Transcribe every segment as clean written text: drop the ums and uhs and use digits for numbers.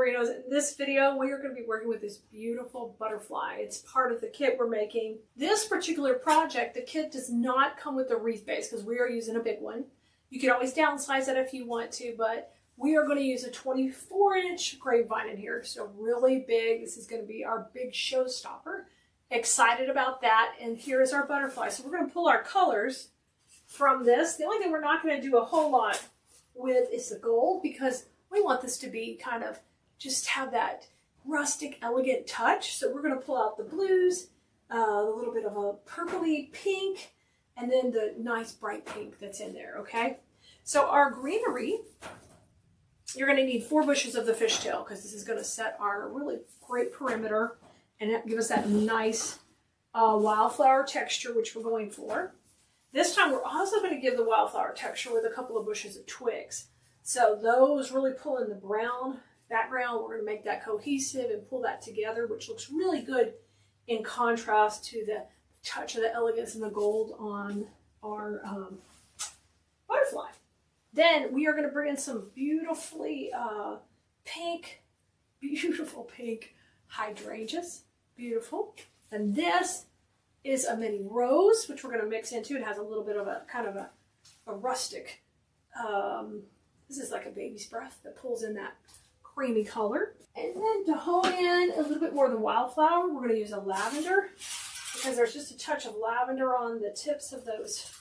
Florinos. In this video, we are going to be working with this beautiful butterfly. It's part of the kit we're making. This particular project, the kit does not come with the wreath base because we are using a big one. You can always downsize it if you want to, but we are going to use a 24-inch grapevine in here. So really big. This is going to be our big showstopper. Excited about that. And here's our butterfly. So we're going to pull our colors from this. The only thing we're not going to do a whole lot with is the gold, because we want this to be kind of just have that rustic, elegant touch. So we're going to pull out the blues, a little bit of a purpley pink, and then the nice bright pink that's in there, okay? So our greenery, you're going to need 4 bushes of the fishtail because this is going to set our really great perimeter and give us that nice wildflower texture, which we're going for. This time we're also going to give the wildflower texture with a couple of bushes of twigs. So those really pull in the brown background. We're going to make that cohesive and pull that together, which looks really good in contrast to the touch of the elegance and the gold on our butterfly. Then we are going to bring in some beautifully beautiful pink hydrangeas. Beautiful. And this is a mini rose, which we're going to mix into. It has a little bit of a kind of a rustic, this is like a baby's breath that pulls in that creamy color. And then to hone in a little bit more of the wildflower, we're going to use a lavender, because there's just a touch of lavender on the tips of those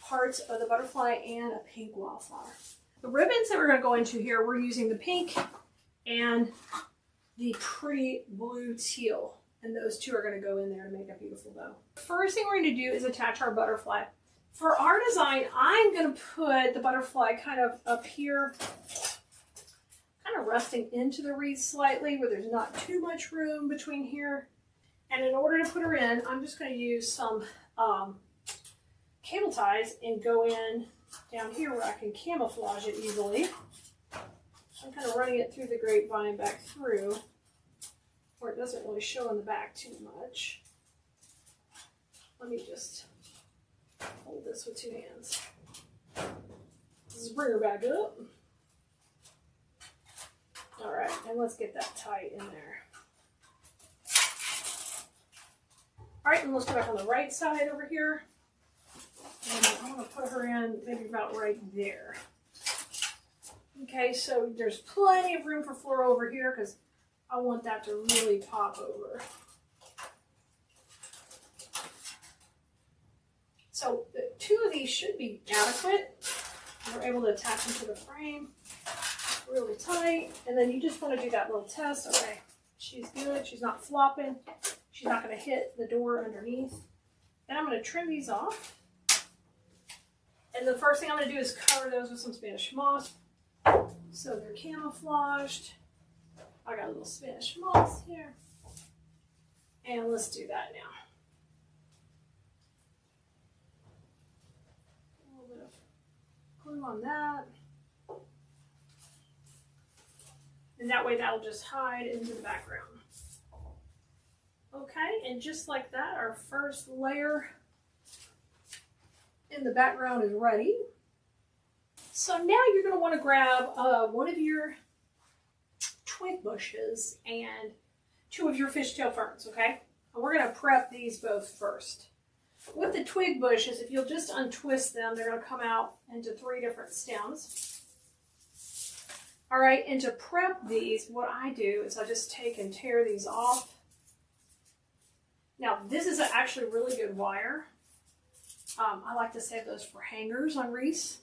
parts of the butterfly, and a pink wildflower. The ribbons that we're going to go into here, we're using the pink and the pretty blue teal. And those two are going to go in there to make a beautiful bow. First thing we're going to do is attach our butterfly. For our design, I'm going to put the butterfly kind of up here, kind of resting into the wreath slightly, where there's not too much room between here. And in order to put her in, I'm just going to use some cable ties and go in down here where I can camouflage it easily. I'm kind of running it through the grapevine back through, where it doesn't really show in the back too much. Let me just hold this with 2 hands. Just bring her back up. All right, and let's get that tight in there. All right, and let's go back on the right side over here. And I'm going to put her in maybe about right there. Okay, so there's plenty of room for floral over here because I want that to really pop over. So 2 of these should be adequate. We're able to attach them to the frame really tight. And then you just want to do that little test. Okay, she's good. She's not flopping. She's not going to hit the door underneath. Then I'm going to trim these off. And the first thing I'm going to do is cover those with some Spanish moss, so they're camouflaged. I got a little Spanish moss here. And let's do that now. A little bit of glue on that. And that way that'll just hide into the background. Okay, and just like that, our first layer in the background is ready. So now you're going to want to grab one of your twig bushes and 2 of your fishtail ferns, okay? And we're going to prep these both first. With the twig bushes, if you'll just untwist them, they're going to come out into 3 different stems. All right, and to prep these, what I do is I just take and tear these off. Now, this is actually really good wire. I like to save those for hangers on wreaths.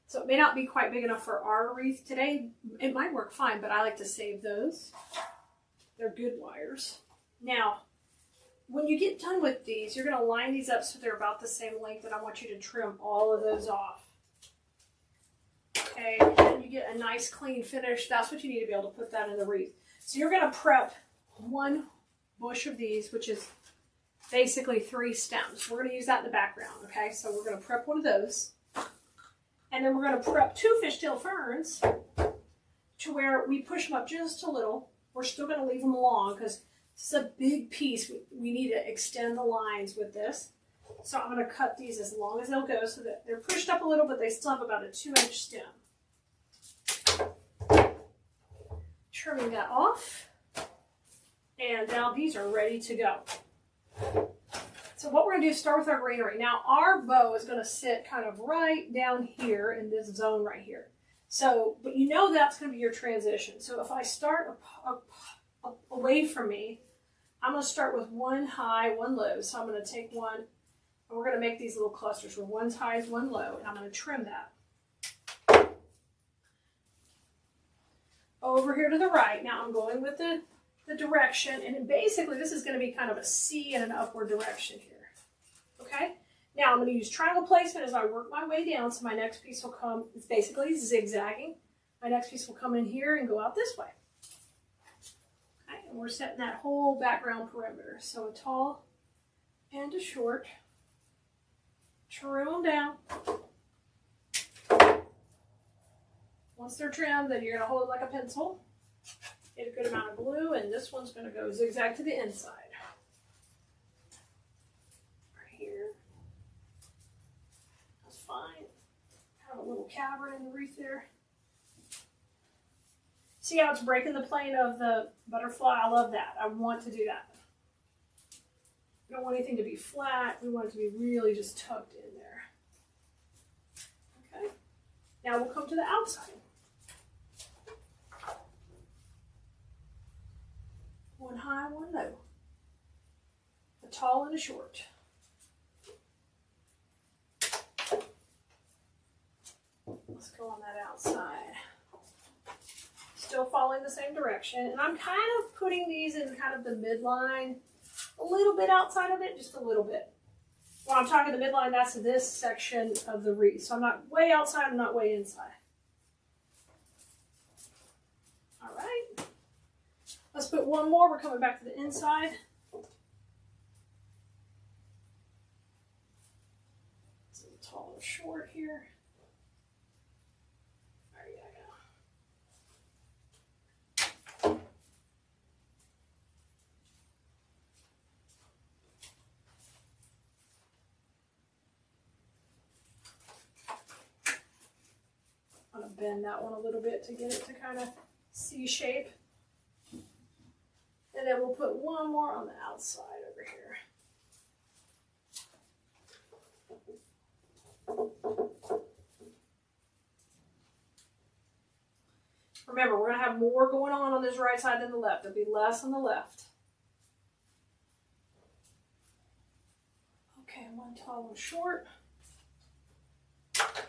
So it may not be quite big enough for our wreath today. It might work fine, but I like to save those. They're good wires. Now, when you get done with these, you're going to line these up so they're about the same length, and I want you to trim all of those off. Okay, and you get a nice clean finish. That's what you need to be able to put that in the wreath. So you're going to prep 1 bush of these, which is basically 3 stems. We're going to use that in the background, okay? So we're going to prep 1 of those. And then we're going to prep 2 fishtail ferns to where we push them up just a little. We're still going to leave them long because this is a big piece. We need to extend the lines with this. So I'm going to cut these as long as they'll go so that they're pushed up a little, but they still have about a 2-inch stem. trimming that off. And now these are ready to go. So what we're going to do is start with our greenery. Now our bow is going to sit kind of right down here in this zone right here. So, but you know that's going to be your transition. So if I start away from me, I'm going to start with one high, one low. So I'm going to take one, and we're going to make these little clusters where one's high is one low, and I'm going to trim that. Over here to the right, now I'm going with the direction, and then basically this is going to be kind of a C in an upward direction here. Okay? Now I'm going to use triangle placement as I work my way down, so my next piece will come, it's basically zigzagging. My next piece will come in here and go out this way. Okay, and we're setting that whole background perimeter. So a tall and a short. Trim them down. Once they're trimmed, then you're going to hold it like a pencil. Get a good amount of glue, and this one's going to go zigzag to the inside. Right here. That's fine. Have a little cavern in the wreath there. See how it's breaking the plane of the butterfly? I love that. I want to do that. We don't want anything to be flat. We want it to be really just tucked in there. Okay. Now we'll come to the outside. One high, one low. A tall and a short. Let's go on that outside. Still following the same direction. And I'm kind of putting these in kind of the midline, a little bit outside of it, just a little bit. When I'm talking the midline, that's this section of the wreath. So I'm not way outside, I'm not way inside. All right. Let's put one more. We're coming back to the inside. So tall and short here. There you go. I'm going to bend that one a little bit to get it to kind of C shape. And then we'll put one more on the outside over here. Remember, we're going to have more going on this right side than the left. There'll be less on the left. Okay, one tall and short.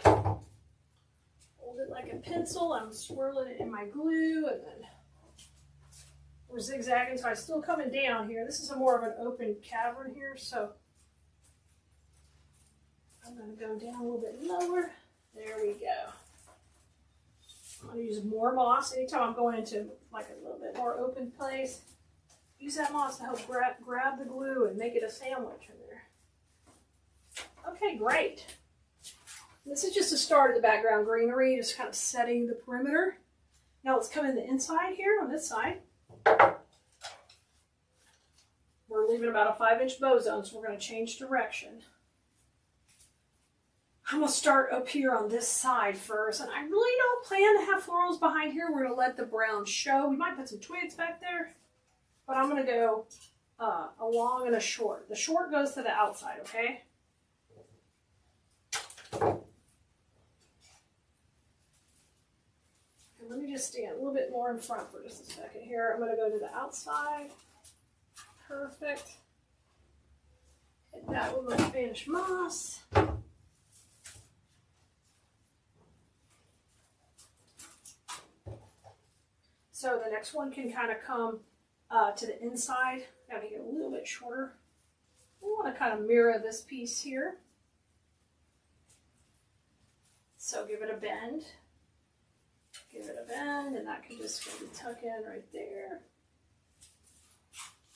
Hold it like a pencil. I'm swirling it in my glue, and then we're zigzagging, so I'm still coming down here. This is a more of an open cavern here, so I'm going to go down a little bit lower. There we go. I'm going to use more moss. Anytime I'm going into like a little bit more open place, use that moss to help grab the glue and make it a sandwich in there. Okay, great. This is just the start of the background greenery, just kind of setting the perimeter. Now let's come in the inside here on this side. We're leaving about a 5-inch bow zone, so we're going to change direction. I'm going to start up here on this side first, and I really don't plan to have florals behind here. We're going to let the brown show. We might put some twigs back there, but I'm going to go a long and a short. The short goes to the outside, okay? And let me just stand a little bit more in front for just a second here. I'm going to go to the outside. Perfect. Hit that with my Spanish moss. So the next one can kind of come to the inside. Now to get a little bit shorter. We want to kind of mirror this piece here. So give it a bend. Give it a bend, and that can just maybe tuck in right there.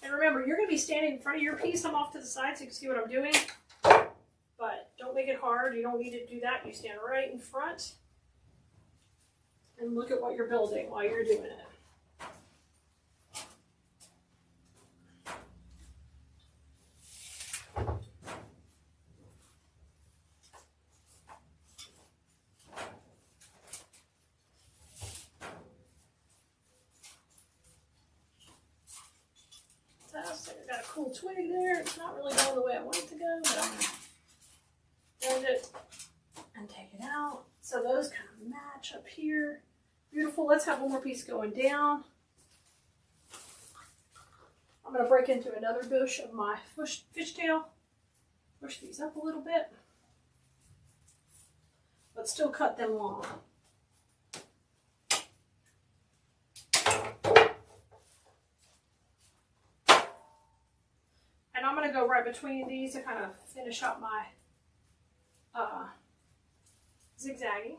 And remember, you're going to be standing in front of your piece. I'm off to the side so you can see what I'm doing. But don't make it hard. You don't need to do that. You stand right in front and look at what you're building while you're doing it. got a cool twig there. It's not really going the way I want it to go, but I'm going to bend it and take it out. So those kind of match up here. Beautiful. Let's have one more piece going down. I'm going to break into another bush of my fishtail. Push these up a little bit, but still cut them long. And I'm going to go right between these to kind of finish up my zigzagging.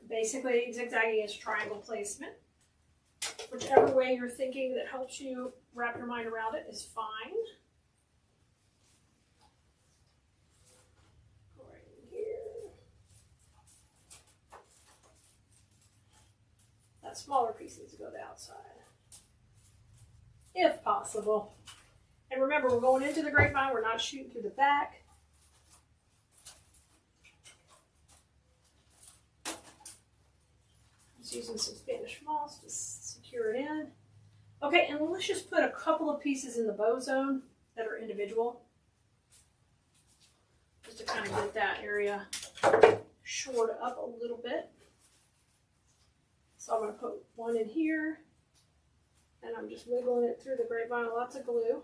Basically, zigzagging is triangle placement. Whichever way you're thinking that helps you wrap your mind around it is fine. Go right in here. That smaller piece needs to go to the outside, if possible. And remember, we're going into the grapevine. We're not shooting through the back. Just using some Spanish moss to secure it in. Okay, and let's just put a couple of pieces in the bow zone that are individual. Just to kind of get that area shored up a little bit. So I'm going to put one in here. And I'm just wiggling it through the grapevine, lots of glue.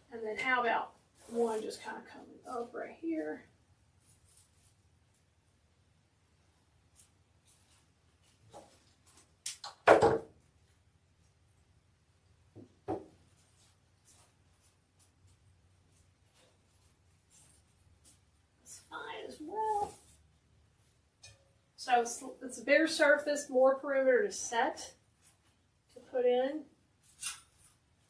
And then how about one just kind of coming up right here. That's fine as well. So it's a bigger surface, more perimeter to set, to put in.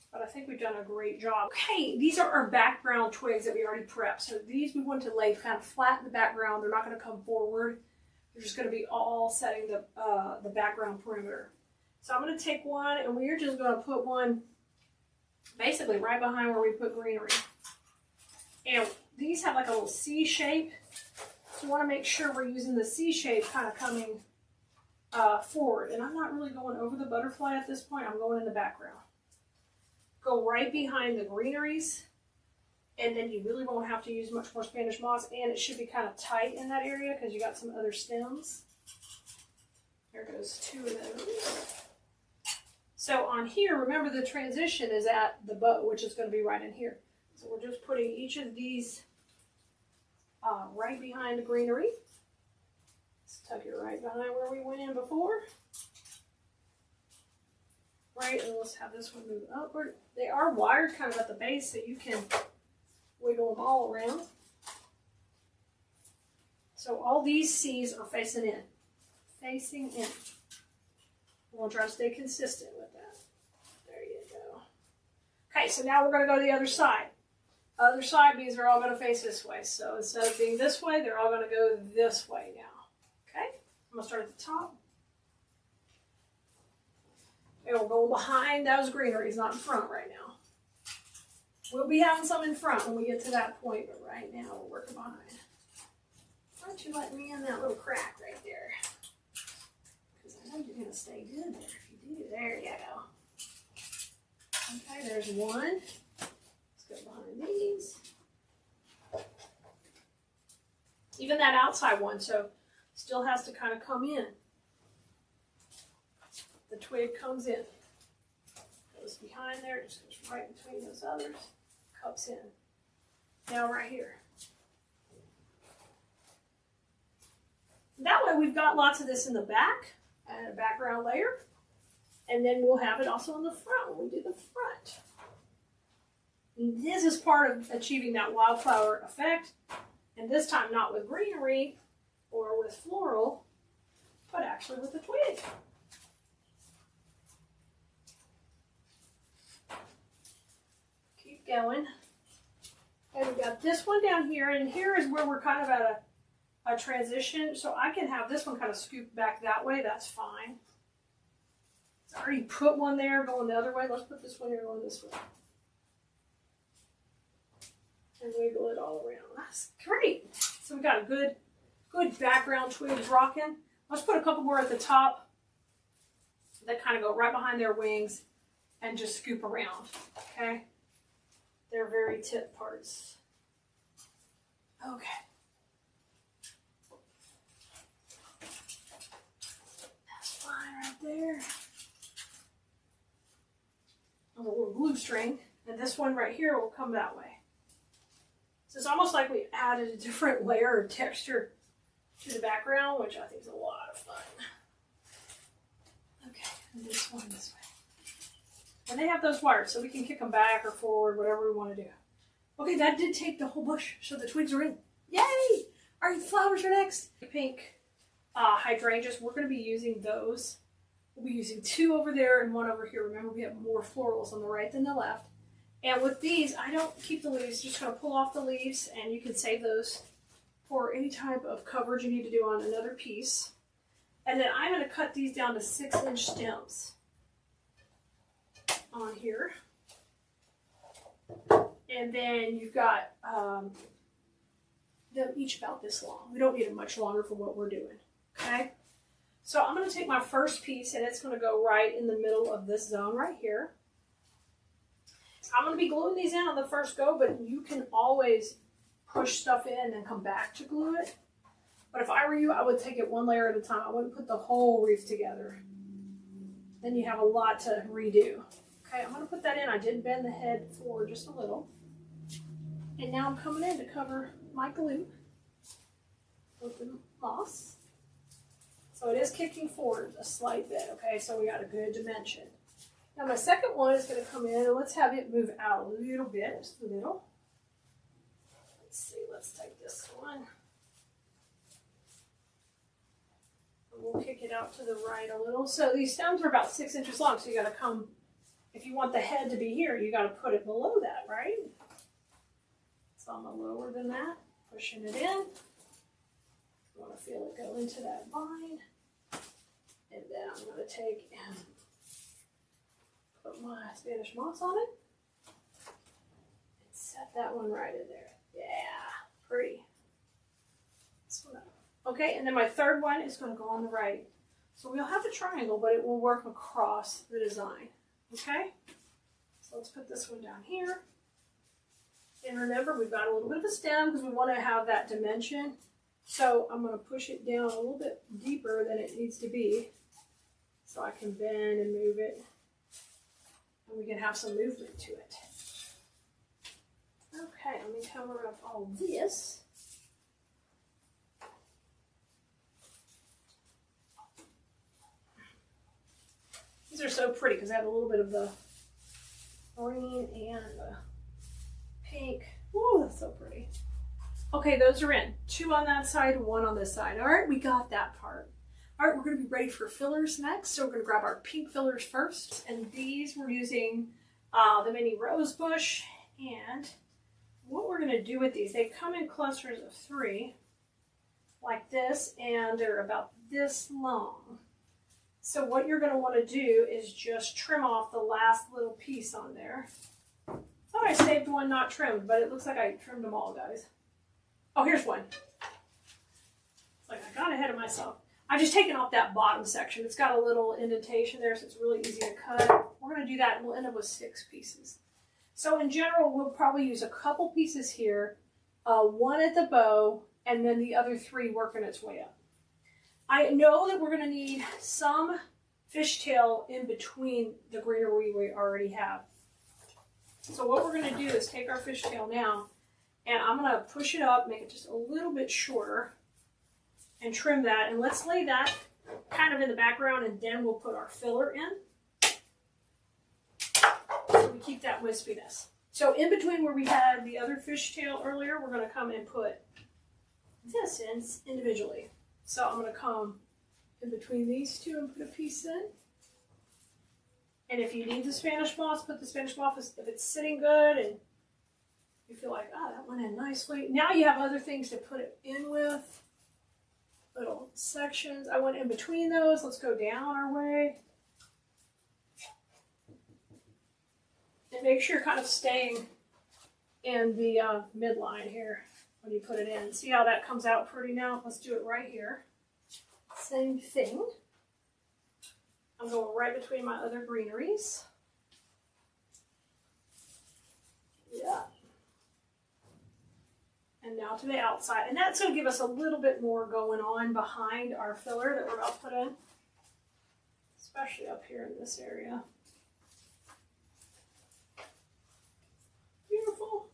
But I think we've done a great job. Okay, these are our background twigs that we already prepped. So these we want to lay kind of flat in the background. They're not going to come forward. They're just going to be all setting the background perimeter. So I'm going to take one, and we're just going to put one basically right behind where we put greenery. And these have like a little C shape. So we want to make sure we're using the C shape kind of coming forward. And I'm not really going over the butterfly at this point. I'm going in the background. Go right behind the greeneries, and then you really won't have to use much more Spanish moss, and it should be kind of tight in that area because you got some other stems. There goes two of those. So on here, remember the transition is at the bow, which is going to be right in here. So we're just putting each of these right behind the greenery. Let's tuck it right behind where we went in before. Right, and let's have this one move upward. They are wired kind of at the base, so you can wiggle them all around. So all these C's are facing in. Facing in. We'll try to stay consistent with that. There you go. Okay, so now we're going to go to the other side. Other side means they're all going to face this way. So instead of being this way, they're all going to go this way now. Okay, I'm going to start at the top. And we'll go behind those greeneries, not in front right now. We'll be having some in front when we get to that point, but right now we're working behind. Why don't you let me in that little crack right there? Because I know you're going to stay good there if you do. There you go. Okay, there's one. Let's go behind these. Even that outside one, so still has to kind of come in. The twig comes in, goes behind there, just goes right between those others, cups in. Now right here. That way we've got lots of this in the back and a background layer, and then we'll have it also in the front when we do the front. And this is part of achieving that wildflower effect, and this time not with greenery or with floral, but actually with the twig. Going. And we've got this one down here, and here is where we're kind of at a transition. So I can have this one kind of scooped back that way. That's fine. I already put one there going the other way. Let's put this one here going this way. And wiggle it all around. That's great. So we've got a good good background twigs rocking. Let's put a couple more at the top that kind of go right behind their wings and just scoop around, okay? They're very tip parts. Okay. That's fine right there. A little glue string, and this one right here will come that way. So it's almost like we added a different layer of texture to the background, which I think is a lot of fun. Okay, and this one this way. And they have those wires, so we can kick them back or forward, whatever we want to do. Okay, that did take the whole bush, so the twigs are in. Yay! All right, the flowers are next. Pink hydrangeas, we're going to be using those. We'll be using 2 over there and 1 over here. Remember, we have more florals on the right than the left. And with these, I don't keep the leaves, just going to pull off the leaves, and you can save those for any type of coverage you need to do on another piece. And then I'm going to cut these down to 6-inch stems on here. And then you've got them each about this long. We don't need them much longer for what we're doing, okay? So I'm going to take my first piece, and it's going to go right in the middle of this zone right here. I'm going to be gluing these in on the first go, but you can always push stuff in and come back to glue it. But if I were you, I would take it one layer at a time. I wouldn't put the whole wreath together. Then you have a lot to redo. Okay, I'm going to put that in. I did bend the head forward just a little. And now I'm coming in to cover my glue with the moss. So it is kicking forward a slight bit, okay? So we got a good dimension. Now my second one is going to come in, and let's have it move out a little bit, just a little. Let's see, let's take this one. And we'll kick it out to the right a little. So these stems are about 6 inches long, so you got to come, if you want the head to be here, you got to put it below that, right? So I'm a little lower than that, pushing it in. I want to feel it go into that vine. And then I'm going to take and put my Spanish moss on it. And set that one right in there. Yeah, pretty. This one up. Okay, and then my third one is going to go on the right. So we'll have a triangle, but it will work across the design. Okay? So let's put this one down here. And remember, we've got a little bit of a stem because we want to have that dimension. So I'm going to push it down a little bit deeper than it needs to be so I can bend and move it, and we can have some movement to it. Okay, let me cover up all this. These are so pretty because they have a little bit of the green and the pink. Whoa, that's so pretty. Okay, those are in. 2 on that side, 1 on this side. All right, we got that part. All right, we're going to be ready for fillers next. So we're going to grab our pink fillers first. And these we're using the mini rose bush. And what we're going to do with these, they come in clusters of 3 like this, and they're about this long. So what you're going to want to do is just trim off the last little piece on there. I thought I saved one not trimmed, but it looks like I trimmed them all, guys. Oh, here's one. It's like I got ahead of myself. I've just taken off that bottom section. It's got a little indentation there, so it's really easy to cut. We're going to do that, and we'll end up with 6 pieces. So in general, we'll probably use a couple pieces here, 1 at the bow, and then the other 3 working its way up. I know that we're going to need some fishtail in between the greenery we already have. So what we're going to do is take our fishtail now, and I'm going to push it up, make it just a little bit shorter, and trim that. And let's lay that kind of in the background, and then we'll put our filler in. So we keep that wispiness. So in between where we had the other fishtail earlier, we're going to come and put this in individually. So I'm going to come in between these 2 and put a piece in. And if you need the Spanish moss, put the Spanish moss if it's sitting good and you feel like, oh, that went in nicely. Now you have other things to put it in with. Little sections. I went in between those. Let's go down our way. And make sure you're kind of staying in the midline here when you put it in. See how that comes out pretty now? Let's do it right here. Same thing. I'm going right between my other greeneries. Yeah. And now to the outside. And that's going to give us a little bit more going on behind our filler that we're about to put in. Especially up here in this area. Beautiful.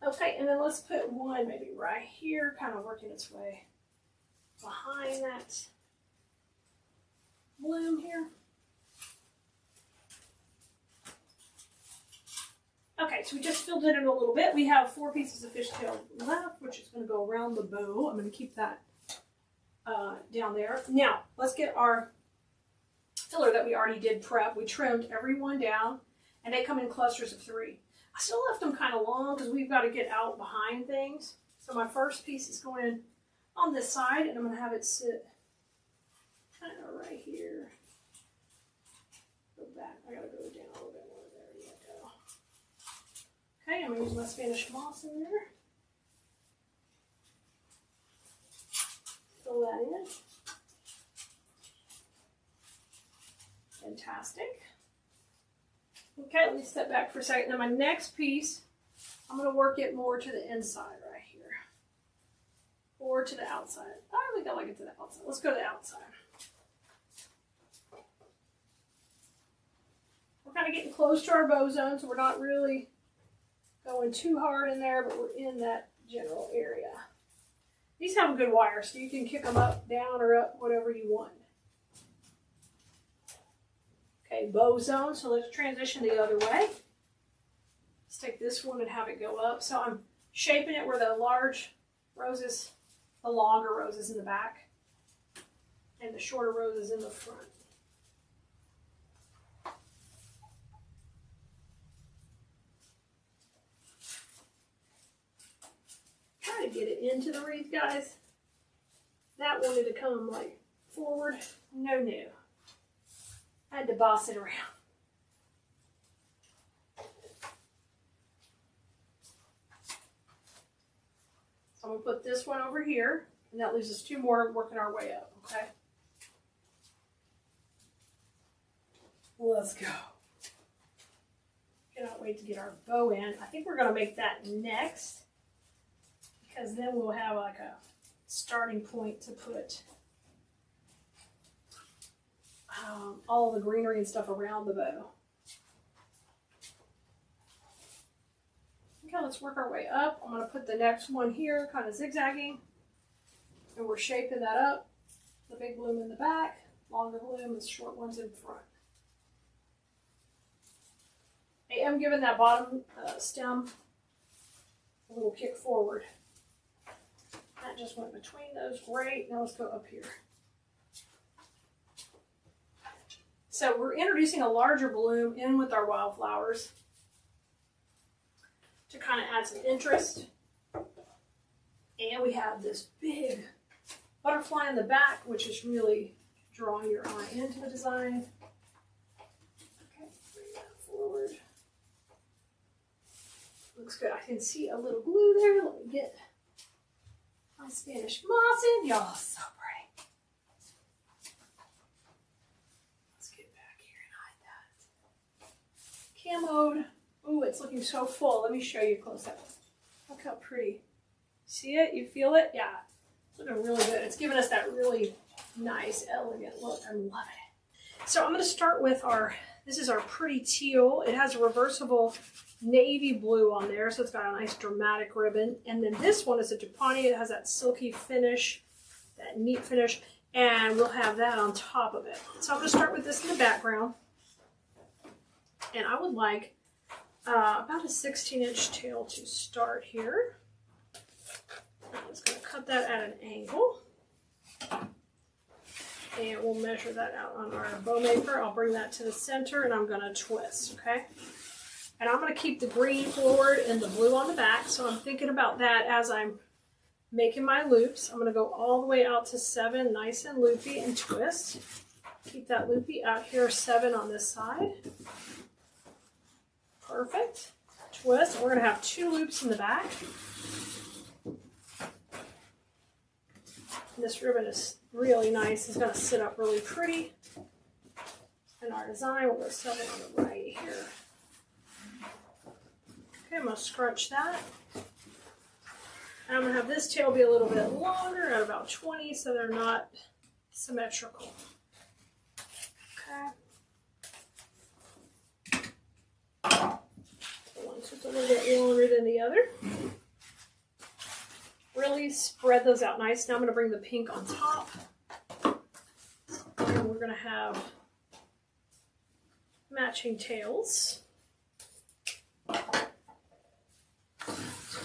Okay, and then let's put one maybe right here, kind of working its way behind that bloom here. Okay, so we just filled it in a little bit. We have 4 pieces of fishtail left, which is going to go around the bow. I'm going to keep that down there. Now, let's get our filler that we already did prep. We trimmed every one down, and they come in clusters of 3. I still left them kind of long because we've got to get out behind things. So my first piece is going on this side, and I'm going to have it sit kind of right here. Go back. I got to go down a little bit more. There you go. Okay, I'm going to use my Spanish moss in there. Fill that in. Fantastic. Okay, let me step back for a second. Now my next piece, I'm going to work it more to the inside right here. Or to the outside. I think I like it to the outside. Let's go to the outside. We're kind of getting close to our bow zone, so we're not really going too hard in there, but we're in that general area. These have a good wire, so you can kick them up, down, or up, whatever you want. Okay, bow zone, so let's transition the other way. Let's take this one and have it go up. So I'm shaping it where the large roses, the longer roses in the back, and the shorter roses in the front. Try to get it into the wreath, guys. That wanted to come like forward. No. I had to boss it around. So I'm going to put this one over here, and that leaves us 2 more working our way up, okay? Let's go. Cannot wait to get our bow in. I think we're going to make that next, because then we'll have like a starting point to put all the greenery and stuff around the bow. Okay, let's work our way up. I'm going to put the next one here, kind of zigzagging, and we're shaping that up. The big bloom in the back, longer bloom, and short ones in front. I am giving that bottom stem a little kick forward. That just went between those. Great. Now let's go up here. So we're introducing a larger bloom in with our wildflowers to kind of add some interest. And we have this big butterfly in the back, which is really drawing your eye into the design. Okay, bring that forward. Looks good. I can see a little glue there. Let me get my Spanish moss in. Y'all, so pretty. Camoed. Ooh, it's looking so full. Let me show you close up. Look how pretty. See it? You feel it? Yeah. It's looking really good. It's giving us that really nice, elegant look. I'm loving it. So I'm going to start with this is our pretty teal. It has a reversible navy blue on there, so it's got a nice dramatic ribbon. And then this one is a Japani. It has that silky finish, that neat finish, and we'll have that on top of it. So I'm going to start with this in the background. And I would like about a 16-inch tail to start here. I'm just going to cut that at an angle. And we'll measure that out on our bow maker. I'll bring that to the center and I'm going to twist, okay? And I'm going to keep the green forward and the blue on the back. So I'm thinking about that as I'm making my loops. I'm going to go all the way out to 7, nice and loopy, and twist. Keep that loopy out here, 7 on this side. Perfect. Twist. We're going to have 2 loops in the back. This ribbon is really nice. It's going to sit up really pretty. In our design, we'll go sew it on the right here. Okay, I'm going to scrunch that. And I'm going to have this tail be a little bit longer at about 20 so they're not symmetrical. Okay. One's just a little bit longer than the other. Really spread those out nice. Now I'm going to bring the pink on top. And we're going to have matching tails.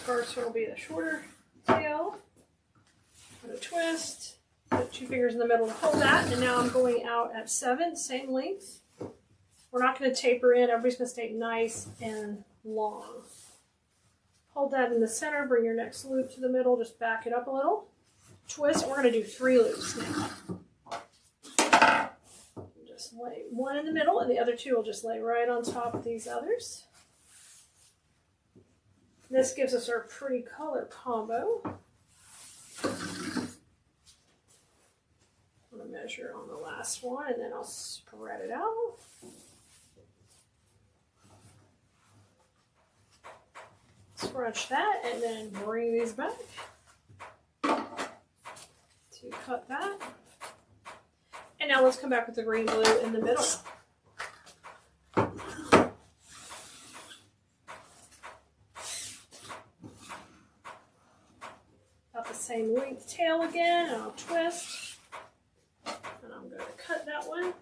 First one will be the shorter tail. I'm going to twist. Put 2 fingers in the middle to hold that. And now I'm going out at 7, same length. We're not going to taper in. Everybody's going to stay nice and long. Hold that in the center. Bring your next loop to the middle. Just back it up a little. Twist. And we're going to do 3 loops now. Just lay one in the middle, and the other 2 will just lay right on top of these others. This gives us our pretty color combo. I'm going to measure on the last one, and then I'll spread it out. Scrunch that, and then bring these back to cut that. And now let's come back with the green glue in the middle. Got the same length tail again, and I'll twist. And I'm going to cut that one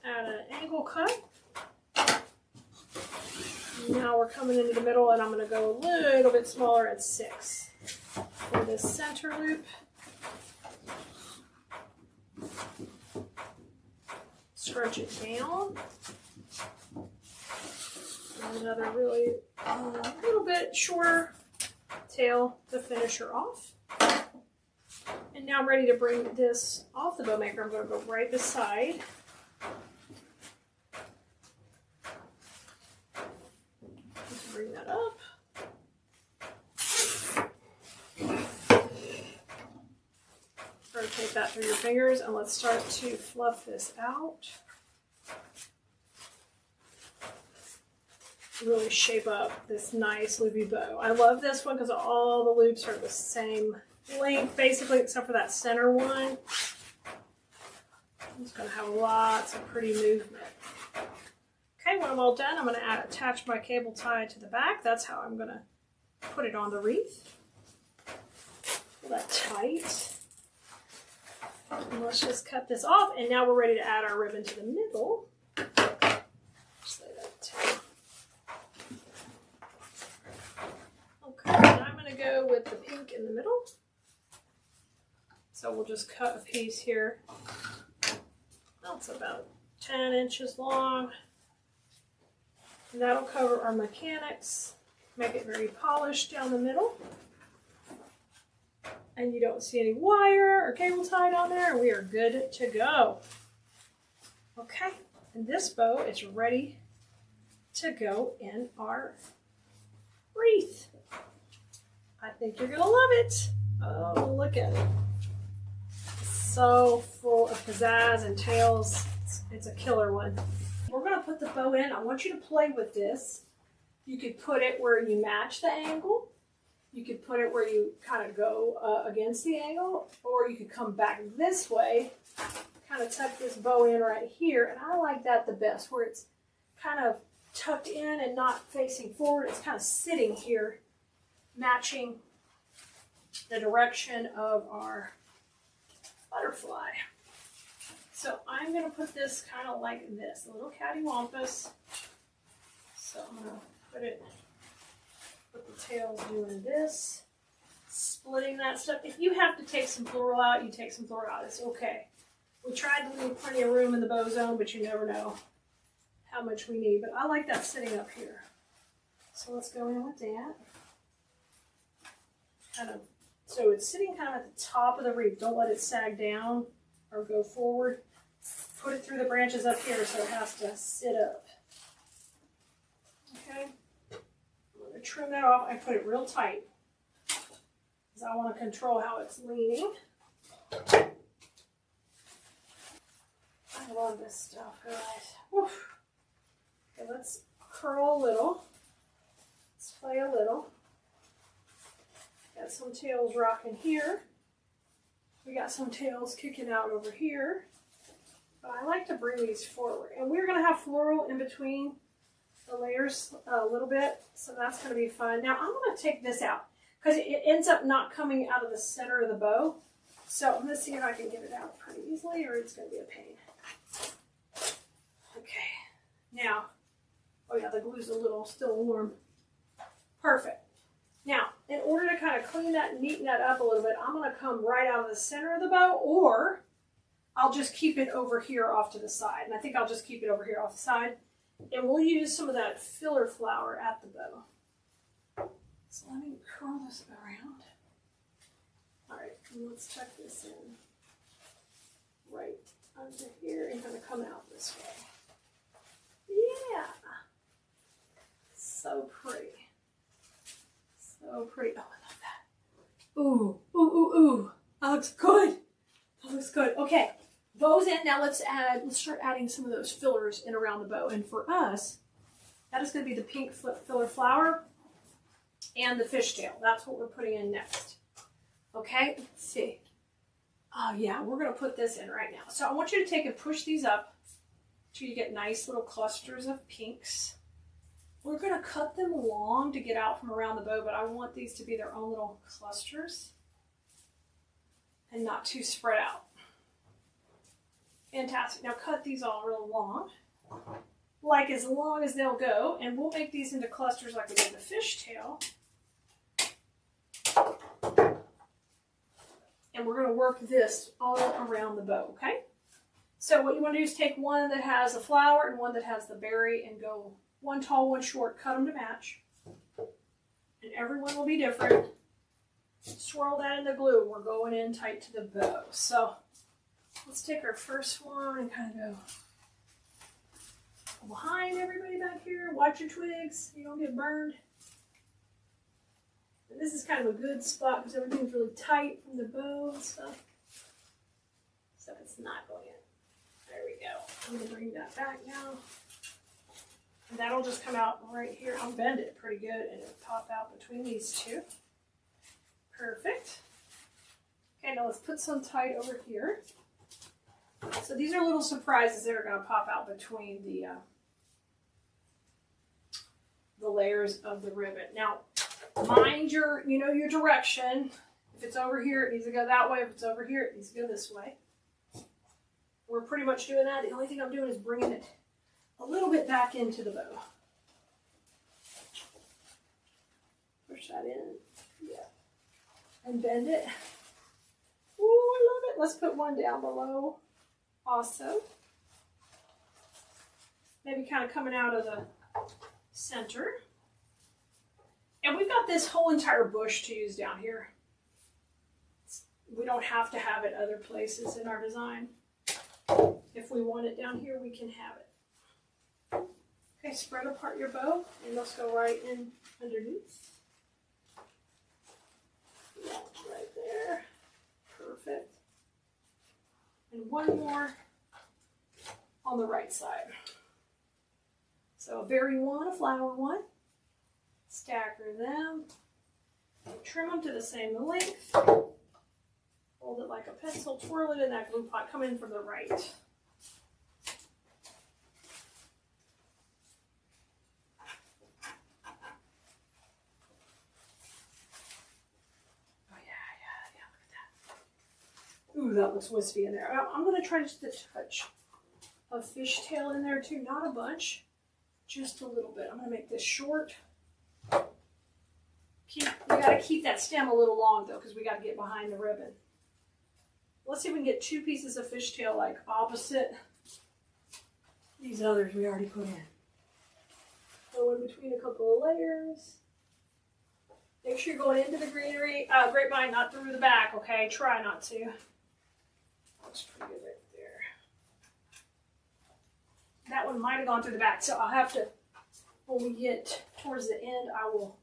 at an angle cut. Now we're coming into the middle, and I'm going to go a little bit smaller at 6 for this center loop. Scrunch it down. And another really little bit shorter tail to finish her off. And now I'm ready to bring this off the bow maker. I'm going to go right beside. Bring that up. Rotate that through your fingers, and let's start to fluff this out. Really shape up this nice loopy bow. I love this one because all the loops are the same length, basically, except for that center one. It's going to have lots of pretty movement. Okay, when I'm all done, I'm going to attach my cable tie to the back. That's how I'm going to put it on the wreath. Pull that tight. And let's just cut this off. And now we're ready to add our ribbon to the middle. Just lay that down. Okay, now I'm going to go with the pink in the middle. So we'll just cut a piece here. That's about 10 inches long. And that'll cover our mechanics, make it very polished down the middle. And you don't see any wire or cable tied on there, and we are good to go. Okay, and this bow is ready to go in our wreath. I think you're gonna love it. Oh, look at it. So full of pizzazz and tails. It's a killer one. We're going to put the bow in. I want you to play with this. You could put it where you match the angle. You could put it where you kind of go against the angle, or you could come back this way, kind of tuck this bow in right here. And I like that the best, where it's kind of tucked in and not facing forward. It's kind of sitting here, matching the direction of our butterfly. So I'm going to put this kind of like this, a little cattywampus. So I'm going to put the tails doing this, splitting that stuff. If you have to take some floral out, you take some floral out. It's okay. We tried to leave plenty of room in the bow zone, but you never know how much we need. But I like that sitting up here. So let's go in with that. So it's sitting kind of at the top of the wreath. Don't let it sag down or go forward. Put it through the branches up here so it has to sit up. Okay. I'm going to trim that off. I put it real tight because I want to control how it's leaning. I love this stuff, guys. Woof. Okay, let's curl a little. Let's play a little. Got some tails rocking here. We got some tails kicking out over here. But I like to bring these forward. And we're going to have floral in between the layers a little bit. So that's going to be fun. Now I'm going to take this out because it ends up not coming out of the center of the bow. So I'm going to see if I can get it out pretty easily or it's going to be a pain. Okay. Now, oh yeah, the glue's a little still warm. Perfect. Now, in order to kind of clean that and neaten that up a little bit, I'm going to come right out of the center of the bow, or I'll just keep it over here off to the side. And I think I'll just keep it over here off the side. And we'll use some of that filler flower at the bow. So let me curl this around. All right, let's tuck this in right under here and kind of come out this way. Yeah. So pretty. So pretty. Oh, I love that. Ooh, ooh, ooh, ooh. That looks good. That looks good. Okay, bow's in. Now let's start adding some of those fillers in around the bow. And for us, that is going to be the pink filler flower and the fishtail. That's what we're putting in next. Okay, let's see. Oh yeah, we're going to put this in right now. So I want you to take and push these up till you get nice little clusters of pinks. We're going to cut them long to get out from around the bow, but I want these to be their own little clusters and not too spread out. Fantastic. Now cut these all real long, like as long as they'll go, and we'll make these into clusters like we did the fishtail. And we're going to work this all around the bow, okay? So what you want to do is take one that has a flower and one that has the berry and go one tall, one short, cut them to match. And everyone will be different. Swirl that in the glue. We're going in tight to the bow. So let's take our first one and kind of go behind everybody back here. Watch your twigs. You don't get burned. And this is kind of a good spot because everything's really tight from the bow and stuff. So it's not going in. There we go. I'm going to bring that back now. And that'll just come out right here. I'll bend it pretty good and it'll pop out between these two. Perfect. Okay, now let's put some tight over here. So these are little surprises that are going to pop out between the layers of the ribbon. Now, mind your direction. If it's over here, it needs to go that way. If it's over here, it needs to go this way. We're pretty much doing that. The only thing I'm doing is bringing it a little bit back into the bow. Push that in. Yeah. And bend it. Ooh, I love it. Let's put one down below also. Maybe kind of coming out of the center. And we've got this whole entire bush to use down here. We don't have to have it other places in our design. If we want it down here, we can have it. Okay, spread apart your bow and let's go right in underneath. Yeah, right there. Perfect. And one more on the right side. So a berry one, a flower one. Stagger them. Trim them to the same length. Hold it like a pencil, twirl it in that glue pot. Come in from the right. Ooh, that looks wispy in there. I'm going to try just a touch of fishtail in there too. Not a bunch, just a little bit. I'm going to make this short. We got to keep that stem a little long though, because we got to get behind the ribbon. Let's see if we can get two pieces of fishtail like opposite these others we already put in. Go in between a couple of layers. Make sure you're going into the greenery, grapevine, not through the back, okay? Try not to. That's pretty good right there. That one might have gone through the back, so I'll have to, when we get towards the end, I will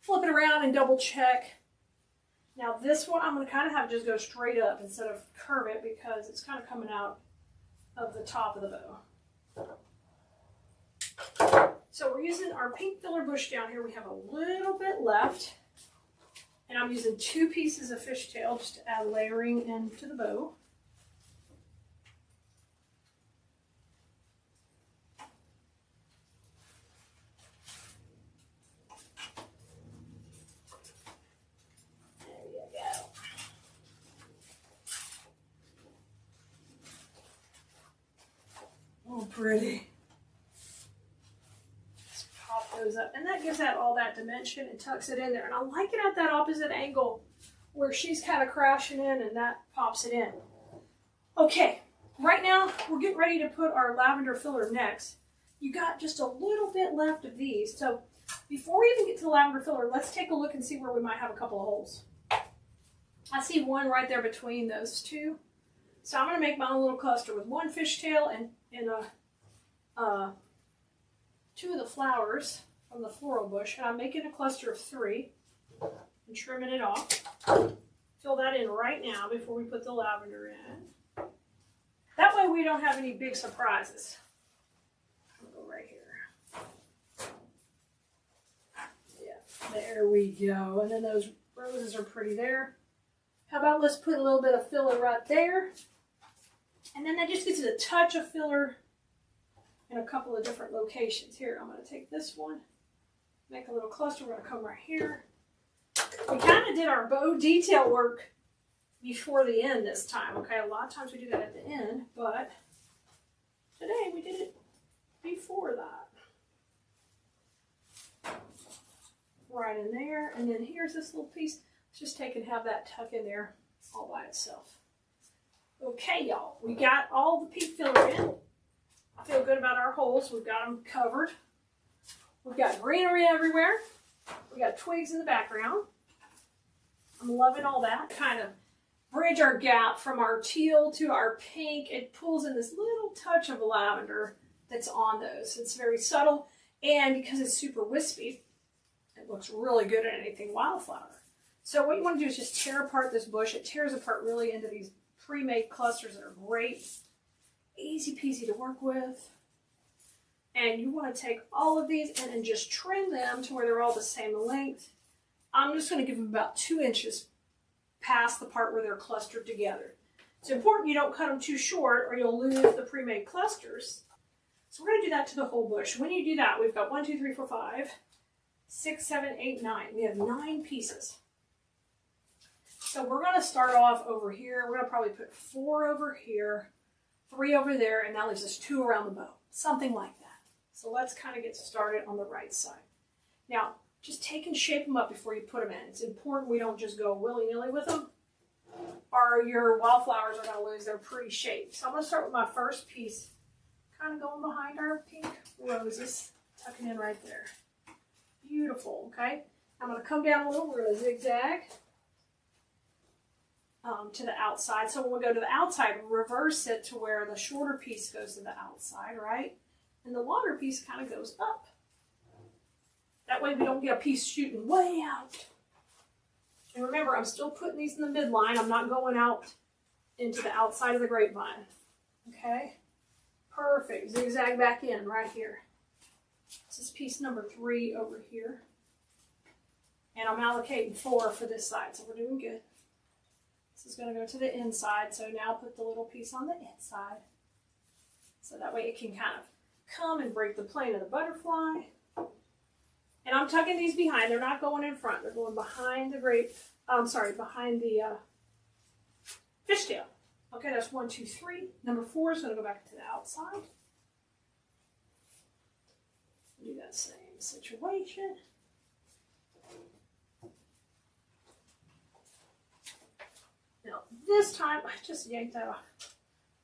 flip it around and double check. Now this one, I'm going to kind of have it just go straight up instead of curve it because it's kind of coming out of the top of the bow. So we're using our pink filler bush down here. We have a little bit left. And I'm using 2 pieces of fishtail just to add layering into the bow. Oh, pretty. Let's pop those up. And that gives that all that dimension and tucks it in there. And I like it at that opposite angle where she's kind of crashing in and that pops it in. Okay, right now we're getting ready to put our lavender filler next. You got just a little bit left of these. So before we even get to the lavender filler, let's take a look and see where we might have a couple of holes. I see one right there between those two. So I'm going to make my own little cluster with 1 fishtail and 2 of the flowers from the floral bush. And I'm making a cluster of 3 and trimming it off. Fill that in right now before we put the lavender in. That way we don't have any big surprises. I'll go right here. Yeah, there we go. And then those roses are pretty there. How about let's put a little bit of filler right there. And then that just gives it a touch of filler in a couple of different locations. Here, I'm going to take this one, make a little cluster. We're going to come right here. We kind of did our bow detail work before the end this time, okay? A lot of times we do that at the end, but today we did it before that. Right in there, and then here's this little piece. Let's just take and have that tuck in there all by itself. Okay, y'all, we got all the pink filler in. I feel good about our holes. We've got them covered. We've got greenery everywhere. We got twigs in the background. I'm loving all that. Kind of bridge our gap from our teal to our pink. It pulls in this little touch of lavender that's on those. It's very subtle, and because it's super wispy, it looks really good at anything wildflower. So what you want to do is just tear apart this bush. It tears apart really into these pre-made clusters that are great. Easy peasy to work with. And you want to take all of these and then just trim them to where they're all the same length. I'm just going to give them about 2 inches past the part where they're clustered together. It's important you don't cut them too short or you'll lose the pre-made clusters. So we're going to do that to the whole bush. When you do that, we've got 1, 2, 3, 4, 5, 6, 7, 8, 9. We have 9 pieces. So we're going to start off over here. We're going to probably put 4 over here, 3 over there, and that leaves us 2 around the bow. Something like that. So let's kind of get started on the right side. Now, just take and shape them up before you put them in. It's important we don't just go willy-nilly with them, or your wildflowers are going to lose their pretty shape. So I'm going to start with my first piece, kind of going behind our pink roses, tucking in right there. Beautiful, okay? I'm going to come down a little. We're going to zigzag to the outside. So when we go to the outside, reverse it to where the shorter piece goes to the outside, right? And the longer piece kind of goes up. That way we don't get a piece shooting way out. And remember, I'm still putting these in the midline. I'm not going out into the outside of the grapevine. Okay? Perfect. Zigzag back in right here. This is piece number 3 over here. And I'm allocating 4 for this side, so we're doing good. This is going to go to the inside, so now put the little piece on the inside. So that way it can kind of come and break the plane of the butterfly. And I'm tucking these behind. They're not going in front. They're going behind the behind the fishtail. Okay, that's 1, 2, 3. Number 4 is going to go back to the outside. Do that same situation. Now, this time, I just yanked that off.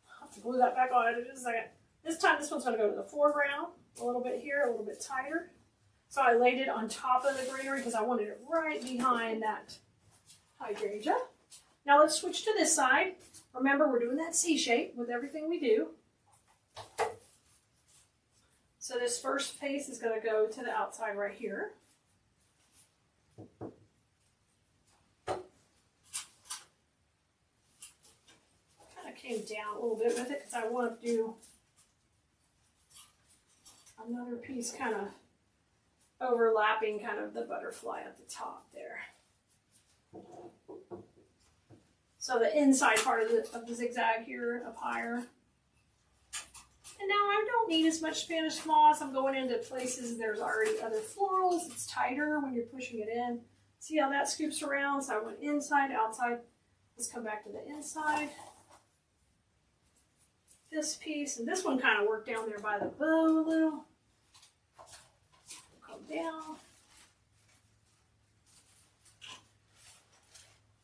I'll have to glue that back on in just a second. This time, this one's going to go to the foreground, a little bit here, a little bit tighter. So I laid it on top of the greenery because I wanted it right behind that hydrangea. Now let's switch to this side. Remember, we're doing that C shape with everything we do. So this first face is going to go to the outside right here. came down a little bit with it because I want to do another piece kind of overlapping kind of the butterfly at the top there. So the inside part of the zigzag here up higher. And now I don't need as much Spanish moss. I'm going into places there's already other florals. It's tighter when you're pushing it in. See how that scoops around? So I went inside, outside. Let's come back to the inside. This piece, and this one kind of worked down there by the bow a little. Come down.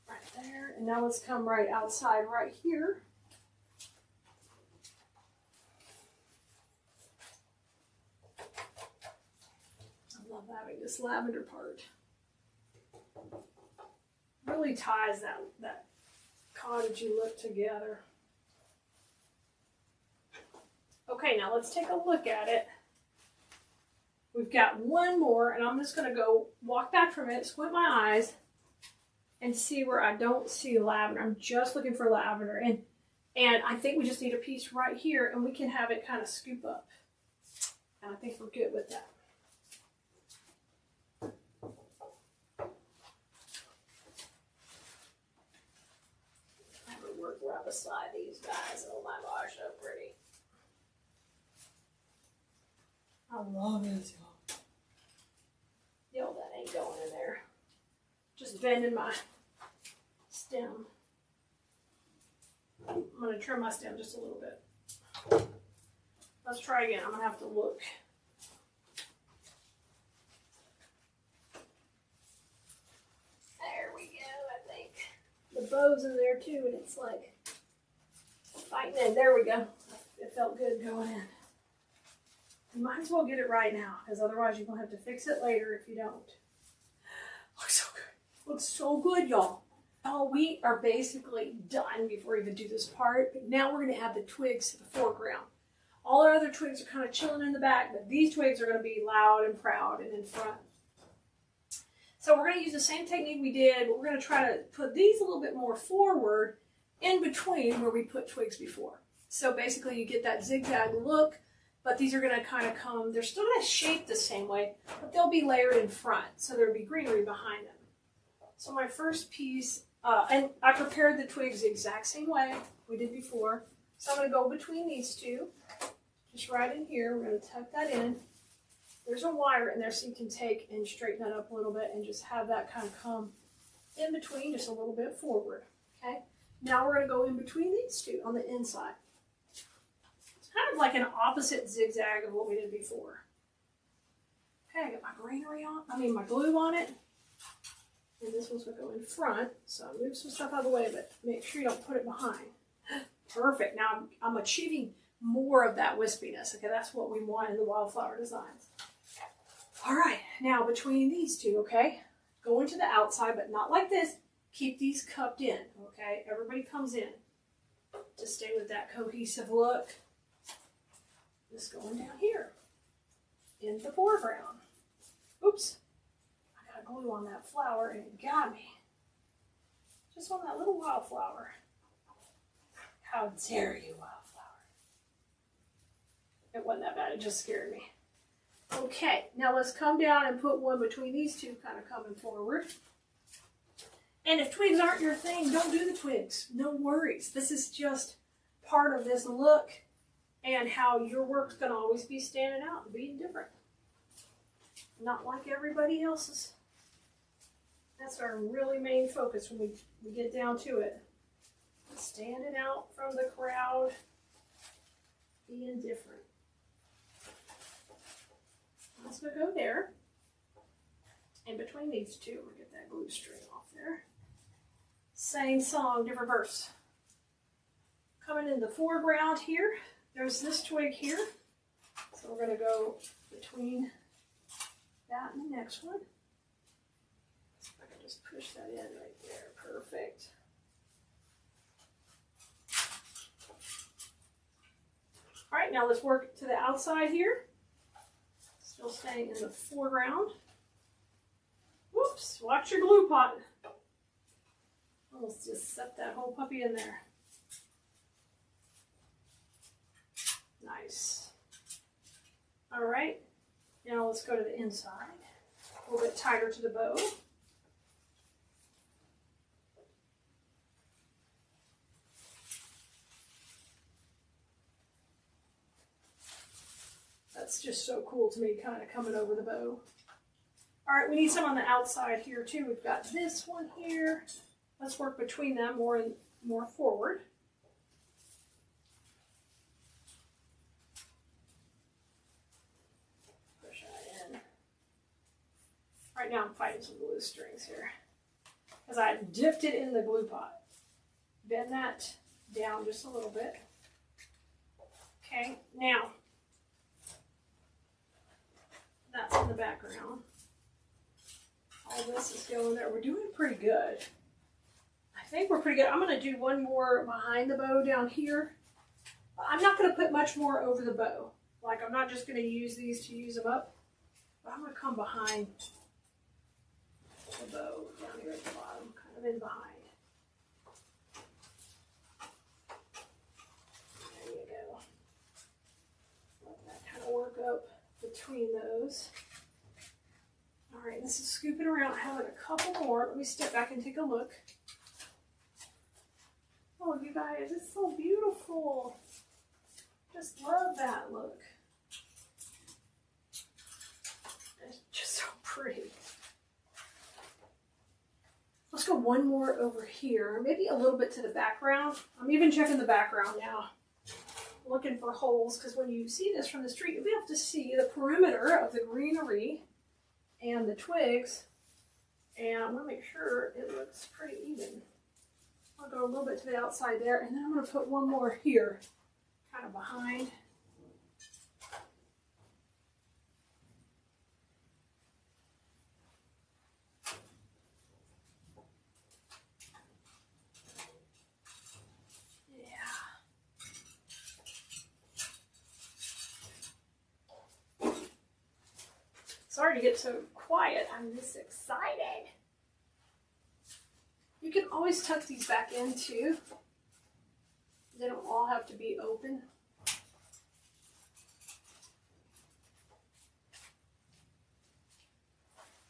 Right there. And now let's come right outside right here. I love having this lavender part. Really ties that cottagey look together. Okay, now let's take a look at it. We've got one more, and I'm just going to go walk back from it, squint my eyes, and see where I don't see lavender. I'm just looking for lavender, and I think we just need a piece right here, and we can have it kind of scoop up. And I think we're good with that. I would work right beside these guys. Oh my gosh, so pretty. I love it, y'all. Yo, that ain't going in there. Just bending my stem. I'm going to trim my stem just a little bit. Let's try again. I'm going to have to look. There we go, I think. The bow's in there too, and it's like fighting in. There we go. It felt good going in. You might as well get it right now, because otherwise you're going to have to fix it later if you don't. Looks so good. Looks so good, y'all. Oh, we are basically done before we even do this part. But now we're going to add the twigs to the foreground. All our other twigs are kind of chilling in the back, but these twigs are going to be loud and proud and in front. So we're going to use the same technique we did, but we're going to try to put these a little bit more forward in between where we put twigs before. So basically you get that zigzag look. But these are going to kind of come, they're still going to shape the same way, but they'll be layered in front. So there'll be greenery behind them. So my first piece, and I prepared the twigs the exact same way we did before. So I'm going to go between these two, just right in here. We're going to tuck that in. There's a wire in there so you can take and straighten that up a little bit and just have that kind of come in between, just a little bit forward. Okay. Now we're going to go in between these two on the inside. Kind of like an opposite zigzag of what we did before. Okay, I got my greenery on, my glue on it. And this one's going to go in front. So I'll move some stuff out of the way, but make sure you don't put it behind. Perfect. Now I'm achieving more of that wispiness. Okay, that's what we want in the wildflower designs. All right, now between these two, okay, go into the outside, but not like this. Keep these cupped in, okay? Everybody comes in to stay with that cohesive look. Just going down here in the foreground. Oops, I got glue on that flower and it got me. Just on that little wildflower. How dare you, wildflower? It wasn't that bad, it just scared me. Okay, now let's come down and put one between these two kind of coming forward. And if twigs aren't your thing, don't do the twigs. No worries. This is just part of this look. And how your work's going to always be standing out and being different. Not like everybody else's. That's our really main focus when we get down to it. Standing out from the crowd, being different. That's going to go there. In between these two, we'll get that glue string off there. Same song, different verse. Coming in the foreground here. There's this twig here, so we're going to go between that and the next one. So I can just push that in right there. Perfect. All right, now let's work to the outside here. Still staying in the foreground. Whoops, watch your glue pot. Let's just set that whole puppy in there. Nice. All right, now let's go to the inside. A little bit tighter to the bow. That's just so cool to me, kind of coming over the bow. All right, we need some on the outside here too. We've got this one here. Let's work between them more forward. Push that in. Right now I'm fighting some glue strings here because I dipped it in the glue pot. Bend that down just a little bit. Okay, now that's in the background. All this is going there. We're doing pretty good. I think we're pretty good. I'm going to do one more behind the bow down here. I'm not going to put much more over the bow. Like, I'm not just going to use these to use them up. But I'm going to come behind the bow down here at the bottom, kind of in behind. There you go. Let that kind of work up between those. All right, this is scooping around. I have like a couple more. Let me step back and take a look. Oh, you guys, it's so beautiful. Just love that look. It's just so pretty. Let's go one more over here, maybe a little bit to the background. I'm even checking the background now, looking for holes, because when you see this from the street, you'll be able to see the perimeter of the greenery and the twigs, and I'm going to make sure it looks pretty even. I'll go a little bit to the outside there, and then I'm going to put one more here, kind of behind. Sorry to get so quiet. I'm just excited. You can always tuck these back in too. They don't all have to be open.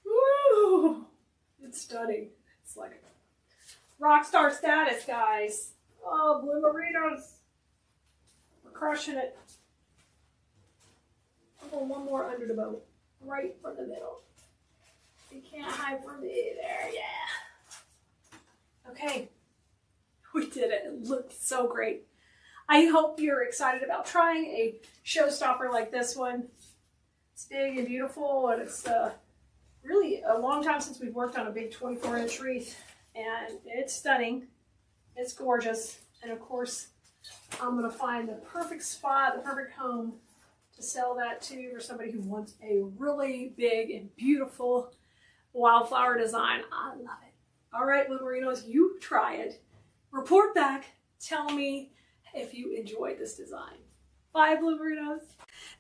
Woo! It's stunning. It's like rock star status, guys. Oh, blue merinos. We're crushing it. I'm going one more under the bow. Right from the middle. You can't hide from me there, yeah. Okay, we did it. It looked so great. I hope you're excited about trying a showstopper like this one. It's big and beautiful, and it's really a long time since we've worked on a big 24-inch wreath, and it's stunning. It's gorgeous, and of course, I'm gonna find the perfect spot, the perfect home to sell that to for somebody who wants a really big and beautiful wildflower design. I love it. All right, Blue Merinos, you try it. Report back. Tell me if you enjoyed this design. Bye, Blue Merinos.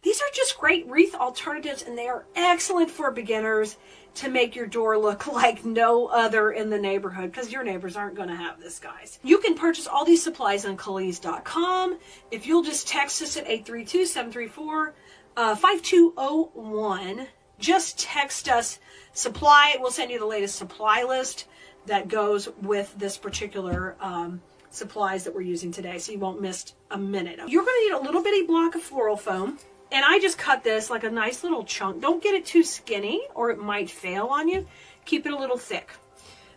These are just great wreath alternatives, and they are excellent for beginners to make your door look like no other in the neighborhood, because your neighbors aren't going to have this, guys. You can purchase all these supplies on Calise.com. If you'll just text us at 832-734-5201. Just text us supply. We'll send you the latest supply list that goes with this particular supplies that we're using today, so you won't miss a minute. You're going to need a little bitty block of floral foam, and I just cut this like a nice little chunk. Don't get it too skinny or it might fail on you. Keep it a little thick.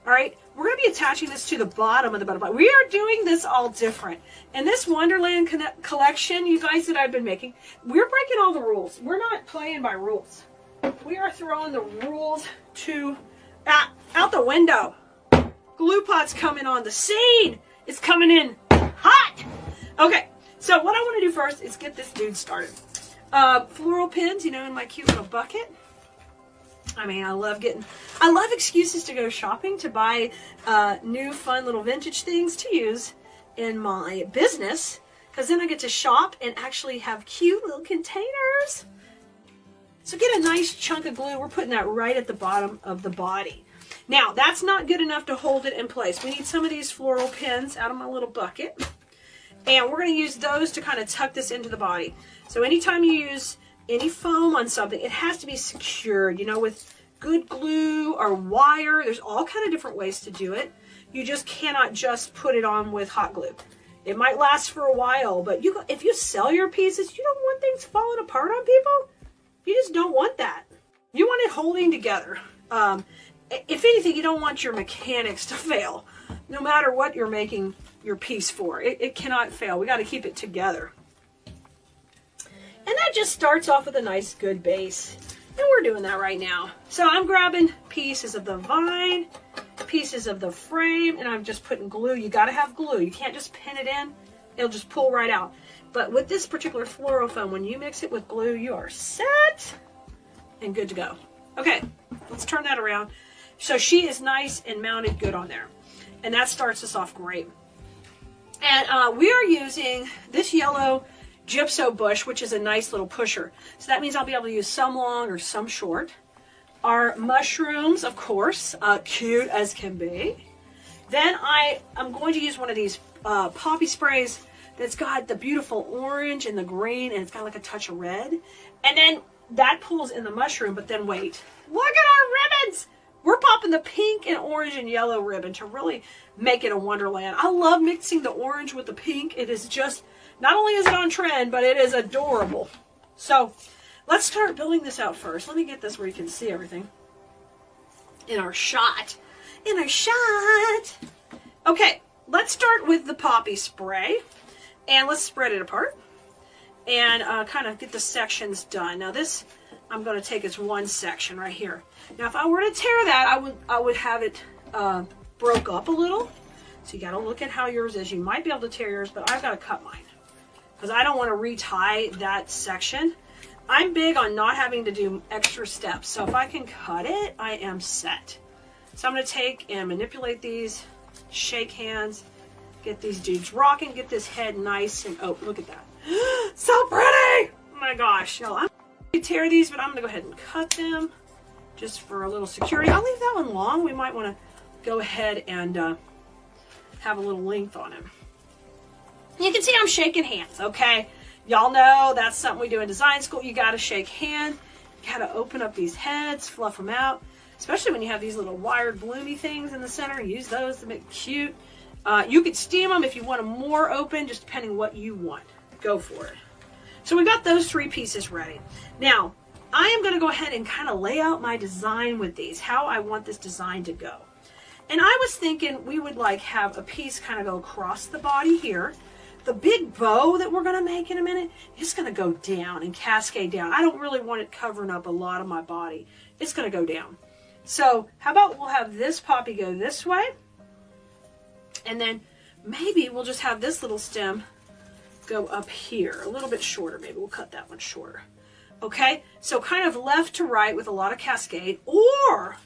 All right, we're going to be attaching this to the bottom of the butterfly. We are doing this all different. In this Wonderland collection, you guys, that I've been making, we're breaking all the rules. We're not playing by rules. We are throwing the rules out the window. Glue pot's coming on the scene. It's coming in hot. Okay, so what I want to do first is get this dude started. Floral pins, you know, in my cute little bucket. I mean, I love excuses to go shopping, to buy new fun little vintage things to use in my business, because then I get to shop and actually have cute little containers. So get a nice chunk of glue. We're putting that right at the bottom of the body. Now, that's not good enough to hold it in place. We need some of these floral pins out of my little bucket. And we're going to use those to kind of tuck this into the body. So anytime you use any foam on something, it has to be secured, you know, with good glue or wire. There's all kind of different ways to do it. You just cannot just put it on with hot glue. It might last for a while, but if you sell your pieces, you don't want things falling apart on people. You just don't want that. You want it holding together. If anything, you don't want your mechanics to fail. No matter what you're making your piece for, it cannot fail. We got to keep it together. And that just starts off with a nice, good base. And we're doing that right now. So I'm grabbing pieces of the vine, pieces of the frame, and I'm just putting glue. You got to have glue. You can't just pin it in. It'll just pull right out. But with this particular floral foam, when you mix it with glue, you are set and good to go. Okay, let's turn that around. So she is nice and mounted good on there. And that starts us off great. And we are using this yellow gypso bush, which is a nice little pusher. So that means I'll be able to use some long or some short. Our mushrooms, of course, cute as can be. Then I'm going to use one of these poppy sprays that's got the beautiful orange and the green, and it's got like a touch of red. And then that pulls in the mushroom, but then wait. Look at our ribbons! We're popping the pink and orange and yellow ribbon to really make it a wonderland. I love mixing the orange with the pink. It is just, not only is it on trend, but it is adorable. So let's start building this out first. Let me get this where you can see everything in our shot. In our shot. Okay, let's start with the poppy spray. And let's spread it apart. And kind of get the sections done. Now this, I'm going to take as one section right here. Now if I were to tear that, I would have it broke up a little. So you got to look at how yours is. You might be able to tear yours, but I've got to cut mine. Because I don't want to retie that section. I'm big on not having to do extra steps. So if I can cut it, I am set. So I'm going to take and manipulate these, shake hands, get these dudes rocking, get this head nice and, oh, look at that. So pretty! Oh my gosh, y'all. I'm going to tear these, but I'm going to go ahead and cut them just for a little security. I'll leave that one long. We might want to go ahead and have a little length on him. You can see I'm shaking hands, okay? Y'all know that's something we do in design school. You got to shake hand. You got to open up these heads, fluff them out. Especially when you have these little wired bloomy things in the center. Use those to make it cute. You could steam them if you want them more open, just depending what you want. Go for it. So we've got those three pieces ready. Now, I am going to go ahead and kind of lay out my design with these, how I want this design to go. And I was thinking we would like have a piece kind of go across the body here. The big bow that we're going to make in a minute is going to go down and cascade down. I don't really want it covering up a lot of my body. It's going to go down. So how about we'll have this poppy go this way. And then maybe we'll just have this little stem go up here. A little bit shorter. Maybe we'll cut that one shorter. Okay, so kind of left to right with a lot of cascade. Or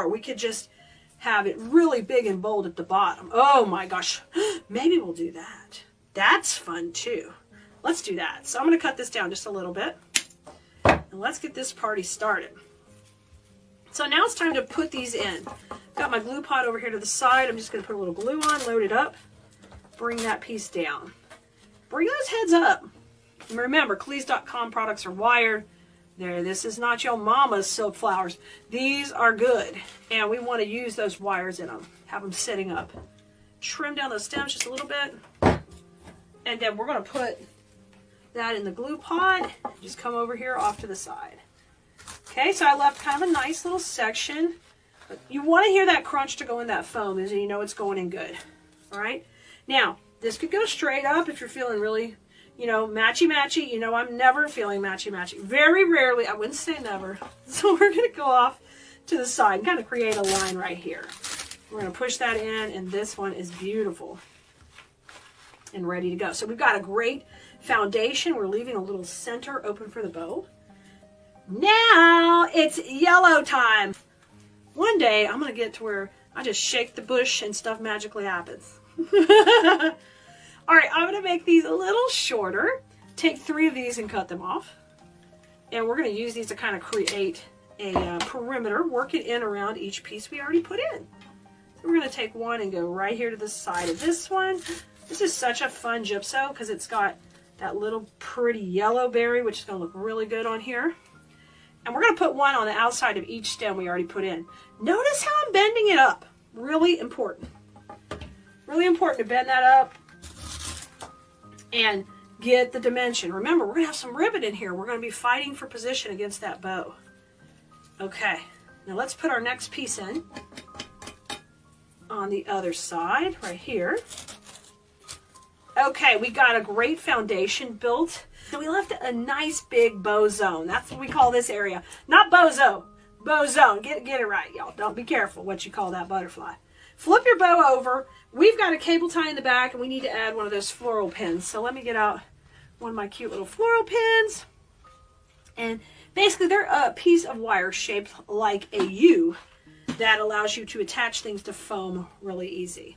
we could just have it really big and bold at the bottom. Oh my gosh. Maybe we'll do that. That's fun too. Let's do that. So I'm going to cut this down just a little bit. And let's get this party started. So now it's time to put these in. Got my glue pot over here to the side. I'm just going to put a little glue on, load it up, bring that piece down. Bring those heads up. And remember, Cleese.com products are wired. This is not your mama's silk flowers. These are good. And we want to use those wires in them. Have them sitting up. Trim down those stems just a little bit. And then we're going to put that in the glue pot. Just come over here off to the side. Okay, so I left kind of a nice little section. But you want to hear that crunch to go in that foam, as you know it's going in good. All right. Now, this could go straight up if you're feeling really, you know, matchy-matchy. You know, I'm never feeling matchy-matchy. Very rarely. I wouldn't say never. So we're going to go off to the side and kind of create a line right here. We're going to push that in, and this one is beautiful and ready to go. So we've got a great foundation. We're leaving a little center open for the bow. Now it's yellow time. One day I'm going to get to where I just shake the bush and stuff magically happens. All right, I'm going to make these a little shorter. Take 3 of these and cut them off. And we're going to use these to kind of create a perimeter, work it in around each piece we already put in. So we're going to take one and go right here to the side of this one. This is such a fun gypso because it's got that little pretty yellow berry, which is going to look really good on here. And we're going to put one on the outside of each stem we already put in. Notice how I'm bending it up. Really important. Really important to bend that up and get the dimension. Remember, we're going to have some ribbon in here. We're going to be fighting for position against that bow. Okay, now let's put our next piece in on the other side right here. Okay, we got a great foundation built. And we left a nice big bow zone. That's what we call this area. Not bozo, bow zone. Get it right, y'all. Don't be careful what you call that butterfly. Flip your bow over. We've got a cable tie in the back, and we need to add one of those floral pins. So let me get out one of my cute little floral pins. And basically, they're a piece of wire shaped like a U that allows you to attach things to foam really easy.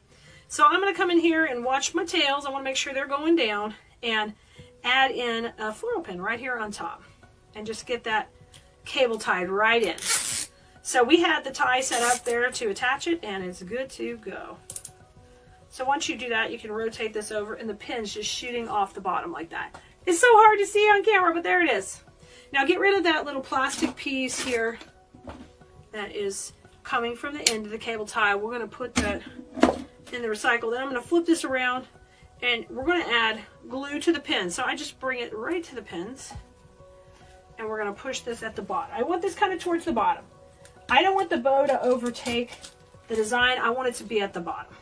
So I'm going to come in here and watch my tails. I want to make sure they're going down and add in a floral pin right here on top and just get that cable tied right in. So we had the tie set up there to attach it, and it's good to go. So once you do that, you can rotate this over, and the pin's just shooting off the bottom like that. It's so hard to see on camera, but there it is. Now get rid of that little plastic piece here that is coming from the end of the cable tie. We're going to put that in the recycle. Then I'm going to flip this around, and we're going to add glue to the pin. So I just bring it right to the pins, and we're going to push this at the bottom. I want this kind of towards the bottom. I don't want the bow to overtake the design. I want it to be at the bottom.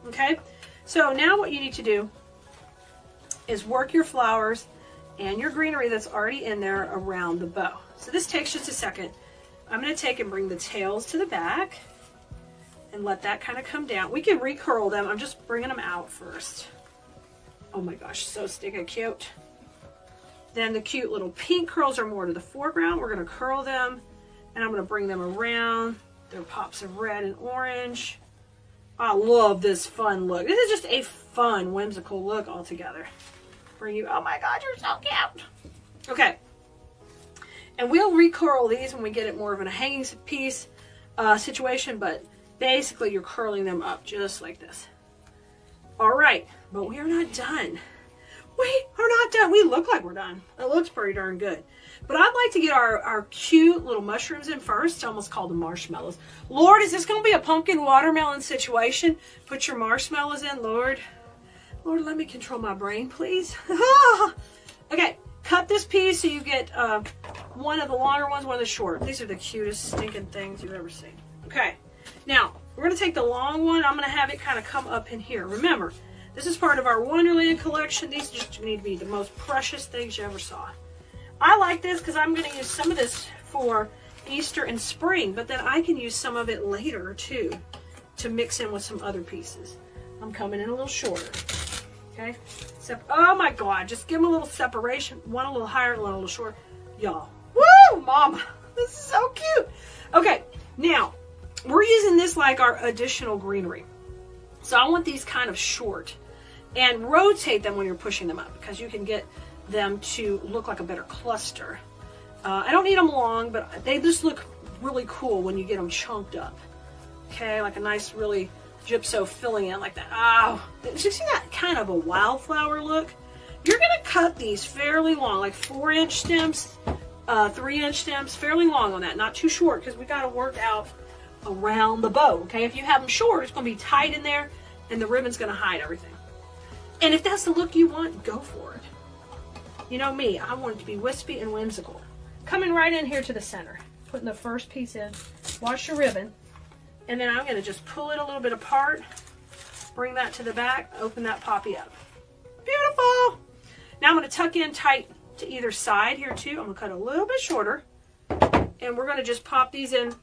Okay? So now what you need to do is work your flowers and your greenery that's already in there around the bow. So this takes just a second. I'm going to take and bring the tails to the back and let that kind of come down. We can recurl them. I'm just bringing them out first. Oh my gosh, so stinking cute. Then the cute little pink curls are more to the foreground. We're going to curl them, and I'm going to bring them around. There are pops of red and orange. I love this fun look. This is just a fun, whimsical look altogether. Bring you, oh my God, you're so cute. Okay. And we'll recurl these when we get it more of a hanging piece situation, but basically you're curling them up just like this. All right, but we are not done. We are not done. We look like we're done. It looks pretty darn good. But I'd like to get our cute little mushrooms in first. I almost called them marshmallows. Lord, is this going to be a pumpkin watermelon situation? Put your marshmallows in, Lord. Lord, let me control my brain, please. Okay, cut this piece so you get one of the longer ones, one of the short. These are the cutest stinking things you've ever seen. Okay, now we're going to take the long one. I'm going to have it kind of come up in here. Remember, this is part of our Wonderland collection. These just need to be the most precious things you ever saw. I like this because I'm going to use some of this for Easter and spring, but then I can use some of it later too to mix in with some other pieces. I'm coming in a little shorter. Okay? Oh my God, just give them a little separation. One a little higher, one a little shorter. Y'all. Woo, Mama. This is so cute. Okay, now we're using this like our additional greenery. So I want these kind of short, and rotate them when you're pushing them up because you can get them to look like a better cluster. I don't need them long, but they just look really cool when you get them chunked up. Okay, like a nice really gypso filling in like that. Oh, did you see that kind of a wildflower look? You're going to cut these fairly long, like 4-inch stems, 3-inch stems, fairly long on that, not too short because we got to work out around the bow. Okay, if you have them short, it's going to be tight in there and the ribbon's going to hide everything. And if that's the look you want, go for it. You know me, I want it to be wispy and whimsical. Coming right in here to the center, putting the first piece in, wash your ribbon, and then I'm going to just pull it a little bit apart, bring that to the back, open that poppy up. Beautiful! Now I'm going to tuck in tight to either side here too. I'm going to cut a little bit shorter, and we're going to just pop these in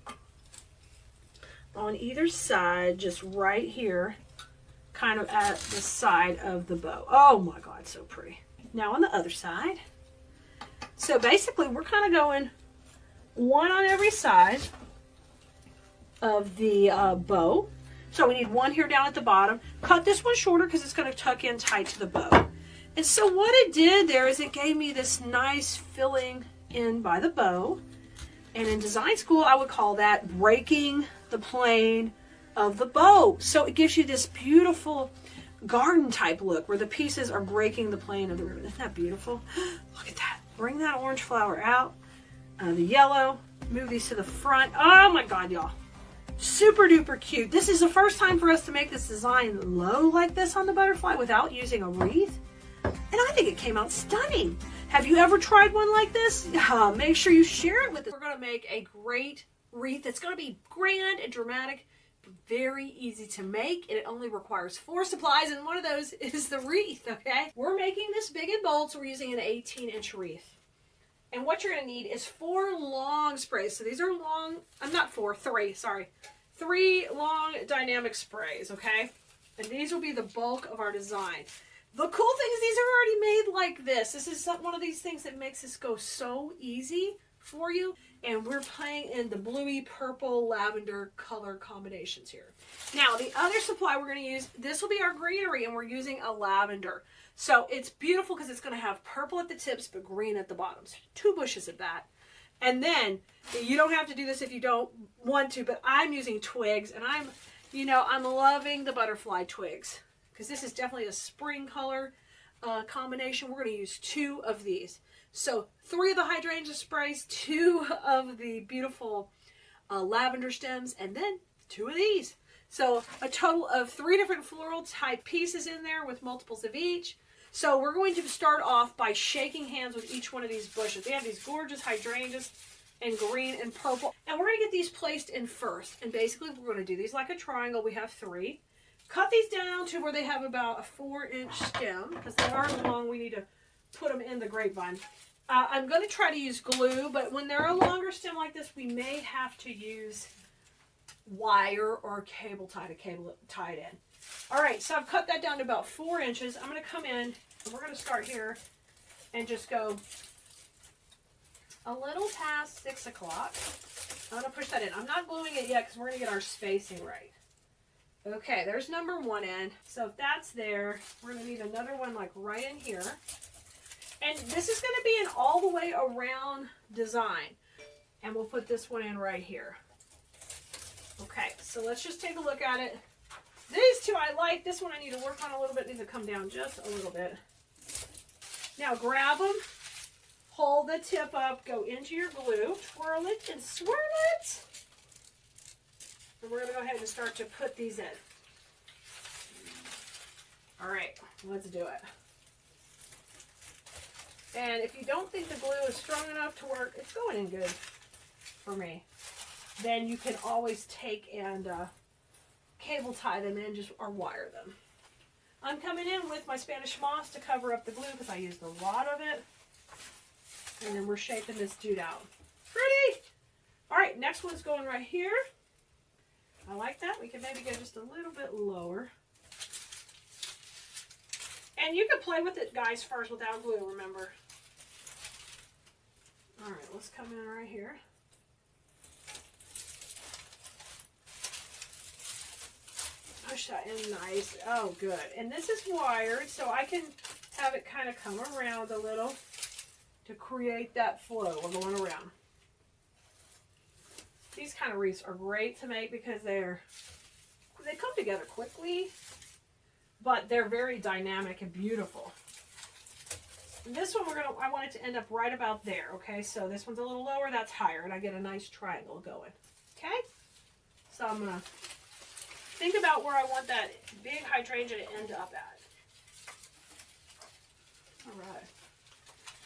on either side, just right here, kind of at the side of the bow. Oh my God, so pretty. Now on the other side. So basically we're kind of going one on every side of the bow. So we need one here down at the bottom. Cut this one shorter because it's going to tuck in tight to the bow. And so what it did there is it gave me this nice filling in by the bow. And in design school, I would call that breaking the plane of the bow. So it gives you this beautiful garden type look where the pieces are breaking the plane of the ribbon. Isn't that beautiful? Look at that. Bring that orange flower out. The yellow. Move these to the front. Oh my God, y'all. Super duper cute. This is the first time for us to make this design low like this on the butterfly without using a wreath. And I think it came out stunning. Have you ever tried one like this? Make sure you share it with us. We're going to make a great wreath. It's going to be grand and dramatic, but very easy to make. And it only requires 4 supplies, and one of those is the wreath, okay? We're making this big and bold, so we're using an 18-inch wreath. And what you're going to need is 4 long sprays. So these are long, not 4, 3, sorry. 3 long dynamic sprays, okay? And these will be the bulk of our design. The cool thing is these are already made like this. This is one of these things that makes this go so easy for you. And we're playing in the bluey, purple, lavender color combinations here. Now, the other supply we're going to use, this will be our greenery, and we're using a lavender. So it's beautiful because it's going to have purple at the tips, but green at the bottoms. 2 bushes of that. And then, you don't have to do this if you don't want to, but I'm using twigs, and I'm loving the butterfly twigs. Because this is definitely a spring color combination. We're going to use 2 of these. So 3 of the hydrangea sprays, 2 of the beautiful lavender stems, and then 2 of these. So a total of 3 different floral type pieces in there with multiples of each. So we're going to start off by shaking hands with each one of these bushes. They have these gorgeous hydrangeas in green and purple. And we're going to get these placed in first. And basically we're going to do these like a triangle. We have 3. Cut these down to where they have about a 4-inch stem, because they are long. We need to put them in the grapevine. I'm going to try to use glue, but when they're a longer stem like this, we may have to use wire or cable tie to tie it in. All right, so I've cut that down to about 4 inches. I'm going to come in, and we're going to start here and just go a little past 6 o'clock. I'm going to push that in. I'm not gluing it yet because we're going to get our spacing right. Okay, there's number 1 in. So if that's there, we're going to need another one like right in here. And this is going to be an all the way around design. And we'll put this one in right here. Okay, so let's just take a look at it. These 2 I like. This one I need to work on a little bit. It needs to come down just a little bit. Now grab them. Hold the tip up. Go into your glue. Twirl it and swirl it. And we're going to go ahead and start to put these in. All right, let's do it. And if you don't think the glue is strong enough to work, it's going in good for me. Then you can always take and cable tie them in, or wire them. I'm coming in with my Spanish moss to cover up the glue because I used a lot of it. And then we're shaping this dude out. Pretty! All right, next one's going right here. I like that. We can maybe go just a little bit lower. And you can play with it, guys, first without glue, remember. All right, let's come in right here. Push that in nice. Oh, good. And this is wired, so I can have it kind of come around a little to create that flow. We're going around. These kind of wreaths are great to make because they come together quickly, but they're very dynamic and beautiful. And this one I want it to end up right about there, okay? So this one's a little lower, that's higher, and I get a nice triangle going, okay? So I'm gonna think about where I want that big hydrangea to end up at. All right.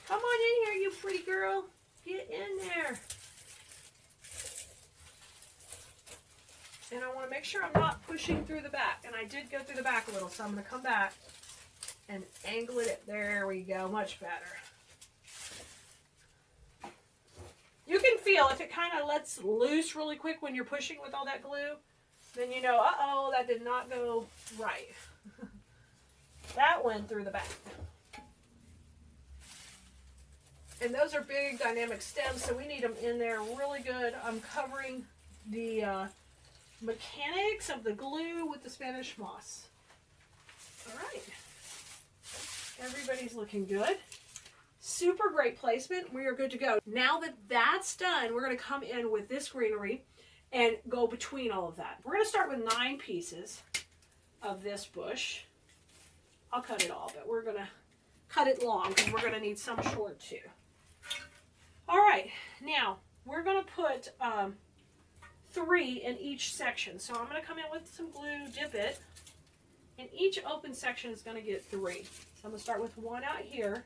Come on in here, you pretty girl. Get in there. And I want to make sure I'm not pushing through the back. And I did go through the back a little, so I'm going to come back and angle it. There we go. Much better. You can feel if it kind of lets loose really quick when you're pushing with all that glue, then you know, uh-oh, that did not go right. That went through the back. And those are big dynamic stems, so we need them in there really good. I'm covering the mechanics of the glue with the Spanish moss. All right. Everybody's looking good. Super great placement. We are good to go. Now that that's done, we're going to come in with this greenery and go between all of that. We're going to start with 9 pieces of this bush. I'll cut it all, but we're going to cut it long because we're going to need some short too. All right, now we're going to put 3 in each section. So I'm going to come in with some glue, dip it, and each open section is going to get 3. So I'm going to start with 1 out here.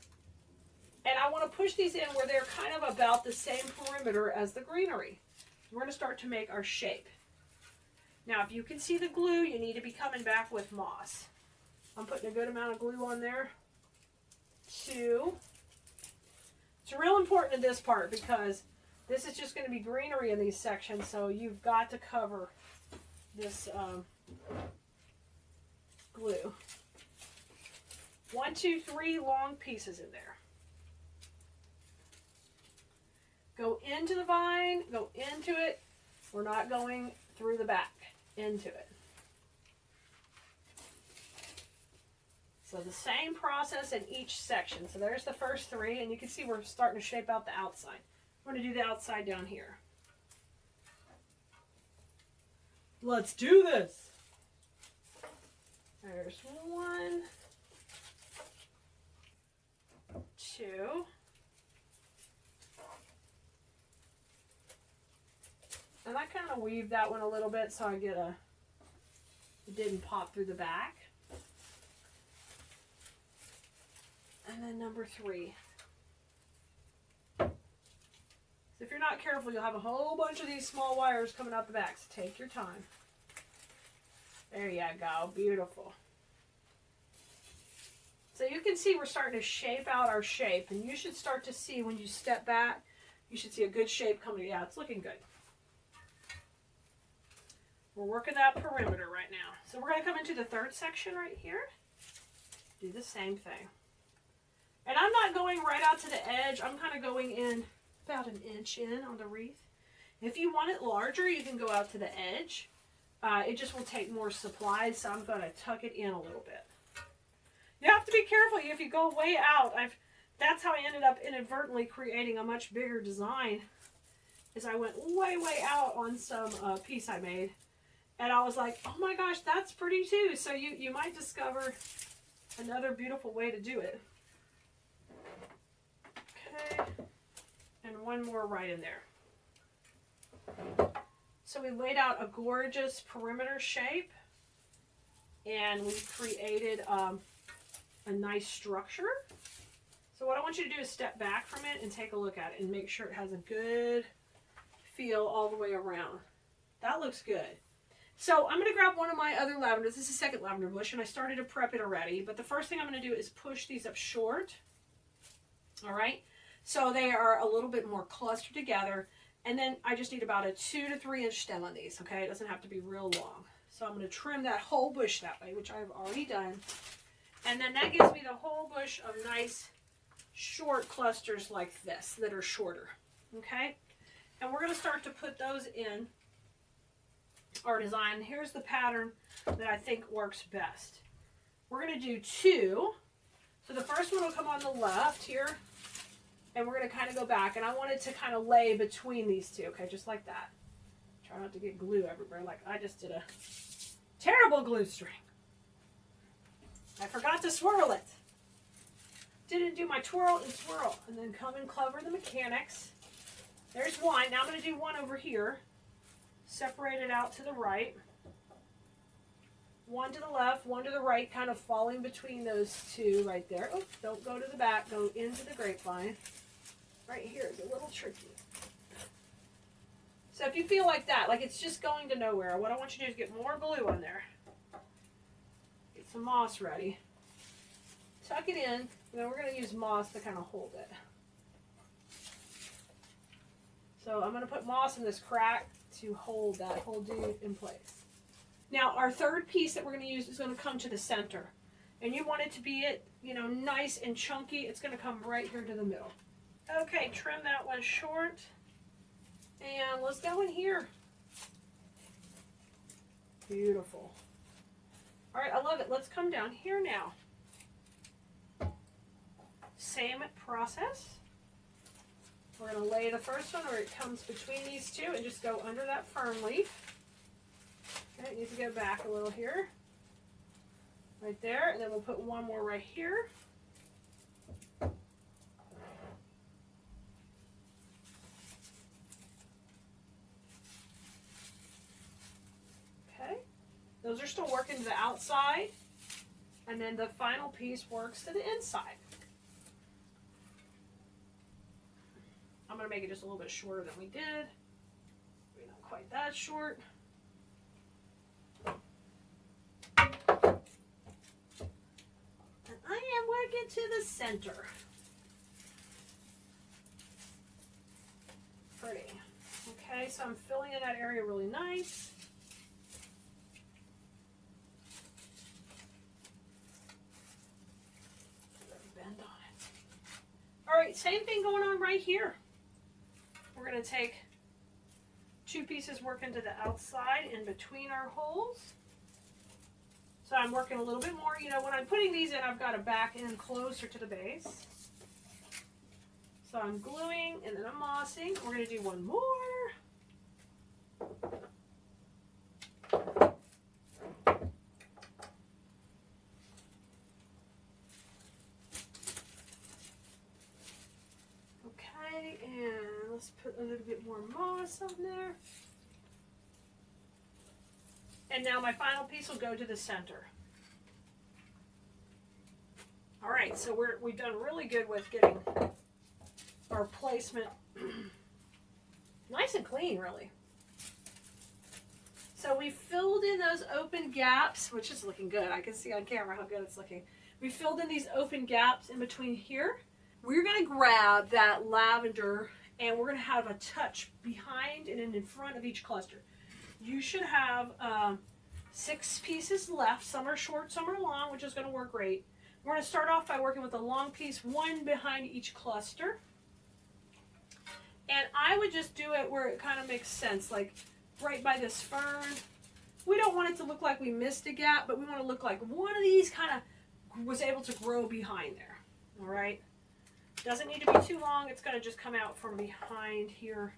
And I want to push these in where they're kind of about the same perimeter as the greenery. We're going to start to make our shape. Now, if you can see the glue, you need to be coming back with moss. I'm putting a good amount of glue on there. 2. It's real important in this part because this is just going to be greenery in these sections, so you've got to cover this glue. 1, 2, 3 long pieces in there. Go into the vine, go into it. We're not going through the back, into it. So the same process in each section. So there's the first 3, and you can see we're starting to shape out the outside. We're going to do the outside down here. Let's do this. There's 1, 2. And I kind of weaved that one a little bit so I get it didn't pop through the back. And then number 3. So if you're not careful, you'll have a whole bunch of these small wires coming out the back. So take your time. There you go. Beautiful. So you can see we're starting to shape out our shape. And you should start to see when you step back, you should see a good shape coming out. It's looking good. We're working that perimeter right now. So we're going to come into the 3rd section right here. Do the same thing. And I'm not going right out to the edge. I'm kind of going in about 1 inch in on the wreath. If you want it larger, you can go out to the edge. It just will take more supplies, so I'm going to tuck it in a little bit. You have to be careful. If you go way out, that's how I ended up inadvertently creating a much bigger design, is I went way out on some piece I made. And I was like, oh my gosh, that's pretty too. So you might discover another beautiful way to do it. Okay. And 1 more right in there. So we laid out a gorgeous perimeter shape. And we created a nice structure. So what I want you to do is step back from it and take a look at it and make sure it has a good feel all the way around. That looks good. So I'm going to grab one of my other lavenders. This is a 2nd lavender bush, and I started to prep it already. But the first thing I'm going to do is push these up short. All right. So they are a little bit more clustered together. And then I just need about a 2 to 3 inch stem on these. Okay. It doesn't have to be real long. So I'm going to trim that whole bush that way, which I've already done. And then that gives me the whole bush of nice short clusters like this that are shorter. Okay. And we're going to start to put those in our design. Here's the pattern that I think works best. We're going to do 2. So the first one will come on the left here, and we're going to kind of go back, and I want it to kind of lay between these 2, okay, just like that. Try not to get glue everywhere like I just did a terrible glue string. I forgot to swirl it. Didn't do my twirl and swirl. And then come and cover the mechanics. There's 1. Now I'm going to do 1 over here. Separate it out to the right. 1 to the left, 1 to the right, kind of falling between those 2 right there. Oh, don't go to the back, go into the grapevine. Right here is a little tricky. So if you feel like that, like it's just going to nowhere, what I want you to do is get more glue on there. Get some moss ready. Tuck it in, and then we're going to use moss to kind of hold it. So I'm going to put moss in this crack to hold that whole dude in place. Now our 3rd piece that we're going to use is going to come to the center. And you want it to be, nice and chunky. It's going to come right here to the middle. Okay, trim that one short. And let's go in here. Beautiful. All right, I love it. Let's come down here now. Same process. We're going to lay the first one where it comes between these 2 and just go under that fern leaf. Okay, it needs to go back a little here. right there, and then we'll put one more right here. Okay, those are still working to the outside, and then the final piece works to the inside. I'm going to make it just a little bit shorter than we did. Maybe not quite that short. And I am working to the center. Pretty. Okay, so I'm filling in that area really nice. Bend on it. All right, same thing going on right here. We're going to take two pieces working to the outside in between our holes. So I'm working a little bit more. You know, when I'm putting these in, I've got to back in closer to the base. So I'm gluing and then I'm mossing. We're going to do one more. Okay, and let's put a little bit more moss on there. And now my final piece will go to the center. All right, so we've done really good with getting our placement nice and clean, really. So we filled in those open gaps, which is looking good. I can see on camera how good it's looking. We filled in these open gaps in between here. We're going to grab that lavender and we're going to have a touch behind and in front of each cluster. You should have 6 pieces left. Some are short, some are long, which is going to work great. We're going to start off by working with a long piece, one behind each cluster. And I would just do it where it kind of makes sense, like right by this fern. We don't want it to look like we missed a gap, but we want to look like one of these kind of was able to grow behind there. All right. Doesn't need to be too long. It's going to just come out from behind here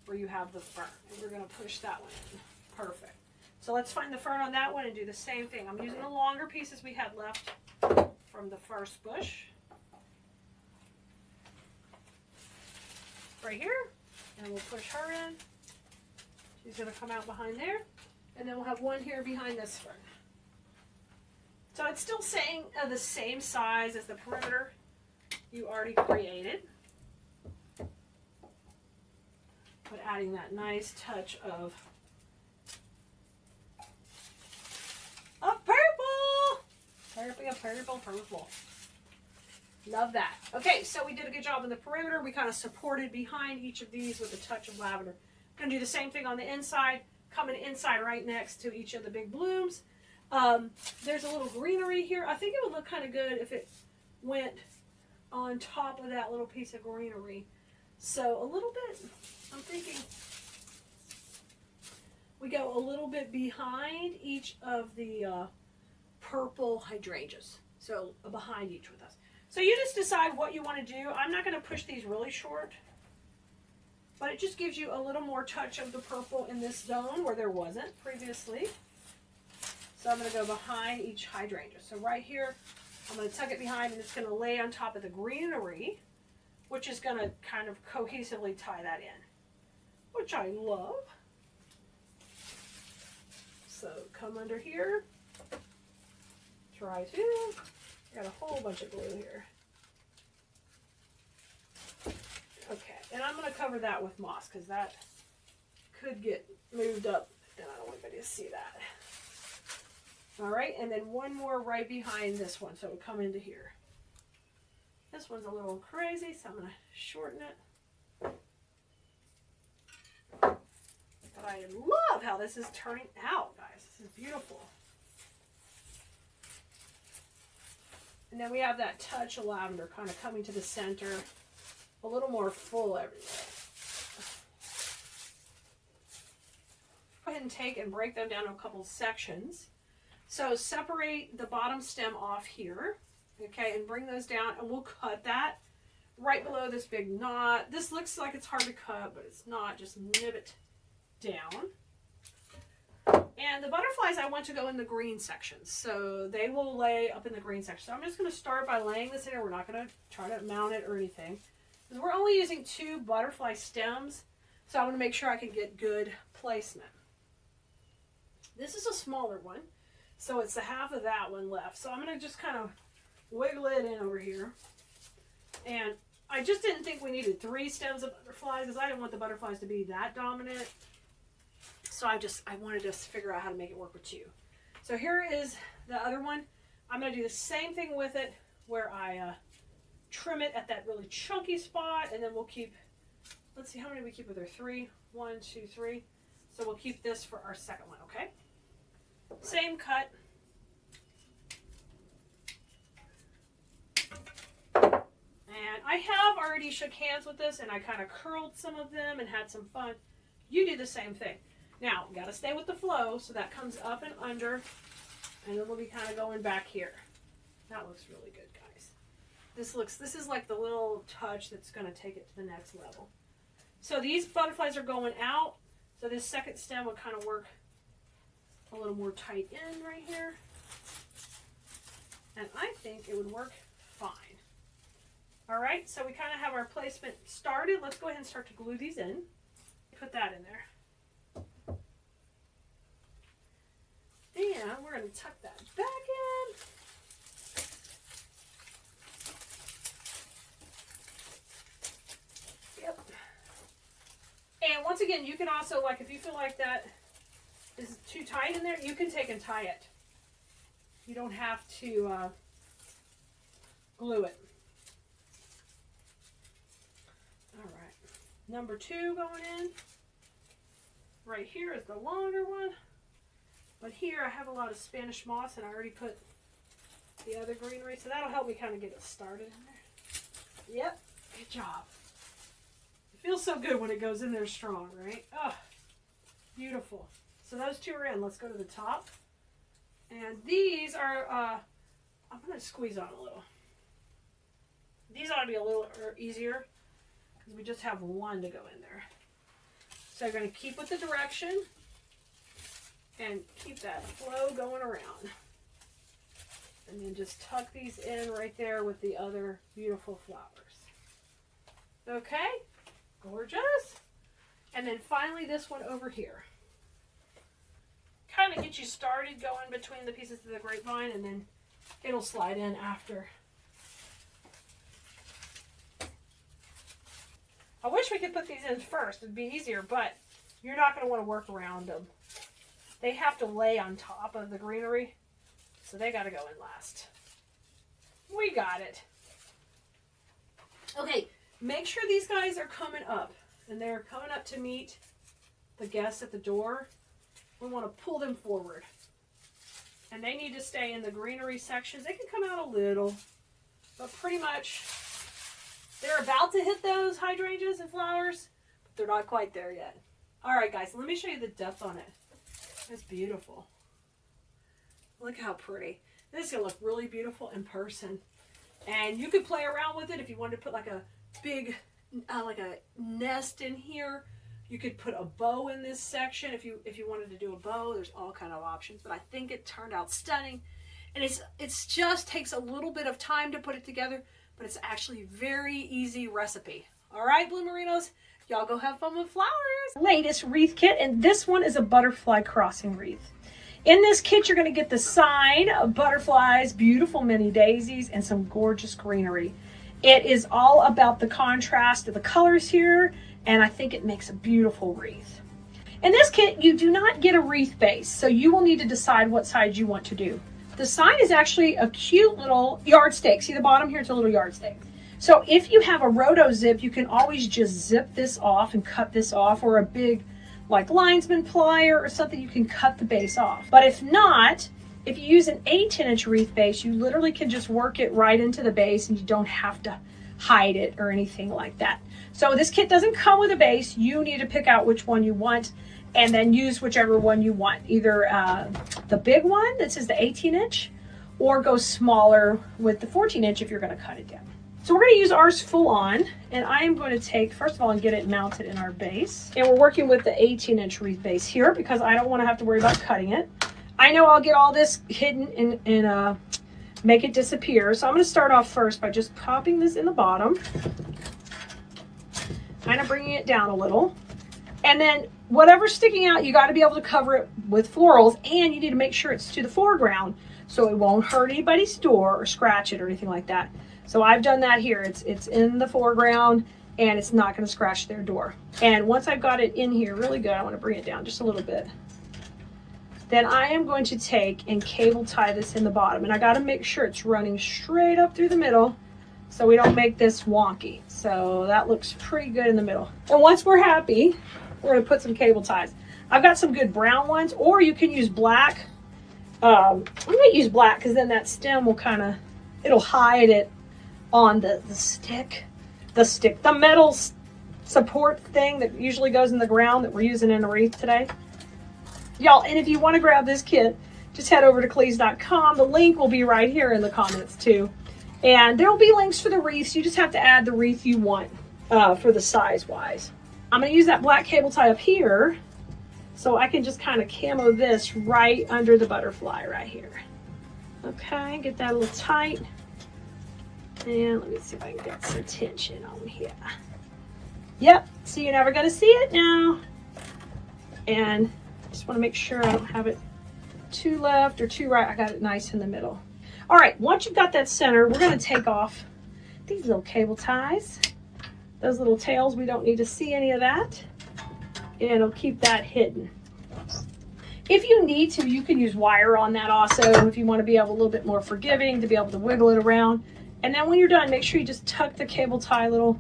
where you have the fern. And we're going to push that one in. Perfect. So let's find the fern on that one and do the same thing. I'm using the longer pieces we had left from the first bush. Right here. And we'll push her in. She's going to come out behind there. And then we'll have one here behind this fern. So it's still saying the same size as the perimeter you already created. But adding that nice touch of purple. Love that. Okay, so we did a good job in the perimeter. We kind of supported behind each of these with a touch of lavender. Going to do the same thing on the inside, coming inside right next to each of the big blooms. There's a little greenery here. I think it would look kind of good if it went on top of that little piece of greenery. So a little bit, I'm thinking we go a little bit behind each of the purple hydrangeas. So behind each with us. So you just decide what you want to do. I'm not going to push these really short, but it just gives you a little more touch of the purple in this zone where there wasn't previously. So I'm going to go behind each hydrangea. So right here, I'm going to tuck it behind and it's going to lay on top of the greenery, which is going to kind of cohesively tie that in, which I love. So come under here, try to. Got a whole bunch of glue here. Okay, and I'm going to cover that with moss because that could get moved up and I don't want anybody to see that. All right, and then one more right behind this one, so it'll come into here. This one's a little crazy, so I'm going to shorten it. But I love how this is turning out, guys. This is beautiful. And then we have that touch of lavender kind of coming to the center, a little more full everywhere. Go ahead and take and break them down to a couple sections. So separate the bottom stem off here, okay, and bring those down, and we'll cut that right below this big knot. This looks like it's hard to cut, but it's not. Just nib it down. And the butterflies I want to go in the green sections, so they will lay up in the green section. So I'm just going to start by laying this in here. We're not going to try to mount it or anything, because we're only using 2 butterfly stems, so I want to make sure I can get good placement. This is a smaller one, so it's the half of that one left. So I'm going to just kind of wiggle it in over here. And I just didn't think we needed 3 stems of butterflies, because I didn't want the butterflies to be that dominant. So I wanted to figure out how to make it work with 2. So here is the other one. I'm going to do the same thing with it, where I trim it at that really chunky spot, and then we'll keep, let's see, how many we keep with her? 3, 1, 2, 3. So we'll keep this for our second one, okay? Same cut. And I have already shook hands with this, and I kind of curled some of them and had some fun. You do the same thing. Now, got to stay with the flow, so that comes up and under, and then we'll be kind of going back here. That looks really good, guys. This is like the little touch that's going to take it to the next level. So these butterflies are going out, so this second stem will kind of work a little more tight in right here. And I think it would work fine. All right, so we kind of have our placement started. Let's go ahead and start to glue these in. Put that in there. And we're going to tuck that back in. Yep. And once again, you can also, like, if you feel like that is too tight in there, you can take and tie it. You don't have to glue it. All right. Number 2 going in. Right here is the longer one. But here I have a lot of Spanish moss, and I already put the other greenery, so that'll help me kind of get it started in there. Yep, good job. It feels so good when it goes in there strong, right? Oh, beautiful. So those 2 are in. Let's go to the top. And these are, I'm going to squeeze on a little. These ought to be a little easier, because we just have 1 to go in there. So you're going to keep with the direction. And keep that flow going around. And then just tuck these in right there with the other beautiful flowers. Okay, gorgeous. And then finally this one over here. Kind of get you started going between the pieces of the grapevine, and then it'll slide in after. I wish we could put these in first. It'd be easier, but you're not going to want to work around them. They have to lay on top of the greenery, so they got to go in last. We got it. Okay, make sure these guys are coming up, and they're coming up to meet the guests at the door. We want to pull them forward, and they need to stay in the greenery sections. They can come out a little, but pretty much they're about to hit those hydrangeas and flowers, but they're not quite there yet. All right, guys, let me show you the depth on it. It's beautiful. Look how pretty. This is going to look really beautiful in person. And you could play around with it if you wanted to put like a big, like a nest in here. You could put a bow in this section if you wanted to do a bow. There's all kind of options, but I think it turned out stunning. And it's just takes a little bit of time to put it together, but it's actually a very easy recipe. All right, Bloomerinos, y'all go have fun with flowers. Latest wreath kit, and this one is a butterfly crossing wreath. In this kit, you're going to get the sign of butterflies, beautiful mini daisies, and some gorgeous greenery. It is all about the contrast of the colors here, and I think it makes a beautiful wreath. In this kit, you do not get a wreath base, so you will need to decide what side you want to do. The sign is actually a cute little yardstick. See the bottom here? It's a little yardstick. So if you have a roto zip, you can always just zip this off and cut this off, or a big like linesman plier or something, you can cut the base off. But if not, if you use an 18-inch wreath base, you literally can just work it right into the base, and you don't have to hide it or anything like that. So this kit doesn't come with a base. You need to pick out which one you want and then use whichever one you want. Either the big one that says the 18-inch, or go smaller with the 14-inch if you're going to cut it down. So we're going to use ours full on, and I am going to take, first of all, and get it mounted in our base. And we're working with the 18-inch wreath base here because I don't want to have to worry about cutting it. I know I'll get all this hidden and make it disappear. So I'm going to start off first by just popping this in the bottom, kind of bringing it down a little. And then whatever's sticking out, you got to be able to cover it with florals, and you need to make sure it's to the foreground so it won't hurt anybody's door or scratch it or anything like that. So I've done that here. It's in the foreground and it's not going to scratch their door. And once I've got it in here really good, I want to bring it down just a little bit. Then I am going to take and cable tie this in the bottom. And I got to make sure it's running straight up through the middle so we don't make this wonky. So that looks pretty good in the middle. And once we're happy, we're going to put some cable ties. I've got some good brown ones, or you can use black. I'm going to use black because then that stem will kind of, it'll hide it on the metal support thing that usually goes in the ground that we're using in a wreath today. Y'all, and if you want to grab this kit, just head over to cleese.com. The link will be right here in the comments too. And there will be links for the wreaths. You just have to add the wreath you want for the size wise. I'm going to use that black cable tie up here so I can just kind of camo this right under the butterfly right here. Okay, get that a little tight. And let me see if I can get some tension on here. Yep, so you're never going to see it now. And I just want to make sure I don't have it too left or too right. I got it nice in the middle. All right, once you've got that center, we're going to take off these little cable ties. Those little tails, we don't need to see any of that. And it'll keep that hidden. If you need to, you can use wire on that also if you want to be able a little bit more forgiving, to be able to wiggle it around. And then when you're done, make sure you just tuck the cable tie little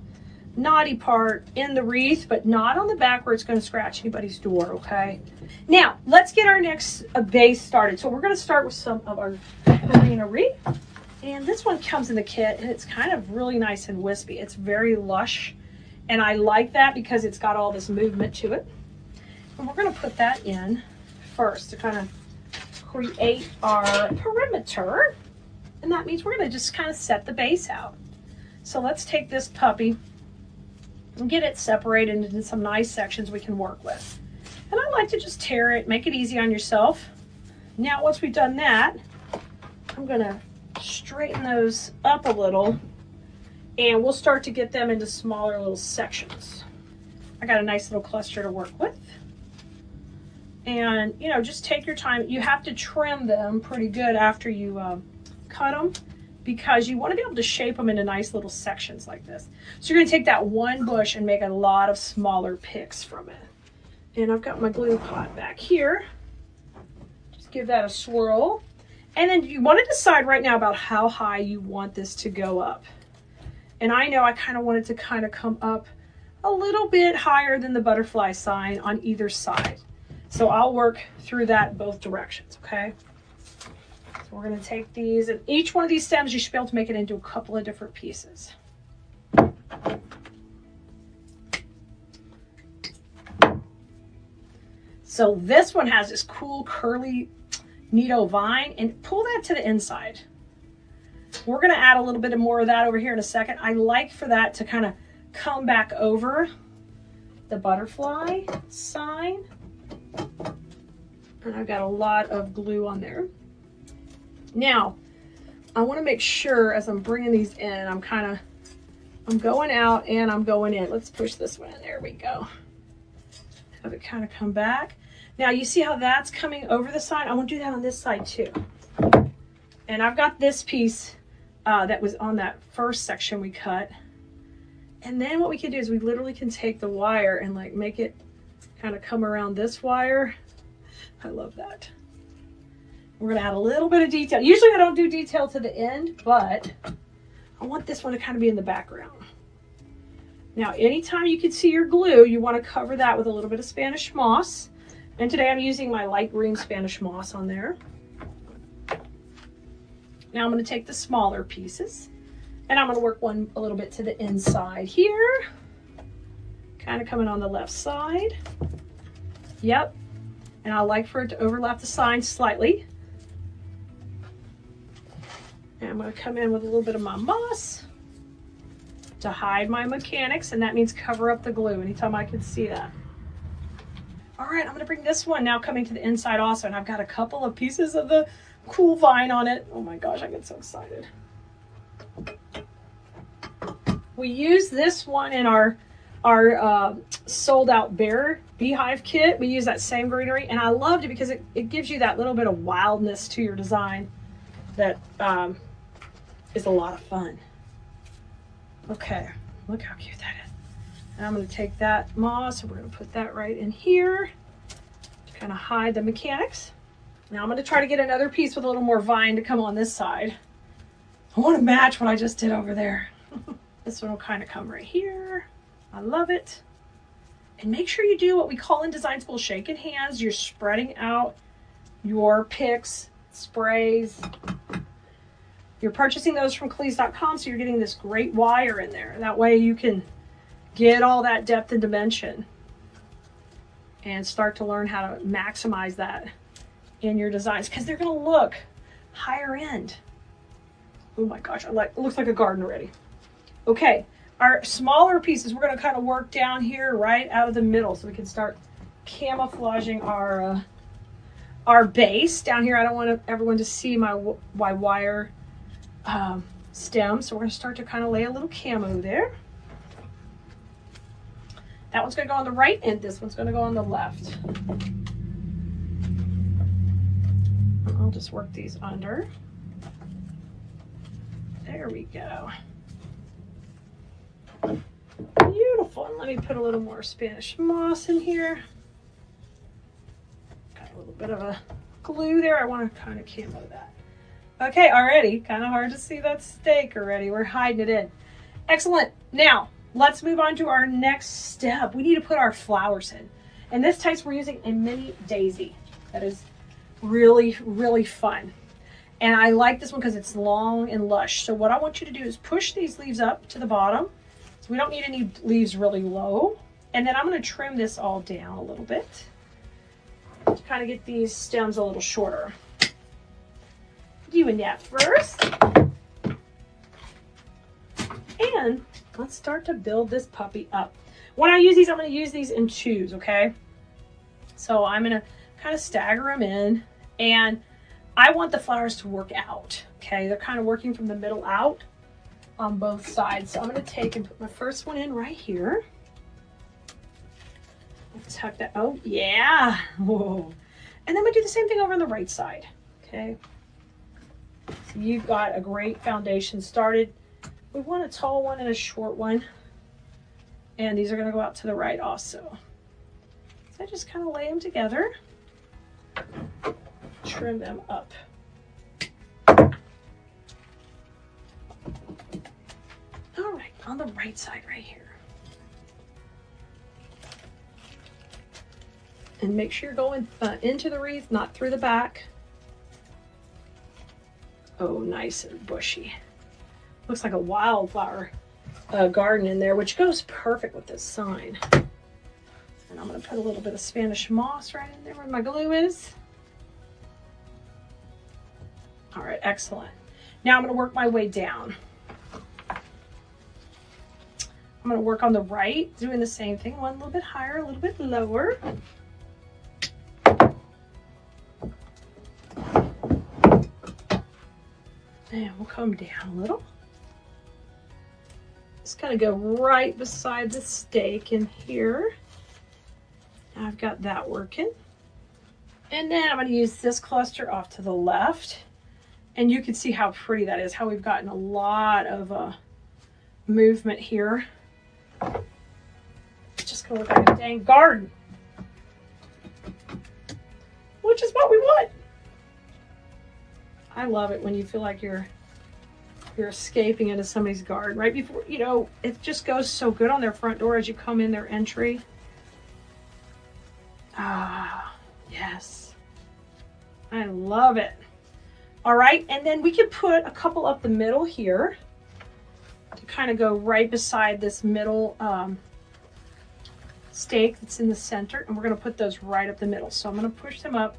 knotty part in the wreath, but not on the back where it's going to scratch anybody's door, okay? Now, let's get our next base started. So we're going to start with some of our greenery. And this one comes in the kit, and it's kind of really nice and wispy. It's very lush, and I like that because it's got all this movement to it. And we're going to put that in first to kind of create our perimeter. And that means we're going to just kind of set the base out. So let's take this puppy and get it separated into some nice sections we can work with. And I like to just tear it, make it easy on yourself. Now, once we've done that, I'm going to straighten those up a little, and we'll start to get them into smaller little sections. I got a nice little cluster to work with. And, you know, just take your time. You have to trim them pretty good after you cut them, because you want to be able to shape them into nice little sections like this. So you're going to take that one bush and make a lot of smaller picks from it. And I've got my glue pot back here. Just give that a swirl. And then you want to decide right now about how high you want this to go up. And I know I kind of want it to kind of come up a little bit higher than the butterfly sign on either side. So I'll work through that both directions, okay? So we're going to take these, and each one of these stems you should be able to make it into a couple of different pieces. So this one has this cool curly neato vine, and pull that to the inside. We're going to add a little bit more of that over here in a second. I like for that to kind of come back over the butterfly sign. And I've got a lot of glue on there. Now, I want to make sure as I'm bringing these in, I'm going out and I'm going in. Let's push this one in. There we go. Have it kind of come back. Now, you see how that's coming over the side? I want to do that on this side too. And I've got this piece that was on that first section we cut. And then what we can do is we literally can take the wire and like make it kind of come around this wire. I love that. We're going to add a little bit of detail. Usually I don't do detail to the end, but I want this one to kind of be in the background. Now, anytime you can see your glue, you want to cover that with a little bit of Spanish moss. And today I'm using my light green Spanish moss on there. Now I'm going to take the smaller pieces and I'm going to work one a little bit to the inside here. Kind of coming on the left side. Yep. And I like for it to overlap the sign slightly. And I'm going to come in with a little bit of my moss. to hide my mechanics, and that means cover up the glue anytime I can see that. All right, I'm gonna bring this one now coming to the inside also, and I've got a couple of pieces of the cool vine on it. Oh my gosh, I get so excited. We use this one in our sold out bear beehive kit. We use that same greenery, and I loved it because it gives you that little bit of wildness to your design that is a lot of fun. Okay, look how cute that is. And I'm going to take that moss and we're going to put that right in here to kind of hide the mechanics. Now I'm going to try to get another piece with a little more vine to come on this side. I want to match what I just did over there. This one will kind of come right here. I love it. And make sure you do what we call in design school shaking hands. You're spreading out your picks, sprays. You're purchasing those from Cleese.com, so you're getting this great wire in there. That way you can get all that depth and dimension and start to learn how to maximize that in your designs, because they're going to look higher end. Oh my gosh, it looks like a garden already. Okay, our smaller pieces, we're going to kind of work down here right out of the middle so we can start camouflaging our base down here. I don't want everyone to see my wire stem, so we're going to start to kind of lay a little camo there. That one's going to go on the right and this one's going to go on the left. I'll just work these under. There we go. Beautiful. And let me put a little more Spanish moss in here. Got a little bit of a glue there. I want to kind of camo that. Okay, already. Kind of hard to see that stake already. We're hiding it in. Excellent. Now, let's move on to our next step. We need to put our flowers in. In this case, we're using a mini daisy. That is really, really fun. And I like this one because it's long and lush. So what I want you to do is push these leaves up to the bottom. So we don't need any leaves really low. And then I'm going to trim this all down a little bit to kind of get these stems a little shorter. Doing that first. And let's start to build this puppy up. When I use these, I'm going to use these in twos, okay? So I'm going to kind of stagger them in, and I want the flowers to work out, okay? They're kind of working from the middle out on both sides. So I'm going to take and put my first one in right here. Tuck that, oh yeah, whoa. And then we do the same thing over on the right side, okay? So you've got a great foundation started. We want a tall one and a short one. And these are going to go out to the right also. So I just kind of lay them together. Trim them up. All right, on the right side right here. And make sure you're going into the wreath, not through the back. Oh, nice and bushy. Looks like a wildflower garden in there, which goes perfect with this sign. And I'm going to put a little bit of Spanish moss right in there where my glue is. All right, excellent. Now I'm going to work my way down. I'm going to work on the right, doing the same thing. One a little bit higher, a little bit lower. And we'll come down a little. Just kind of go right beside the stake in here. I've got that working. And then I'm going to use this cluster off to the left. And you can see how pretty that is, how we've gotten a lot of movement here. It's just going to look like a dang garden, which is what we want. I love it when you feel like you're escaping into somebody's garden right before, you know, it just goes so good on their front door as you come in their entry. Ah, yes. I love it. All right, and then we can put a couple up the middle here to kind of go right beside this middle stake that's in the center, and we're going to put those right up the middle. So I'm going to push them up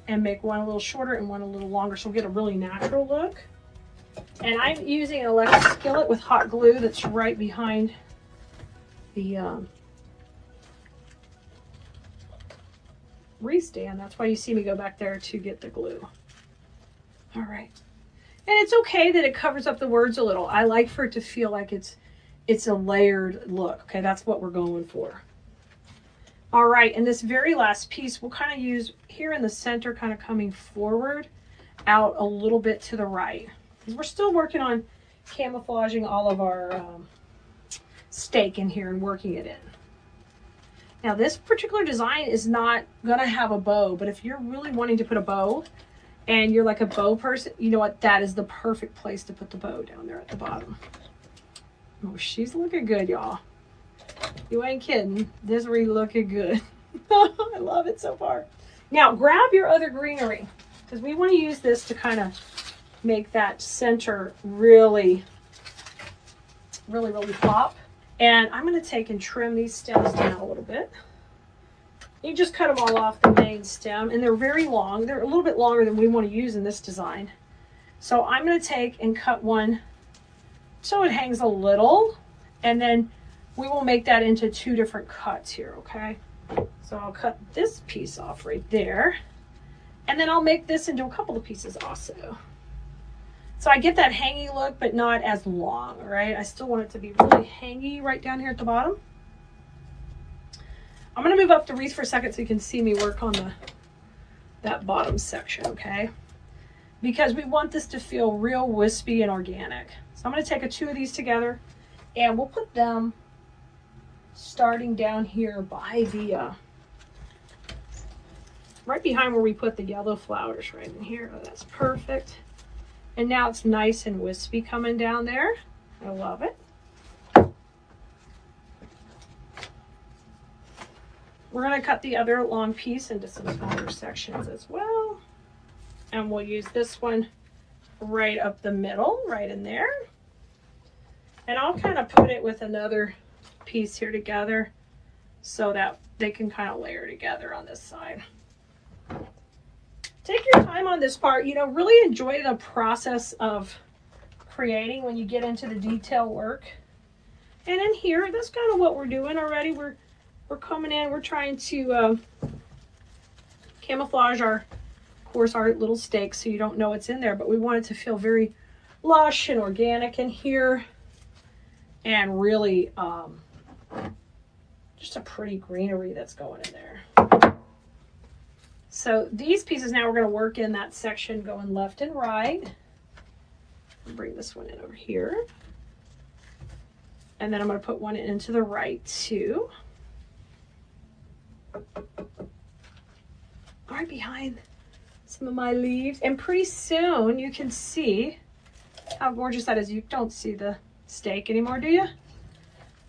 and make one a little shorter and one a little longer so we'll get a really natural look. And I'm using an electric skillet with hot glue that's right behind the wreath stand. That's why you see me go back there to get the glue. All right. And it's okay that it covers up the words a little. I like for it to feel like it's a layered look. Okay, that's what we're going for. All right, and this very last piece we'll kind of use here in the center, kind of coming forward, out a little bit to the right. We're still working on camouflaging all of our stake in here and working it in. Now this particular design is not gonna have a bow, but if you're really wanting to put a bow and you're like a bow person, you know what? That is the perfect place to put the bow down there at the bottom. Oh, she's looking good, y'all. You ain't kidding. This wreath looking good. I love it so far. Now grab your other greenery because we want to use this to kind of make that center really pop. And I'm going to take and trim these stems down a little bit. You just cut them all off the main stem, and they're very long. They're a little bit longer than we want to use in this design. So I'm going to take and cut one so it hangs a little, and then we will make that into 2 different cuts here, okay? So I'll cut this piece off right there, and then I'll make this into a couple of pieces also. So I get that hangy look, but not as long, all right? I still want it to be really hangy right down here at the bottom. I'm gonna move up the wreath for a second so you can see me work on that bottom section, okay? Because we want this to feel real wispy and organic. So I'm gonna take 2 of these together and we'll put them starting down here by the, right behind where we put the yellow flowers right in here. Oh, that's perfect. And now it's nice and wispy coming down there. I love it. We're going to cut the other long piece into some smaller sections as well. And we'll use this one right up the middle, right in there. And I'll kind of put it with another piece here together so that they can kind of layer together on this side. Take your time on this part, you know, really enjoy the process of creating when you get into the detail work. And in here, that's kind of what we're doing already. We're coming in, we're trying to camouflage our little stakes so you don't know what's in there, but we want it to feel very lush and organic in here and really just a pretty greenery that's going in there. So these pieces now we're going to work in that section going left and right. Bring this one in over here. And then I'm going to put one into the right too. Right behind some of my leaves. And pretty soon you can see how gorgeous that is. You don't see the stake anymore, do you?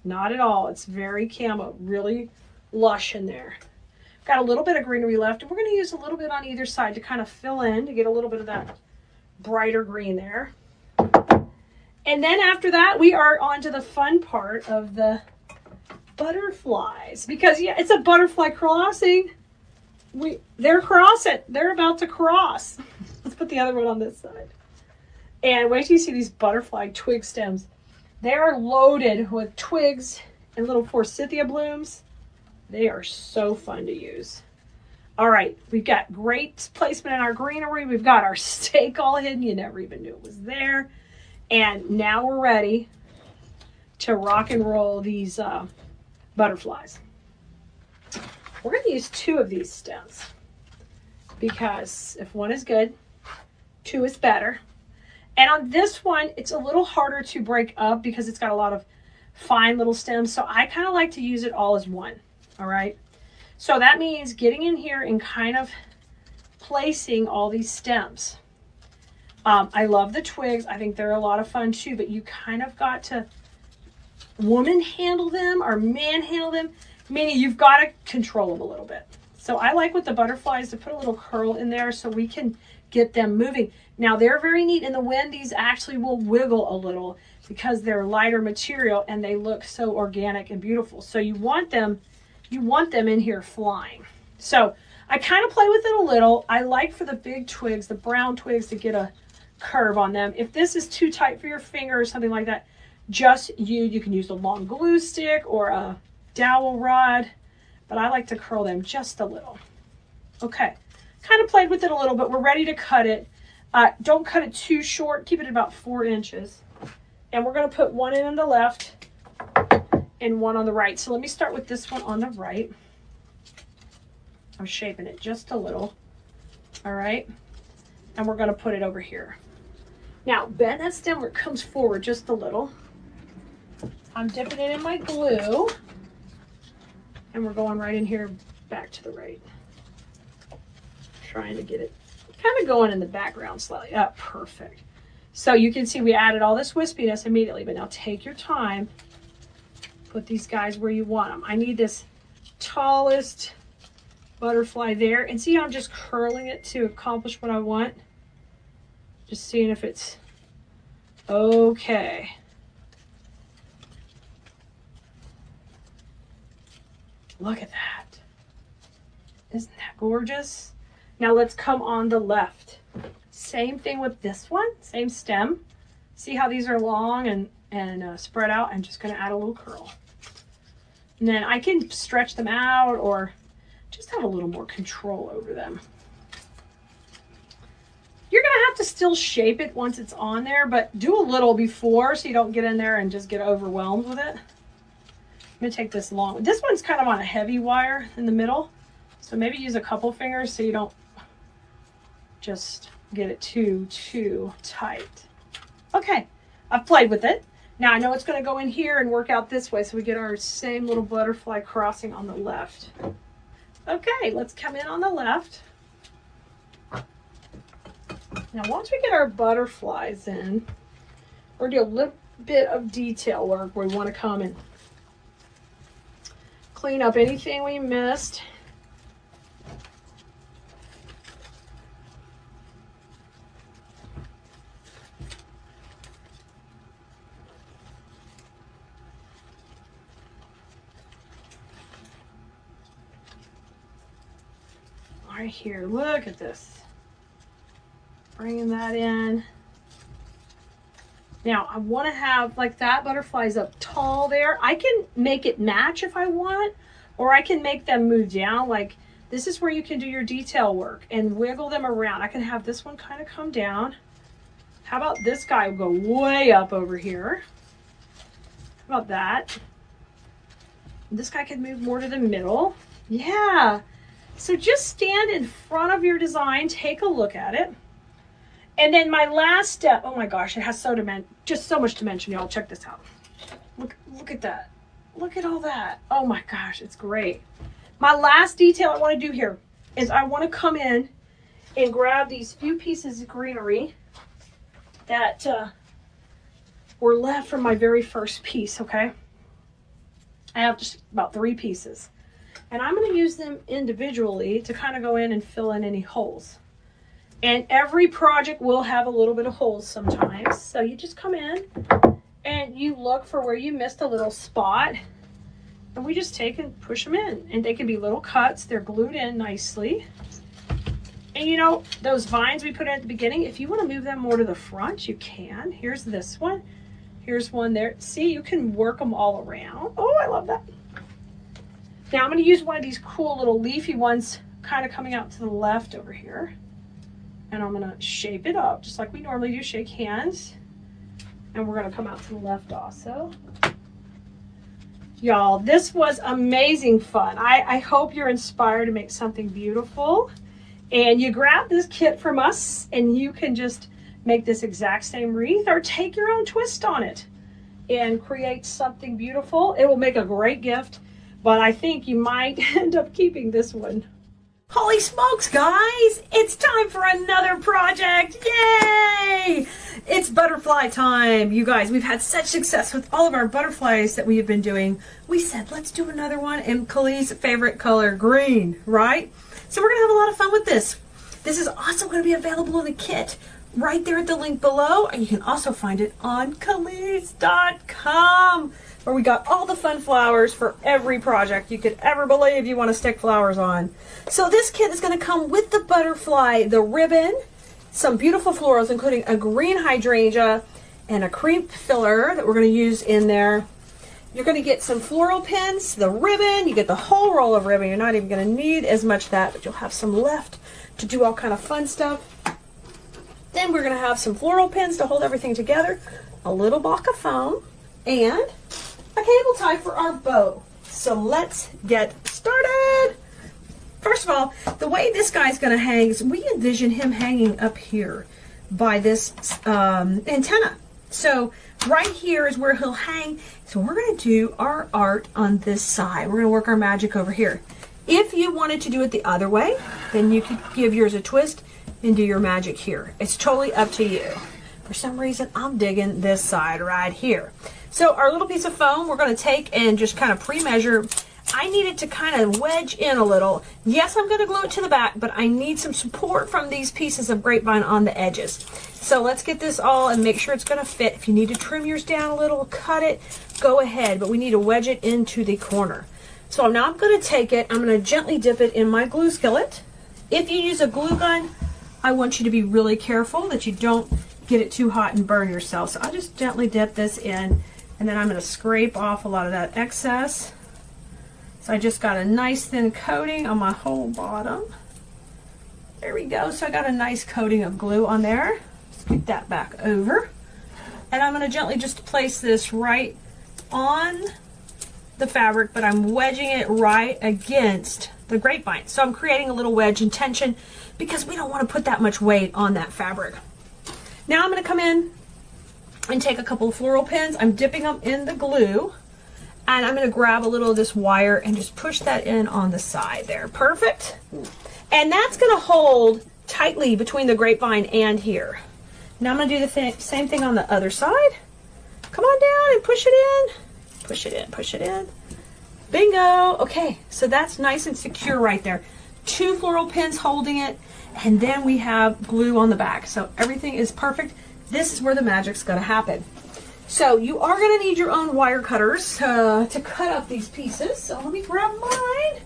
Not at all. It's very camo, really lush in there. Got a little bit of greenery left, and we're going to use a little bit on either side to kind of fill in to get a little bit of that brighter green there. And then after that, we are on to the fun part of the butterflies, because yeah, it's a butterfly crossing. They're crossing. They're about to cross. Let's put the other one on this side. And wait till you see these butterfly twig stems. They are loaded with twigs and little forsythia blooms. They are so fun to use. All right, we've got great placement in our greenery. We've got our stake all hidden. You never even knew it was there. And now we're ready to rock and roll these butterflies. We're going to use 2 of these stems because if one is good, 2 is better. And on this one, it's a little harder to break up because it's got a lot of fine little stems. So I kind of like to use it all as one. All right. So that means getting in here and kind of placing all these stems. I love the twigs. I think they're a lot of fun too, but you kind of got to woman handle them or man handle them, meaning you've got to control them a little bit. So I like with the butterflies to put a little curl in there so we can get them moving. Now they're very neat. In the wind, these actually will wiggle a little because they're lighter material and they look so organic and beautiful. So you want them in here flying. So I kind of play with it a little. I like for the big twigs, the brown twigs, to get a curve on them. If this is too tight for your finger or something like that, you can use a long glue stick or a dowel rod, but I like to curl them just a little. Okay, kind of played with it a little, but we're ready to cut it. Don't cut it too short, keep it about 4 inches. And we're gonna put one in on the left and one on the right. So let me start with this one on the right. I'm shaping it just a little, all right? And we're gonna put it over here. Now, bend that stem where it comes forward just a little. I'm dipping it in my glue. And we're going right in here, back to the right. Trying to get it kind of going in the background slightly. Oh, perfect. So you can see we added all this wispiness immediately, but now take your time. Put these guys where you want them. I need this tallest butterfly there. And see how I'm just curling it to accomplish what I want? Just seeing if it's okay. Look at that. Isn't that gorgeous? Now let's come on the left. Same thing with this one, same stem. See how these are long and spread out? I'm just gonna add a little curl. And then I can stretch them out or just have a little more control over them. You're gonna have to still shape it once it's on there, but do a little before so you don't get in there and just get overwhelmed with it. I'm gonna take this long. This one's kind of on a heavy wire in the middle, so maybe use a couple fingers so you don't just get it too tight. Okay, I've played with it. Now I know it's gonna go in here and work out this way so we get our same little butterfly crossing on the left. Okay, let's come in on the left. Now once we get our butterflies in, we're gonna do a little bit of detail work where we wanna come and clean up anything we missed. Right here, look at this. Bringing that in. Now I want to have like that butterfly's up tall there. I can make it match if I want, or I can make them move down. Like this is where you can do your detail work and wiggle them around. I can have this one kind of come down. How about this guy go way up over here? How about that? This guy could move more to the middle. Yeah. So just stand in front of your design, take a look at it. And then my last step, oh my gosh, it has just so much dimension, y'all. Check this out. Look at that. Look at all that. Oh my gosh, it's great. My last detail I want to do here is I want to come in and grab these few pieces of greenery that were left from my very first piece, okay? I have just about 3 pieces. And I'm going to use them individually to kind of go in and fill in any holes. And every project will have a little bit of holes sometimes. So you just come in and you look for where you missed a little spot. And we just take and push them in. And they can be little cuts. They're glued in nicely. And you know, those vines we put in at the beginning, if you want to move them more to the front, you can. Here's this one. Here's one there. See, you can work them all around. Oh, I love that. Now I'm going to use one of these cool little leafy ones kind of coming out to the left over here. And I'm going to shape it up just like we normally do, shake hands. And we're going to come out to the left also. Y'all, this was amazing fun. I hope you're inspired to make something beautiful. And you grab this kit from us and you can just make this exact same wreath or take your own twist on it and create something beautiful. It will make a great gift. But I think you might end up keeping this one. Holy smokes, guys! It's time for another project! Yay! It's butterfly time, you guys. We've had such success with all of our butterflies that we have been doing. We said, let's do another one in Khalid's favorite color, green, right? So we're going to have a lot of fun with this. This is also going to be available in the kit right there at the link below. And you can also find it on Khalid's.com. where we got all the fun flowers for every project you could ever believe you want to stick flowers on. So this kit is going to come with the butterfly, the ribbon, some beautiful florals, including a green hydrangea and a crepe filler that we're going to use in there. You're going to get some floral pins, the ribbon, you get the whole roll of ribbon. You're not even going to need as much of that, but you'll have some left to do all kind of fun stuff. Then we're going to have some floral pins to hold everything together, a little block of foam, and a cable tie for our bow. So let's get started. First of all, the way this guy's going to hang is we envision him hanging up here by this antenna. So right here is where he'll hang. So we're going to do our art on this side. We're going to work our magic over here. If you wanted to do it the other way, then you could give yours a twist and do your magic here. It's totally up to you. For some reason, I'm digging this side right here. So our little piece of foam, we're going to take and just kind of pre-measure. I need it to kind of wedge in a little. Yes, I'm going to glue it to the back, but I need some support from these pieces of grapevine on the edges. So let's get this all and make sure it's going to fit. If you need to trim yours down a little, cut it, go ahead, but we need to wedge it into the corner. So now I'm going to take it, I'm going to gently dip it in my glue skillet. If you use a glue gun, I want you to be really careful that you don't get it too hot and burn yourself. So I'll just gently dip this in, and then I'm going to scrape off a lot of that excess. So I just got a nice thin coating on my whole bottom. There we go. So I got a nice coating of glue on there. Scoot that back over. And I'm going to gently just place this right on the fabric, but I'm wedging it right against the grapevine. So I'm creating a little wedge and tension because we don't want to put that much weight on that fabric. Now I'm going to come in and take a couple of floral pins. I'm dipping them in the glue. And I'm going to grab a little of this wire and just push that in on the side there. Perfect. And that's going to hold tightly between the grapevine and here. Now I'm going to do the same thing on the other side. Come on down and push it in. Push it in, push it in. Bingo. Okay, so that's nice and secure right there. 2 floral pins holding it, and then we have glue on the back. So everything is perfect. This is where the magic's going to happen. So you are going to need your own wire cutters to cut up these pieces. So let me grab mine.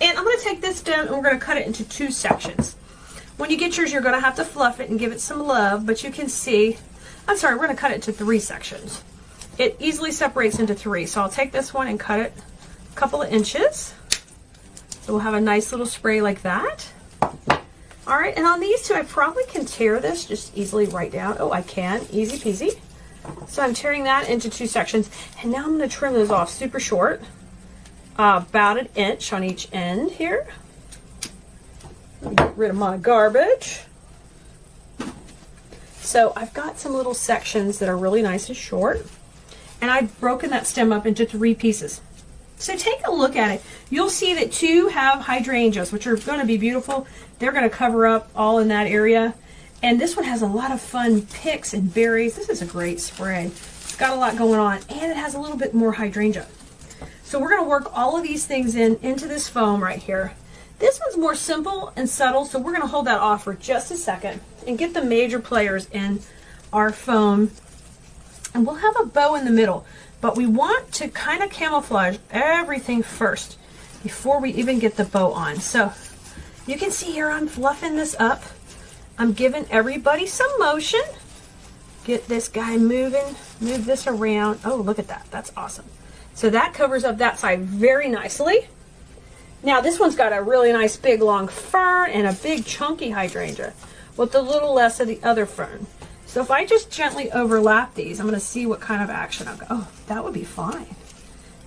And I'm going to take this down and we're going to cut it into 2 sections. When you get yours, you're going to have to fluff it and give it some love, but you can see, I'm sorry, we're going to cut it into 3 sections. It easily separates into 3. So I'll take this one and cut it a couple of inches. So we'll have a nice little spray like that. All right, and on these 2, I probably can tear this just easily right down. Oh, I can, easy peasy. So I'm tearing that into 2 sections, and now I'm going to trim those off super short, about 1 inch on each end here. Let me get rid of my garbage. So I've got some little sections that are really nice and short, and I've broken that stem up into 3 pieces. So take a look at it. You'll see that 2 have hydrangeas, which are going to be beautiful. They're going to cover up all in that area. And this one has a lot of fun picks and berries. This is a great spray. It's got a lot going on, and it has a little bit more hydrangea. So we're going to work all of these things into this foam right here. This one's more simple and subtle, so we're going to hold that off for just a second and get the major players in our foam. And we'll have a bow in the middle. But we want to kind of camouflage everything first before we even get the bow on. So you can see here I'm fluffing this up. I'm giving everybody some motion. Get this guy moving, move this around. Oh, look at that. That's awesome. So that covers up that side very nicely. Now this one's got a really nice big long fern and a big chunky hydrangea with a little less of the other fern. So if I just gently overlap these, I'm going to see what kind of action I've got. Oh, that would be fine.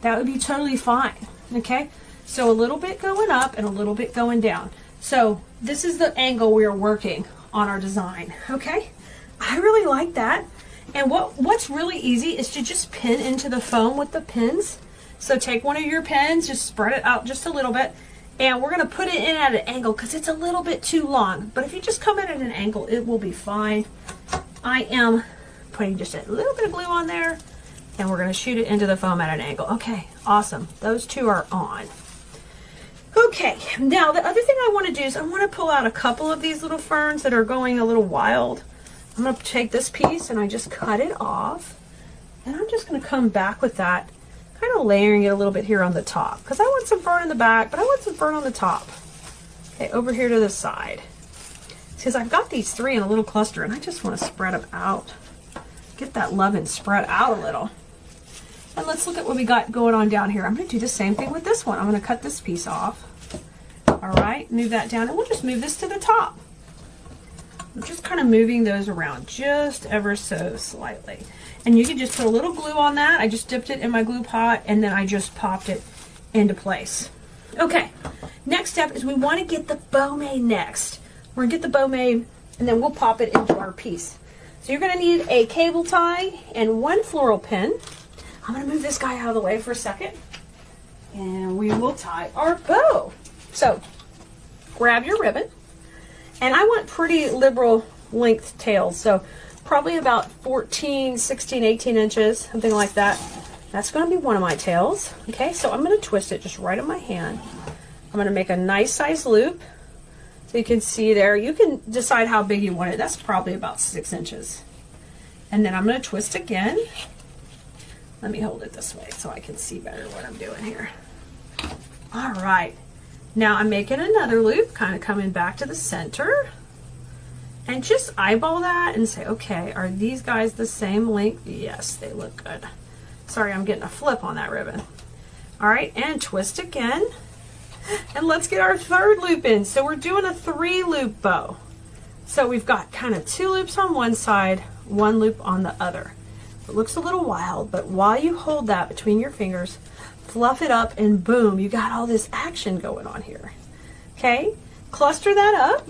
That would be totally fine. Okay, so a little bit going up and a little bit going down. So this is the angle we are working on our design. Okay, I really like that. And what's really easy is to just pin into the foam with the pins. So take one of your pins, just spread it out just a little bit, and we're going to put it in at an angle because it's a little bit too long. But if you just come in at an angle, it will be fine. I am putting just a little bit of glue on there, and we're going to shoot it into the foam at an angle. Okay, awesome. Those 2 are on. Okay, now the other thing I want to do is I want to pull out a couple of these little ferns that are going a little wild. I'm going to take this piece and I just cut it off, and I'm just going to come back with that, kind of layering it a little bit here on the top because I want some fern in the back, but I want some fern on the top. Okay, over here to the side. because I've got these 3 in a little cluster and I just want to spread them out. Get that loving spread out a little. And let's look at what we got going on down here. I'm going to do the same thing with this one. I'm going to cut this piece off. All right, move that down, and we'll just move this to the top. I'm just kind of moving those around just ever so slightly. And you can just put a little glue on that. I just dipped it in my glue pot, and then I just popped it into place. Okay, next step is we want to get the bow made next. We're going to get the bow made, and then we'll pop it into our piece. So you're going to need a cable tie and 1 floral pin. I'm going to move this guy out of the way for a second, and we will tie our bow. So grab your ribbon, and I want pretty liberal length tails, so probably about 14, 16, 18 inches, something like that. That's going to be one of my tails. Okay, so I'm going to twist it just right in my hand. I'm going to make a nice size loop. So you can see there, you can decide how big you want it. That's probably about 6 inches. And then I'm going to twist again. Let me hold it this way so I can see better what I'm doing here. All right. Now I'm making another loop, kind of coming back to the center. And just eyeball that and say, okay, are these guys the same length? Yes, they look good. Sorry, I'm getting a flip on that ribbon. All right, and twist again. And let's get our 3rd loop in. So we're doing a 3-loop bow. So we've got kind of 2 loops on one side, 1 loop on the other. It looks a little wild, but while you hold that between your fingers, fluff it up, and boom, you got all this action going on here. Okay, cluster that up,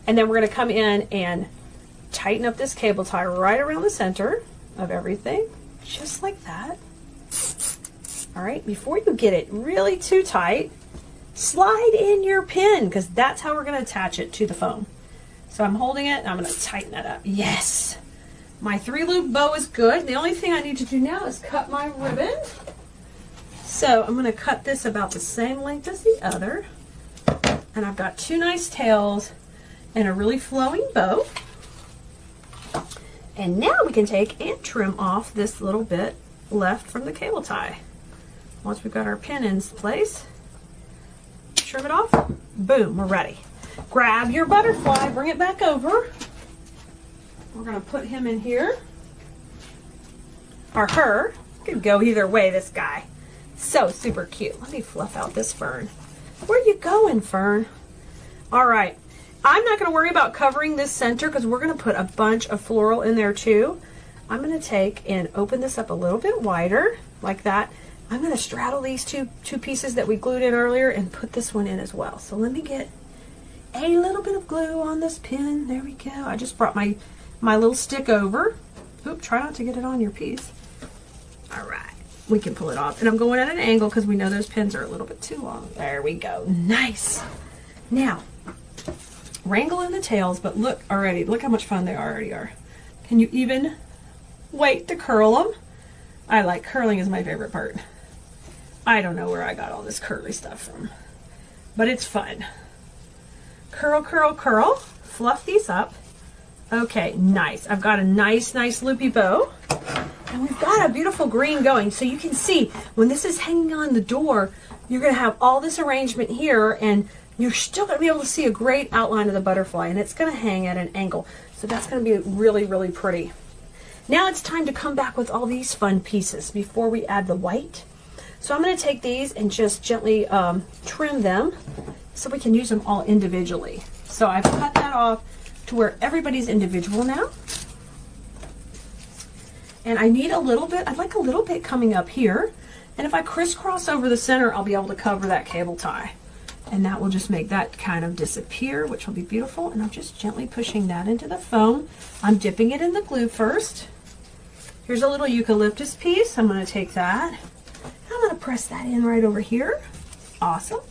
and then we're going to come in and tighten up this cable tie right around the center of everything, just like that. All right, before you get it really too tight, slide in your pin, because that's how we're going to attach it to the foam. So I'm holding it, and I'm going to tighten that up. Yes, my 3-loop bow is good. The only thing I need to do now is cut my ribbon. So I'm going to cut this about the same length as the other. And I've got 2 nice tails and a really flowing bow. And now we can take and trim off this little bit left from the cable tie. Once we've got our pin in place, trim it off. Boom, we're ready. Grab your butterfly, bring it back over. We're going to put him in here. Or her. Could go either way, this guy. So super cute. Let me fluff out this fern. Where you going, fern? All right. I'm not going to worry about covering this center because we're going to put a bunch of floral in there too. I'm going to take and open this up a little bit wider like that. I'm going to straddle these two pieces that we glued in earlier and put this one in as well. So let me get a little bit of glue on this pin. There we go. I just brought my little stick over. Oop, try not to get it on your piece. All right, we can pull it off. And I'm going at an angle because we know those pins are a little bit too long. There we go. Nice. Now, wrangle in the tails, but look already. Look how much fun they already are. Can you even wait to curl them? I like curling is my favorite part. I don't know where I got all this curly stuff from, but it's fun. Curl, curl, curl. Fluff these up. Okay, nice. I've got a nice loopy bow. And we've got a beautiful green going. So you can see when this is hanging on the door, you're going to have all this arrangement here, and you're still going to be able to see a great outline of the butterfly, and it's going to hang at an angle. So that's going to be really, really pretty. Now it's time to come back with all these fun pieces before we add the white. So I'm going to take these and just gently trim them so we can use them all individually. So I've cut that off to where everybody's individual now. And I need a little bit, I'd like a little bit coming up here. And if I crisscross over the center, I'll be able to cover that cable tie. And that will just make that kind of disappear, which will be beautiful. And I'm just gently pushing that into the foam. I'm dipping it in the glue first. Here's a little eucalyptus piece. I'm going to take that. I'm going to press that in right over here. Awesome.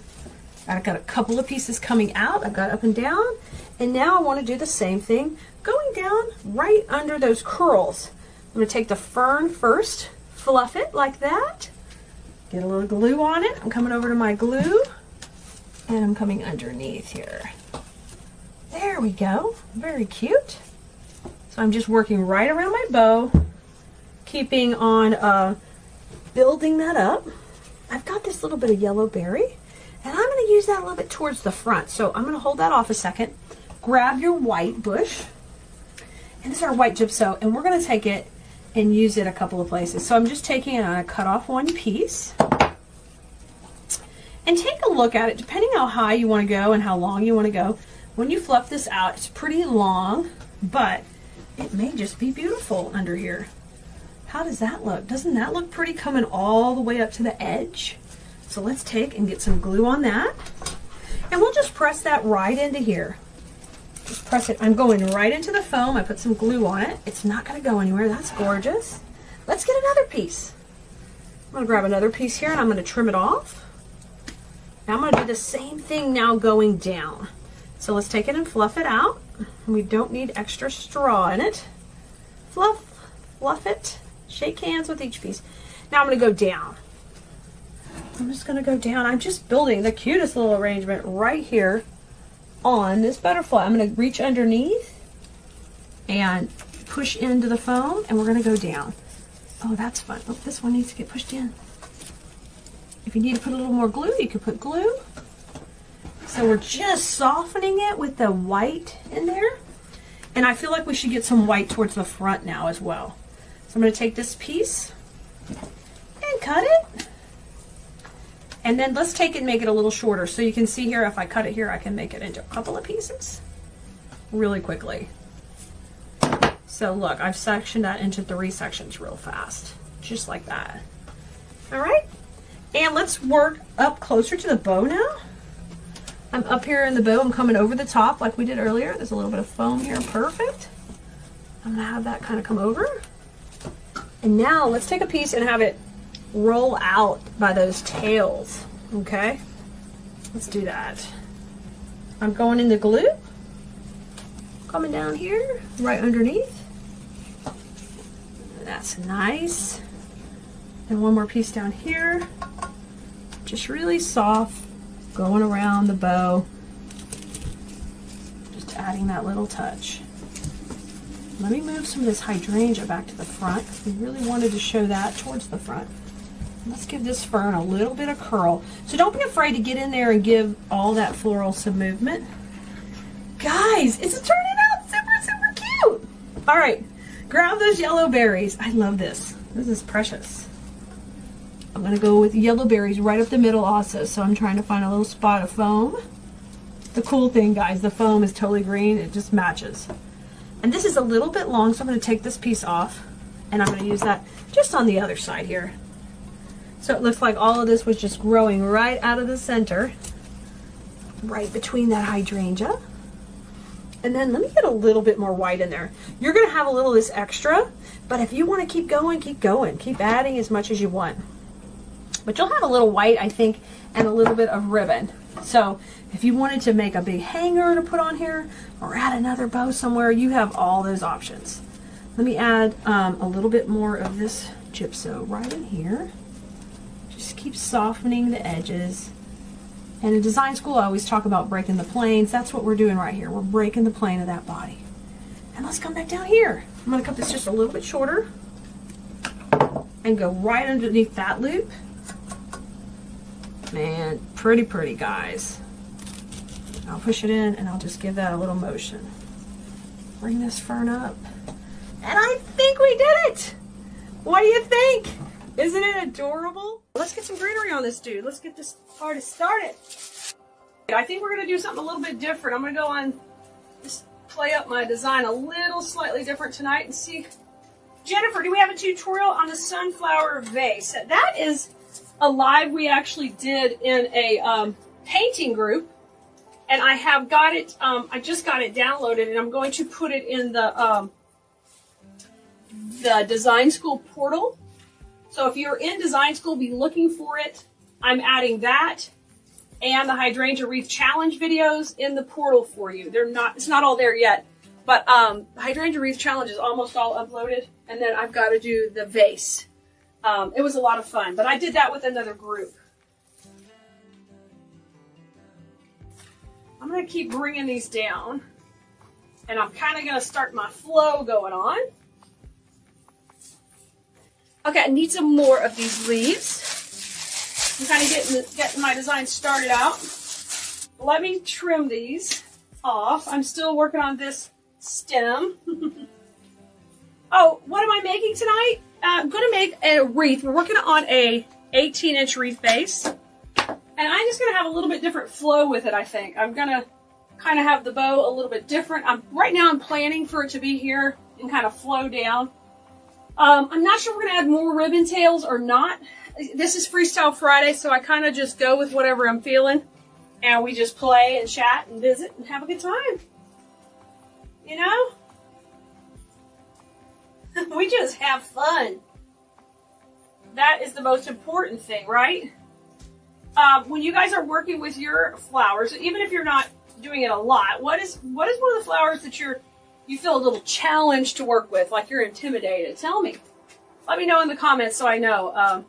I've got a couple of pieces coming out. I've got up and down. And now I want to do the same thing, going down right under those curls. I'm going to take the fern first, fluff it like that. Get a little glue on it. I'm coming over to my glue. And I'm coming underneath here. There we go. Very cute. So I'm just working right around my bow, keeping on building that up. I've got this little bit of yellow berry, and I'm going to use that a little bit towards the front. So I'm going to hold that off a second. grab your white bush. And this is our white gypso, and we're going to take it and use it a couple of places. So I'm just taking it and I cut off one piece. And take a look at it, depending how high you want to go and how long you want to go. When you fluff this out, it's pretty long, but it may just be beautiful under here. How does that look? Doesn't that look pretty coming all the way up to the edge? So let's take and get some glue on that. And we'll just press that right into here. Just press it. I'm going right into the foam. I put some glue on it. It's not going to go anywhere. That's gorgeous. Let's get another piece. I'm going to grab another piece here and I'm going to trim it off. Now I'm going to do the same thing now going down. So let's take it and fluff it out. We don't need extra straw in it. Fluff it. Shake hands with each piece. Now I'm going to go down. I'm just going to go down. I'm just building the cutest little arrangement right here on this butterfly. I'm going to reach underneath and push into the foam, and we're going to go down. Oh, that's fun. Oh, this one needs to get pushed in. If you need to put a little more glue, you can put glue. So we're just softening it with the white in there. And I feel like we should get some white towards the front now as well. So I'm going to take this piece and cut it. And then let's take it and make it a little shorter. So you can see here, if I cut it here, I can make it into a couple of pieces really quickly. So look, I've sectioned that into 3 sections real fast, just like that. All right. And let's work up closer to the bow now. I'm up here in the bow. I'm coming over the top like we did earlier. There's a little bit of foam here. Perfect. I'm going to have that kind of come over. And now let's take a piece and have it roll out by those tails. Okay? Let's do that. I'm going in the glue. Coming down here, right underneath. That's nice. And one more piece down here. Just really soft, going around the bow. Just adding that little touch. Let me move some of this hydrangea back to the front, because we really wanted to show that towards the front. Let's give this fern a little bit of curl. So don't be afraid to get in there and give all that floral some movement. Guys, it's turning out super, super cute. All right, grab those yellow berries. I love this. This is precious. I'm going to go with yellow berries right up the middle also. So I'm trying to find a little spot of foam. The cool thing, guys, the foam is totally green. It just matches. And this is a little bit long, so I'm going to take this piece off. And I'm going to use that just on the other side here. So it looks like all of this was just growing right out of the center. Right between that hydrangea. And then let me get a little bit more white in there. You're going to have a little of this extra. But if you want to keep going, keep going. Keep adding as much as you want. But you'll have a little white, I think, and a little bit of ribbon. So if you wanted to make a big hanger to put on here or add another bow somewhere, you have all those options. Let me add a little bit more of this gypso right in here. Just keep softening the edges. And in design school, I always talk about breaking the planes. That's what we're doing right here. We're breaking the plane of that body. And let's come back down here. I'm going to cut this just a little bit shorter and go right underneath that loop. Man, pretty, pretty, guys. I'll push it in and I'll just give that a little motion. Bring this fern up. And I think we did it! What do you think? Isn't it adorable? Let's get some greenery on this dude. Let's get this party started. I think we're going to do something a little bit different. I'm going to go on, just play up my design a little slightly different tonight and see. Jennifer, do we have a tutorial on the sunflower vase? That is a live we actually did in a painting group, and I have got it, I just got it downloaded, and I'm going to put it in the design school portal. So if you're in design school, be looking for it. I'm adding that and the Hydrangea Wreath Challenge videos in the portal for you. It's not all there yet, but the Hydrangea Wreath Challenge is almost all uploaded, and then I've got to do the vase. It was a lot of fun, but I did that with another group. I'm going to keep bringing these down, and I'm kind of going to start my flow going on. Okay, I need some more of these leaves. I'm kind of getting my design started out. Let me trim these off. I'm still working on this stem. Oh, what am I making tonight? I'm going to make a wreath. We're working on a 18-inch wreath base. And I'm just going to have a little bit different flow with it, I think. I'm going to kind of have the bow a little bit different. Right now I'm planning for it to be here and kind of flow down. I'm not sure we're going to add more ribbon tails or not. This is Freestyle Friday, so I kind of just go with whatever I'm feeling. And we just play and chat and visit and have a good time. You know? We just have fun. That is the most important thing, right? When you guys are working with your flowers, even if you're not doing it a lot, what is one of the flowers that you feel a little challenged to work with, like you're intimidated? Tell me. Let me know in the comments so I know.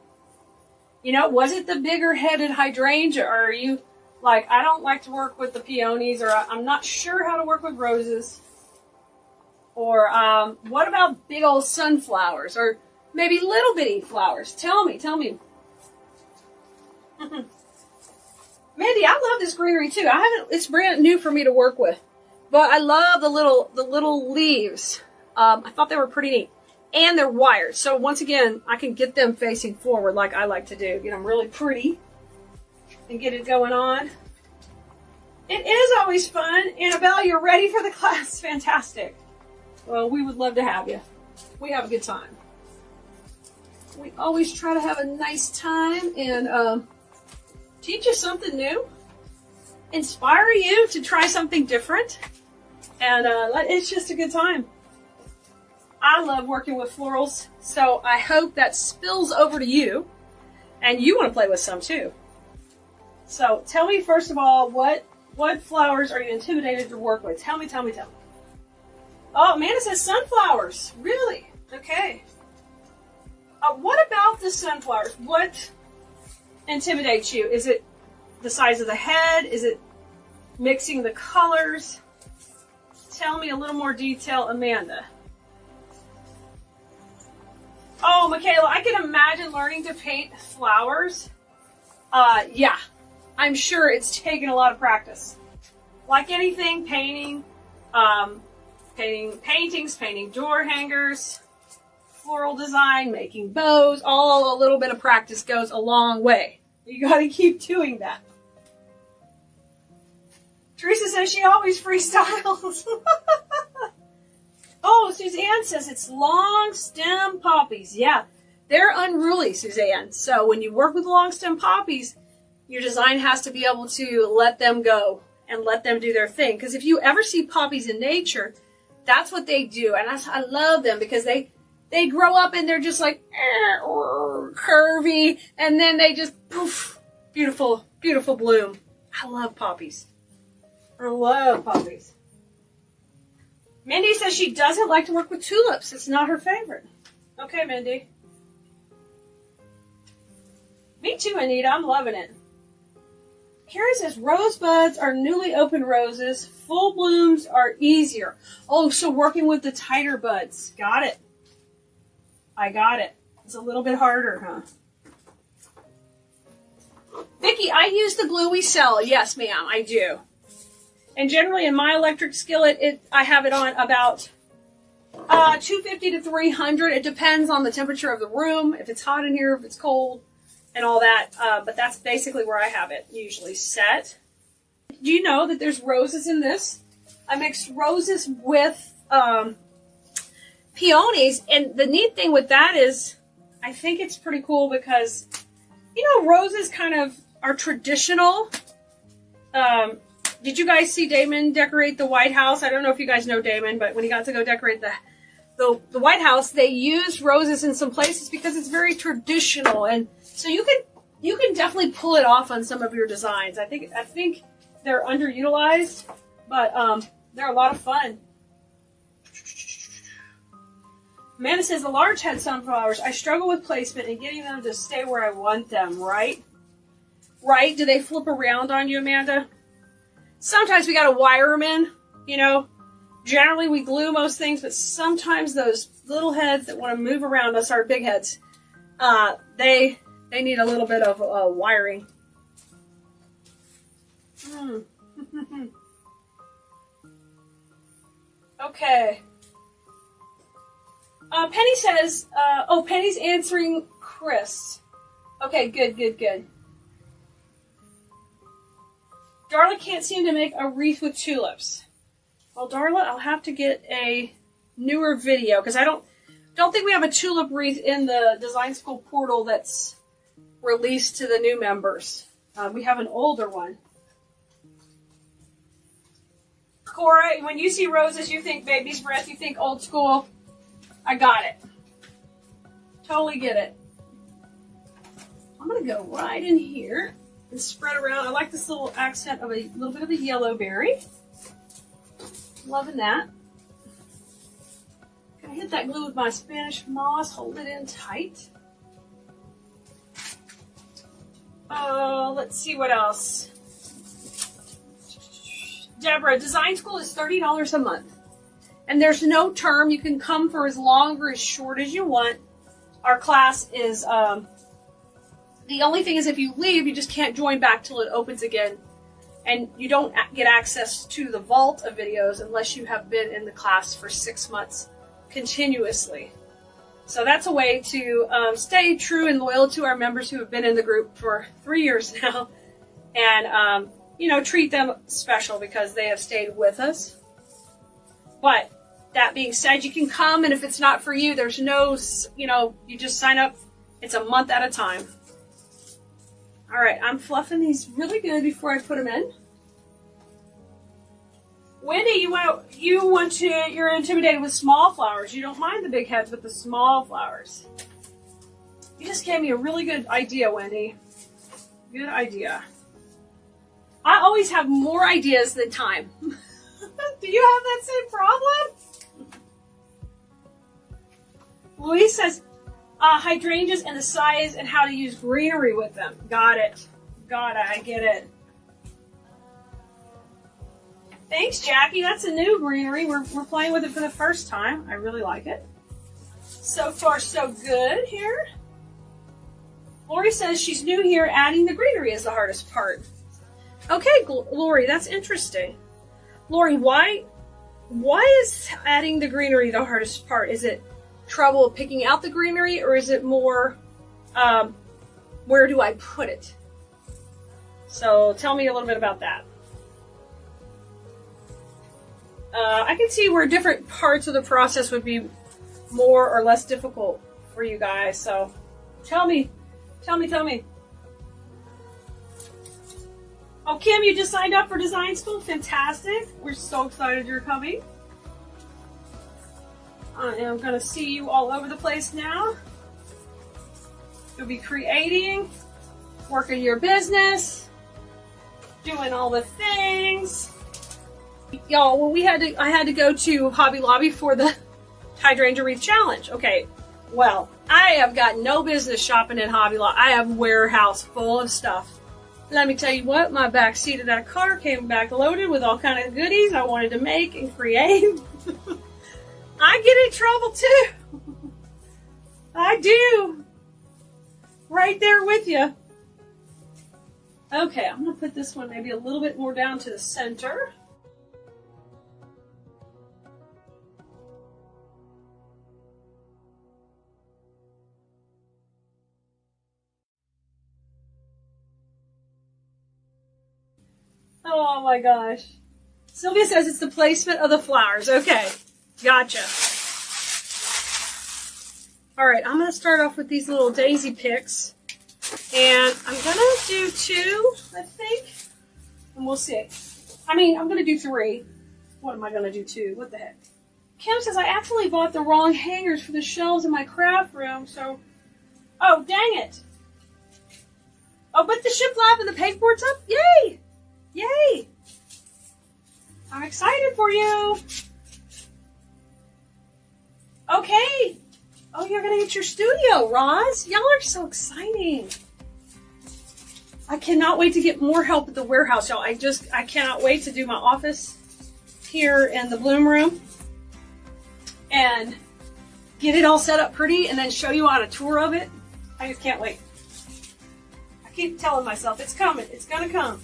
You know, was it the bigger headed hydrangea, or are you like, I don't like to work with the peonies, or I'm not sure how to work with roses? Or what about big old sunflowers, or maybe little bitty flowers? Tell me. Mandy, I love this greenery too. It's brand new for me to work with, but I love the little leaves. I thought they were pretty neat, and they're wired. So once again, I can get them facing forward like I like to do. Get them really pretty and get it going on. It is always fun. Annabelle, you're ready for the class? Fantastic. Well, we would love to have you. We have a good time. We always try to have a nice time and teach you something new, inspire you to try something different, and it's just a good time. I love working with florals, so I hope that spills over to you, and you want to play with some too. So tell me, first of all, what flowers are you intimidated to work with? Tell me. Oh, Amanda says sunflowers. Really? Okay. What about the sunflowers? What intimidates you? Is it the size of the head? Is it mixing the colors? Tell me a little more detail, Amanda. Oh, Michaela, I can imagine learning to paint flowers. Yeah, I'm sure it's taken a lot of practice. Like anything, painting, painting paintings, painting door hangers, floral design, making bows, all a little bit of practice goes a long way. You gotta keep doing that. Teresa says she always freestyles. Oh, Suzanne says it's long stem poppies. Yeah, they're unruly, Suzanne. So when you work with long stem poppies, your design has to be able to let them go and let them do their thing. Because if you ever see poppies in nature, that's what they do. And I love them because they grow up and they're just like curvy, and then they just poof, beautiful, beautiful bloom. I love poppies. I love poppies. Mindy says she doesn't like to work with tulips. It's not her favorite. Okay, Mindy. Me too, Anita. I'm loving it. Karen says rosebuds are newly opened roses. Full blooms are easier. Oh, so working with the tighter buds. Got it. I got it. It's a little bit harder, huh? Vicki, I use the glue we sell. Yes, ma'am, I do. And generally in my electric skillet, I have it on about 250 to 300. It depends on the temperature of the room, if it's hot in here, if it's cold, and all that. But that's basically where I have it usually set. Do you know that there's roses in this? I mixed roses with peonies, and the neat thing with that is I think it's pretty cool because, you know, roses kind of are traditional. Did you guys see Damon decorate the White House? I don't know if you guys know Damon, but when he got to go decorate the White House, they used roses in some places because it's very traditional, and so you can definitely pull it off on some of your designs. I think they're underutilized, but they're a lot of fun. Amanda says the large head sunflowers, I struggle with placement and getting them to stay where I want them, right? Right? Do they flip around on you, Amanda? Sometimes we gotta wire them in, you know. Generally we glue most things, but sometimes those little heads that want to move around us, our big heads, they need a little bit of wiring. Okay. Penny says, oh, Penny's answering Chris. Okay, good, good, good. Darla can't seem to make a wreath with tulips. Well, Darla, I'll have to get a newer video because I don't think we have a tulip wreath in the Design School portal that's released to the new members. We have an older one. Cora, when you see roses, you think baby's breath, you think old school. I got it. Totally get it. I'm going to go right in here and spread around. I like this little accent of a little bit of a yellow berry. Loving that. Gonna hit that glue with my Spanish moss, hold it in tight. Let's see what else. Deborah, Design School is $30 a month. And there's no term. You can come for as long or as short as you want. Our class is, the only thing is if you leave, you just can't join back till it opens again. And you don't get access to the vault of videos unless you have been in the class for 6 months continuously. So that's a way to stay true and loyal to our members who have been in the group for 3 years now. And, you know, treat them special because they have stayed with us. But that being said, you can come, and if it's not for you, there's no, you know, you just sign up. It's a month at a time. All right, I'm fluffing these really good before I put them in. Wendy, you're intimidated with small flowers. You don't mind the big heads, but the small flowers. You just gave me a really good idea, Wendy. Good idea. I always have more ideas than time. Do you have that same problem? Louise says, hydrangeas and the size and how to use greenery with them. Got it. Got it. I get it. Thanks, Jackie. That's a new greenery. We're playing with it for the first time. I really like it. So far, so good here. Lori says she's new here. Adding the greenery is the hardest part. Okay, Lori, that's interesting. Lori, why is adding the greenery the hardest part? Is it trouble picking out the greenery, or is it more where do I put it? So tell me a little bit about that. I can see where different parts of the process would be more or less difficult for you guys. So tell me. Oh, Kim, you just signed up for Design School. Fantastic. We're so excited you're coming. I am going to see you all over the place now. You'll be creating, working your business, doing all the things. Y'all, well, I had to go to Hobby Lobby for the Hydrangea Wreath Challenge. Okay, well, I have got no business shopping at Hobby Lobby. I have a warehouse full of stuff. Let me tell you what, my back seat of that car came back loaded with all kind of goodies I wanted to make and create. I get in trouble too. I do. Right there with you. Okay, I'm going to put this one maybe a little bit more down to the center. Oh my gosh. Sylvia says it's the placement of the flowers. Okay, gotcha. All right, I'm going to start off with these little daisy picks. And I'm going to do 2, I think. And we'll see. I mean, I'm going to do 3. What am I going to do 2? What the heck? Kim says, I accidentally bought the wrong hangers for the shelves in my craft room, so... Oh, dang it. Oh, but the shiplap and the pegboard's up? Yay! Yay! I'm excited for you. Okay. Oh, you're going to get your studio, Roz. Y'all are so exciting. I cannot wait to get more help at the warehouse, y'all. I cannot wait to do my office here in the bloom room and get it all set up pretty and then show you on a tour of it. I just can't wait. I keep telling myself, it's coming. It's going to come.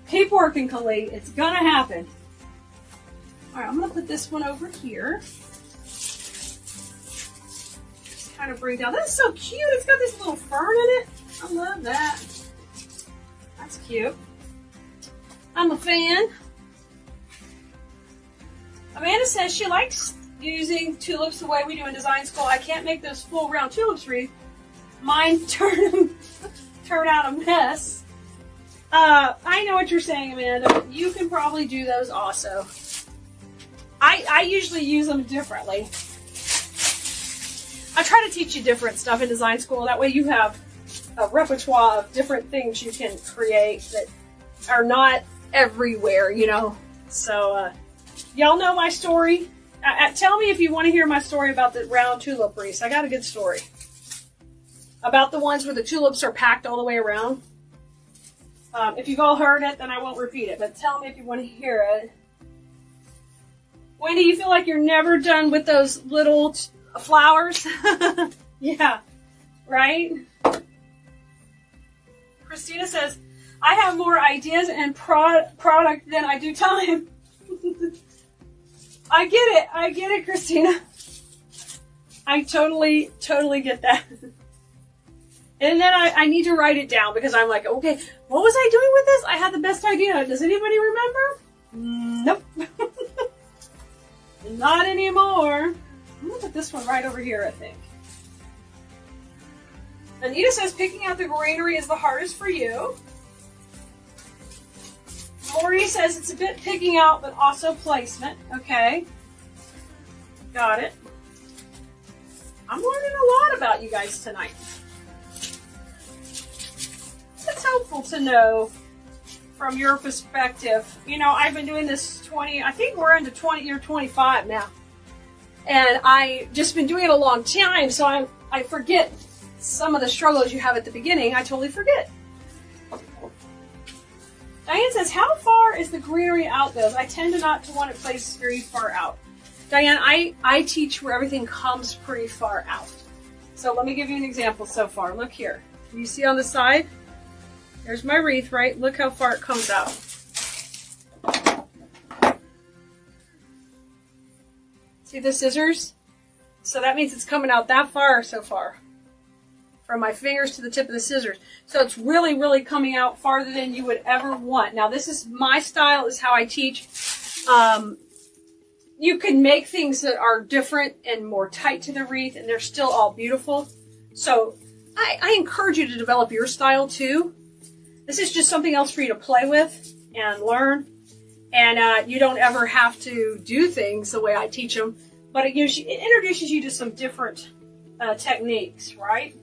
Keep working, Khalid. It's going to happen. All right, I'm gonna put this one over here. Kind of bring down. That's so cute. It's got this little fern in it. I love that. That's cute. I'm a fan. Amanda says she likes using tulips the way we do in design school. I can't make those full round tulips wreath. Mine turn out a mess. I know what you're saying, Amanda. You can probably do those also. I usually use them differently. I try to teach you different stuff in design school. That way you have a repertoire of different things you can create that are not everywhere, you know. So, y'all know my story. Tell me if you want to hear my story about the round tulip wreaths. I got a good story. About the ones where the tulips are packed all the way around. If you've all heard it, then I won't repeat it. But tell me if you want to hear it. Wendy, you feel like you're never done with those little flowers? Yeah, right? Christina says, I have more ideas and product than I do time. I get it, Christina. I totally get that. And then I need to write it down because I'm like, okay, what was I doing with this? I had the best idea. Does anybody remember? Nope. Not anymore. I'm gonna put this one right over here, I think. Anita says picking out the greenery is the hardest for you. Lori says it's a bit picking out, but also placement. Okay. Got it. I'm learning a lot about you guys tonight. It's helpful to know from your perspective. You know, I've been doing this I think we're into year 25 now. And I just been doing it a long time, so I forget some of the struggles you have at the beginning. I totally forget. Diane says, how far is the greenery out goes? I tend to not to want it placed very far out. Diane, I teach where everything comes pretty far out. So let me give you an example so far. Look here. You see on the side? There's my wreath, right? Look how far it comes out. See the scissors? So that means it's coming out that far so far. From my fingers to the tip of the scissors. So it's really, really coming out farther than you would ever want. Now this is my style, is how I teach. You can make things that are different and more tight to the wreath, and they're still all beautiful. So I encourage you to develop your style too. This is just something else for you to play with and learn. And you don't ever have to do things the way I teach them. But it introduces you to some different techniques, right?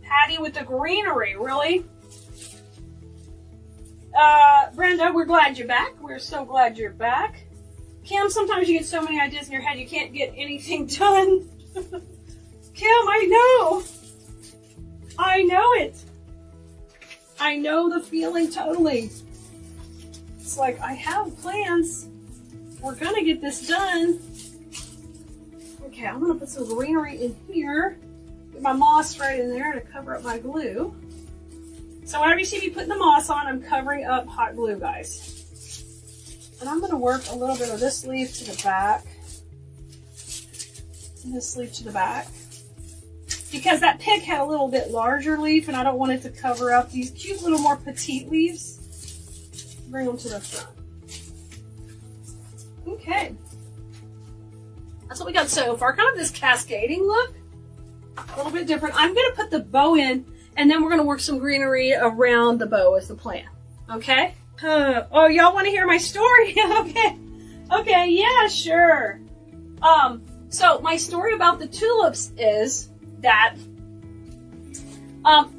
Patty with the greenery, really? Brenda, we're glad you're back. We're so glad you're back. Kim, sometimes you get so many ideas in your head you can't get anything done. Kim, I know. I know it. I know the feeling totally. It's like, I have plans. We're gonna get this done. Okay, I'm gonna put some greenery in here. Get my moss right in there to cover up my glue. So whenever you see me putting the moss on, I'm covering up hot glue, guys. And I'm gonna work a little bit of this leaf to the back. And this leaf to the back. Because that pick had a little bit larger leaf and I don't want it to cover up these cute little more petite leaves. Bring them to the front. Okay. That's what we got so far. Kind of this cascading look. A little bit different. I'm going to put the bow in and then we're going to work some greenery around the bow as the plan. Okay? Oh, y'all want to hear my story? Okay. Okay, yeah, sure. So my story about the tulips is that on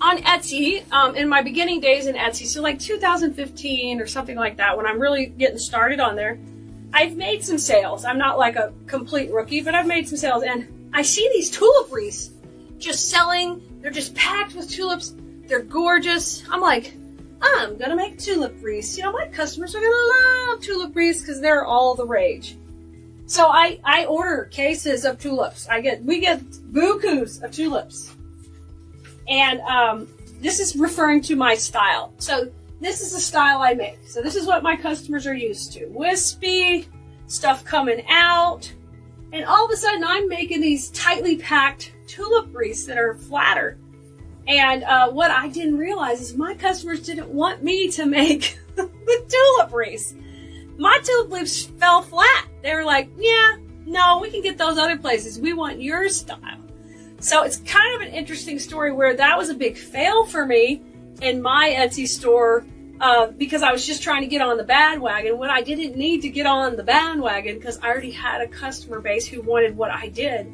Etsy, in my beginning days in Etsy, so like 2015 or something like that, when I'm really getting started on there, I've made some sales. I'm not like a complete rookie, but I've made some sales, and I see these tulip wreaths just selling. They're just packed with tulips. They're gorgeous. I'm like, I'm gonna make tulip wreaths. You know, my customers are gonna love tulip wreaths because they're all the rage. So I order cases of tulips. We get bukus of tulips. And this is referring to my style. So this is the style I make. So this is what my customers are used to. Wispy, stuff coming out. And all of a sudden I'm making these tightly packed tulip wreaths that are flatter. And what I didn't realize is my customers didn't want me to make the tulip wreaths. My tulip leaves fell flat. They were like, yeah, no, we can get those other places. We want your style. So it's kind of an interesting story where that was a big fail for me in my Etsy store because I was just trying to get on the bandwagon when I didn't need to get on the bandwagon because I already had a customer base who wanted what I did.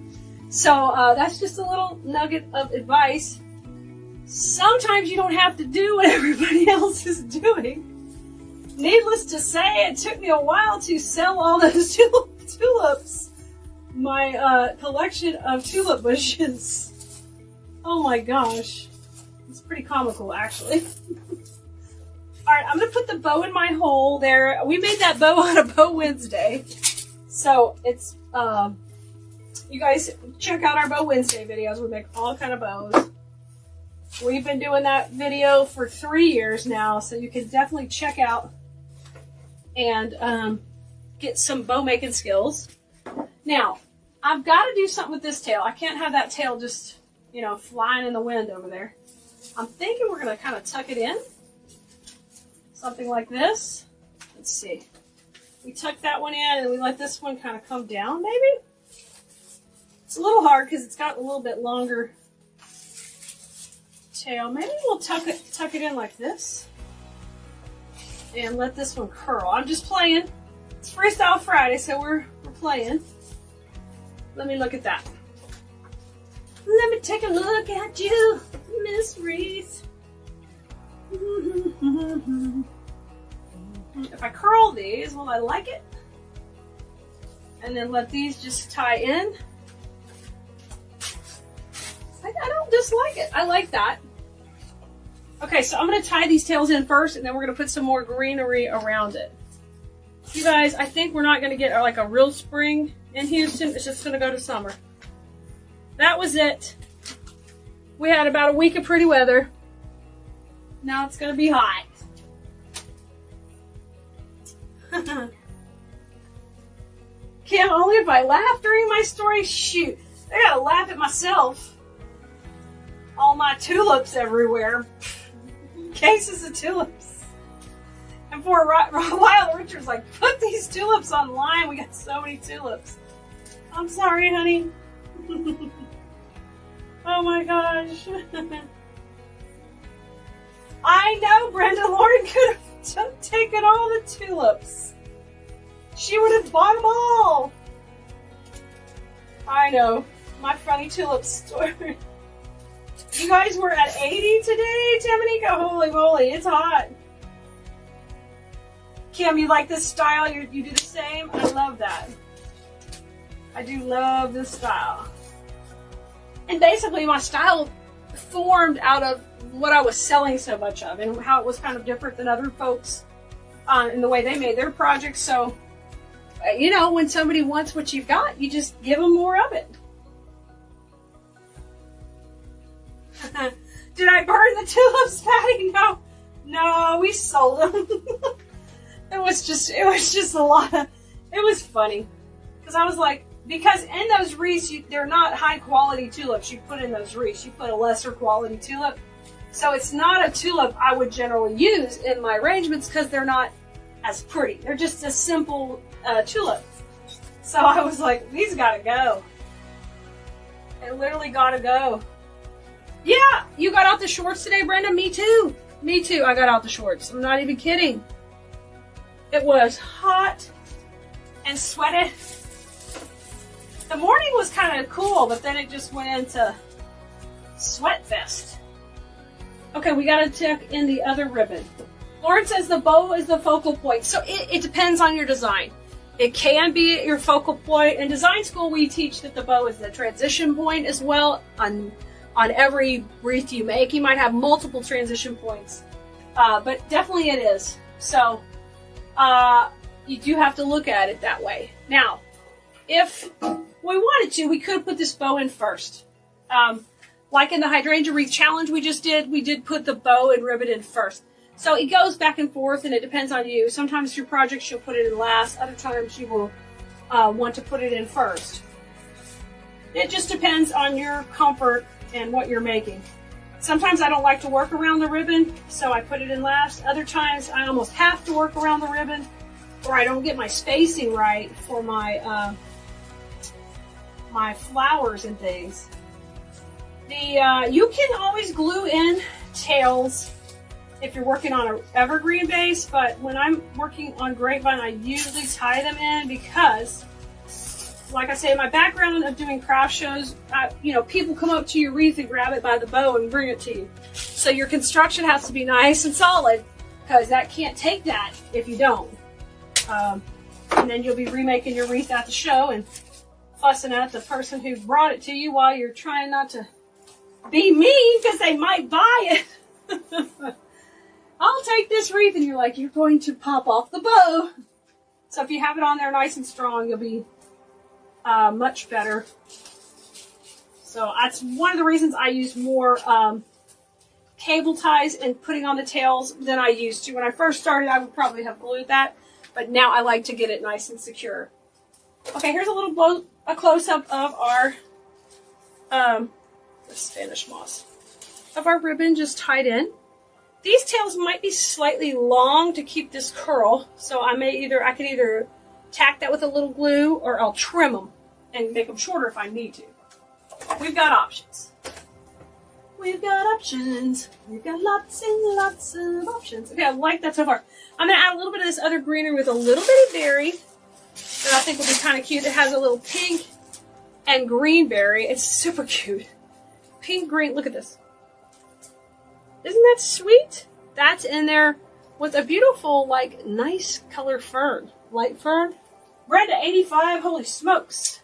So that's just a little nugget of advice. Sometimes you don't have to do what everybody else is doing. Needless to say, it took me a while to sell all those tulips. My collection of tulip bushes. Oh my gosh. It's pretty comical, actually. Alright, I'm going to put the bow in my hole there. We made that bow on a Bow Wednesday. So, it's, you guys check out our Bow Wednesday videos. We make all kind of bows. We've been doing that video for 3 years now, so you can definitely check out and get some bow making skills. Now, I've got to do something with this tail. I can't have that tail just, you know, flying in the wind over there. I'm thinking we're going to kind of tuck it in. Something like this. Let's see. We tuck that one in and we let this one kind of come down, maybe? It's a little hard because it's got a little bit longer tail. Maybe we'll tuck it in like this. And let this one curl. I'm just playing. It's Freestyle Friday, so we're playing. Let me look at that. Let me take a look at you, Miss Wreath. If I curl these, will I like it? And then let these just tie in. I don't dislike it. I like that. Okay, so I'm going to tie these tails in first, and then we're going to put some more greenery around it. You guys, I think we're not going to get like a real spring in Houston. It's just going to go to summer. That was it. We had about a week of pretty weather. Now it's going to be hot. Kim, only if I laugh during my story? Shoot, I gotta laugh at myself. All my tulips everywhere. Cases of tulips. And for a while, Richard's like, put these tulips online. We got so many tulips. I'm sorry, honey. Oh my gosh. I know Brenda Lauren could have taken all the tulips. She would have bought them all. I know. My funny tulip story. You guys were at 80 today, Tamanika? Holy moly, it's hot. Kim, you like this style? You do the same? I love that. I do love this style. And basically my style formed out of what I was selling so much of and how it was kind of different than other folks in the way they made their projects. So, you know, when somebody wants what you've got, you just give them more of it. Did I burn the tulips, Patty? No, we sold them. It was just a lot of, it was funny. Because I was like, because in those wreaths, they're not high quality tulips you put in those wreaths. You put a lesser quality tulip. So it's not a tulip I would generally use in my arrangements because they're not as pretty. They're just a simple tulip. So I was like, these gotta go. They literally gotta go. Yeah, you got out the shorts today, Brenda? Me too. Me too, I got out the shorts. I'm not even kidding. It was hot and sweaty. The morning was kind of cool, but then it just went into sweat fest. Okay, we gotta tuck in the other ribbon. Lauren says the bow is the focal point. So it depends on your design. It can be your focal point. In design school, we teach that the bow is the transition point as well. On every wreath you make, you might have multiple transition points. But definitely it is. So you do have to look at it that way. Now, if we wanted to, we could put this bow in first. Like in the Hydrangea Wreath Challenge we just did, we did put the bow and ribbon in first. So it goes back and forth, and it depends on you. Sometimes your projects you'll put it in last. Other times you will want to put it in first. It just depends on your comfort and what you're making. Sometimes I don't like to work around the ribbon, so I put it in last. Other times I almost have to work around the ribbon, or I don't get my spacing right for my my flowers and things. You can always glue in tails if you're working on an evergreen base, but when I'm working on grapevine, I usually tie them in because, like I say, my background of doing craft shows, you know, people come up to your wreath and grab it by the bow and bring it to you. So your construction has to be nice and solid, because that can't take that if you don't. And then you'll be remaking your wreath at the show and fussing at the person who brought it to you while you're trying not to be mean, because they might buy it. I'll take this wreath, and you're like, you're going to pop off the bow. So if you have it on there nice and strong, you'll be much better. So that's one of the reasons I use more cable ties and putting on the tails than I used to. When I first started, I would probably have glued that, but now I like to get it nice and secure. Okay, here's a little close-up of our Spanish moss, of our ribbon just tied in. These tails might be slightly long to keep this curl, so I can either tack that with a little glue, or I'll trim them and make them shorter if I need to. We've got options. We've got options. We've got lots and lots of options. Okay, I like that so far. I'm going to add a little bit of this other greenery with a little bit of berry that I think will be kind of cute. It has a little pink and green berry. It's super cute. Pink, green. Look at this. Isn't that sweet? That's in there with a beautiful, like, nice color fern. Light fern. Brenda, 85. Holy smokes.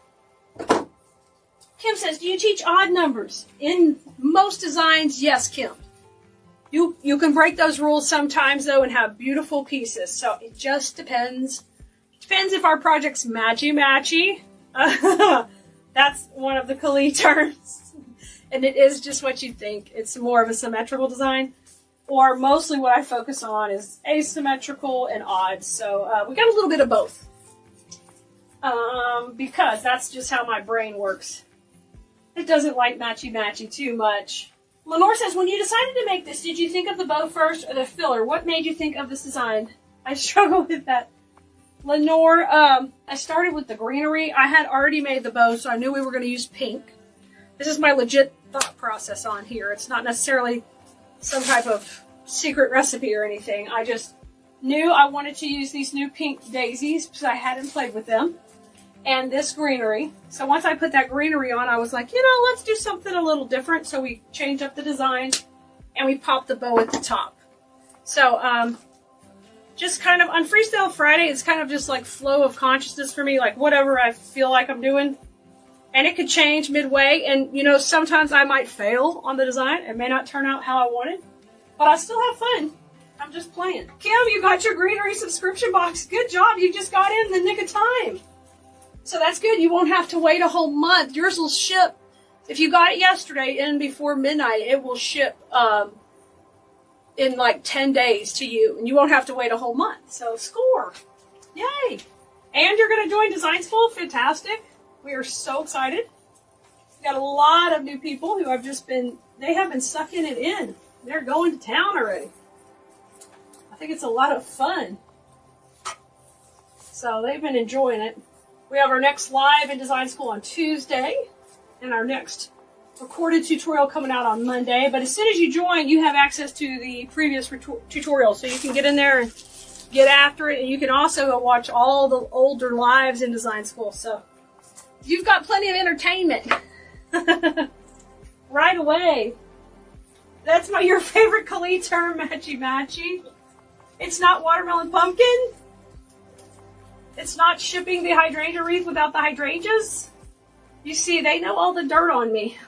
Kim says, do you teach odd numbers? In most designs, yes, Kim. You can break those rules sometimes, though, and have beautiful pieces. So it just depends. Depends if our project's matchy-matchy. That's one of the Kali terms. And it is just what you think. It's more of a symmetrical design. Or mostly what I focus on is asymmetrical and odd. So we got a little bit of both. Because that's just how my brain works. It doesn't like matchy-matchy too much. Lenore says, when you decided to make this, did you think of the bow first or the filler? What made you think of this design? I struggle with that. Lenore, I started with the greenery. I had already made the bow, so I knew we were going to use pink. This is my legit thought process on here. It's not necessarily some type of secret recipe or anything. I just knew I wanted to use these new pink daisies because I hadn't played with them. And this greenery. So once I put that greenery on, I was like, you know, let's do something a little different. So we changed up the design and we popped the bow at the top. So just kind of on Freestyle Friday, it's kind of just like flow of consciousness for me, like whatever I feel like I'm doing. And it could change midway, and you know, sometimes I might fail on the design. It may not turn out how I wanted, but I still have fun. I'm just playing. Kim, you got your greenery subscription box. Good job. You just got in the nick of time. So that's good. You won't have to wait a whole month. Yours will ship. If you got it yesterday and before midnight, it will ship in like 10 days to you, and you won't have to wait a whole month. So score. Yay. And you're going to join Design School. Fantastic. We are so excited. We've got a lot of new people who have they have been sucking it in. They're going to town already. I think it's a lot of fun. So they've been enjoying it. We have our next live in Design School on Tuesday, and our next recorded tutorial coming out on Monday. But as soon as you join, you have access to the previous tutorials, so you can get in there and get after it. And you can also watch all the older lives in Design School. So you've got plenty of entertainment right away. That's your favorite Kali term, matchy-matchy. It's not watermelon pumpkin. It's not shipping the hydrangea wreath without the hydrangeas. You see, they know all the dirt on me.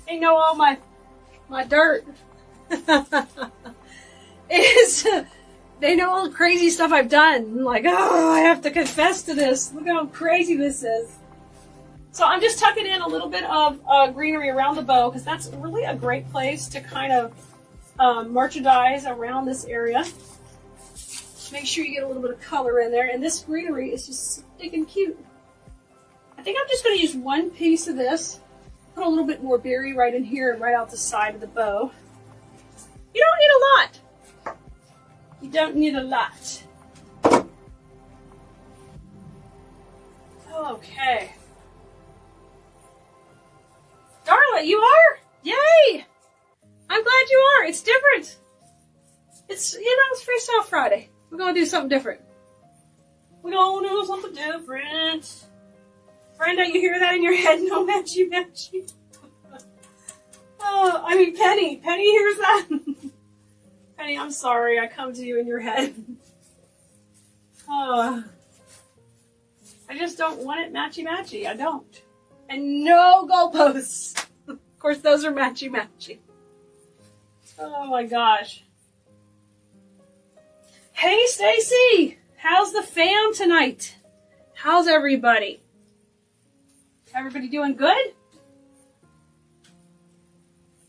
They know all my dirt. They know all the crazy stuff I've done. I'm like, oh, I have to confess to this. Look how crazy this is. So I'm just tucking in a little bit of greenery around the bow because that's really a great place to kind of merchandise around this area. Make sure you get a little bit of color in there. And this greenery is just stinking cute. I think I'm just going to use one piece of this. Put a little bit more berry right in here and right out the side of the bow. You don't need a lot. You don't need a lot. Okay. Darla, you are? Yay! I'm glad you are. It's different. It's, you know, it's Freestyle Friday. We're going to do something different. We're going to do something different. Brenda, you hear that in your head? No matchy matchy. Oh, I mean, Penny. Penny hears that. Penny, I'm sorry. I come to you in your head. Oh. I just don't want it matchy matchy. I don't. And no goalposts. Of course, those are matchy matchy. Oh my gosh. Hey, Stacy. How's the fam tonight? How's everybody? Everybody doing good?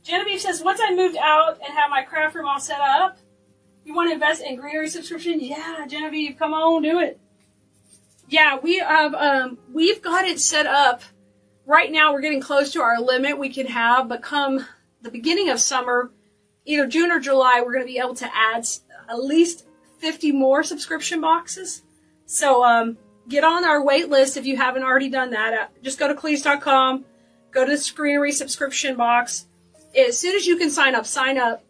Genevieve says, once I moved out and have my craft room all set up, you want to invest in greenery subscription? Yeah, Genevieve, come on, do it. Yeah, we have, we've got it set up. Right now, we're getting close to our limit we can have, but come the beginning of summer, either June or July, we're going to be able to add at least 50 more subscription boxes. So, get on our wait list if you haven't already done that. Just go to Cleese.com, go to the greenery subscription box. As soon as you can sign up, sign up.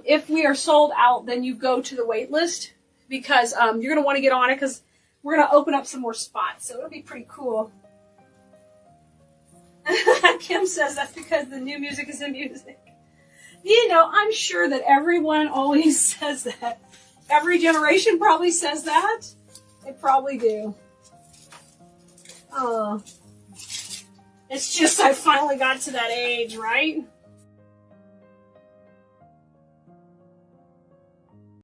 If we are sold out, then you go to the wait list because you're going to want to get on it because we're going to open up some more spots. So it'll be pretty cool. Kim says that's because the new music is in music. You know, I'm sure that everyone always says that. Every generation probably says that. They probably do. Oh. It's just I finally got to that age, right?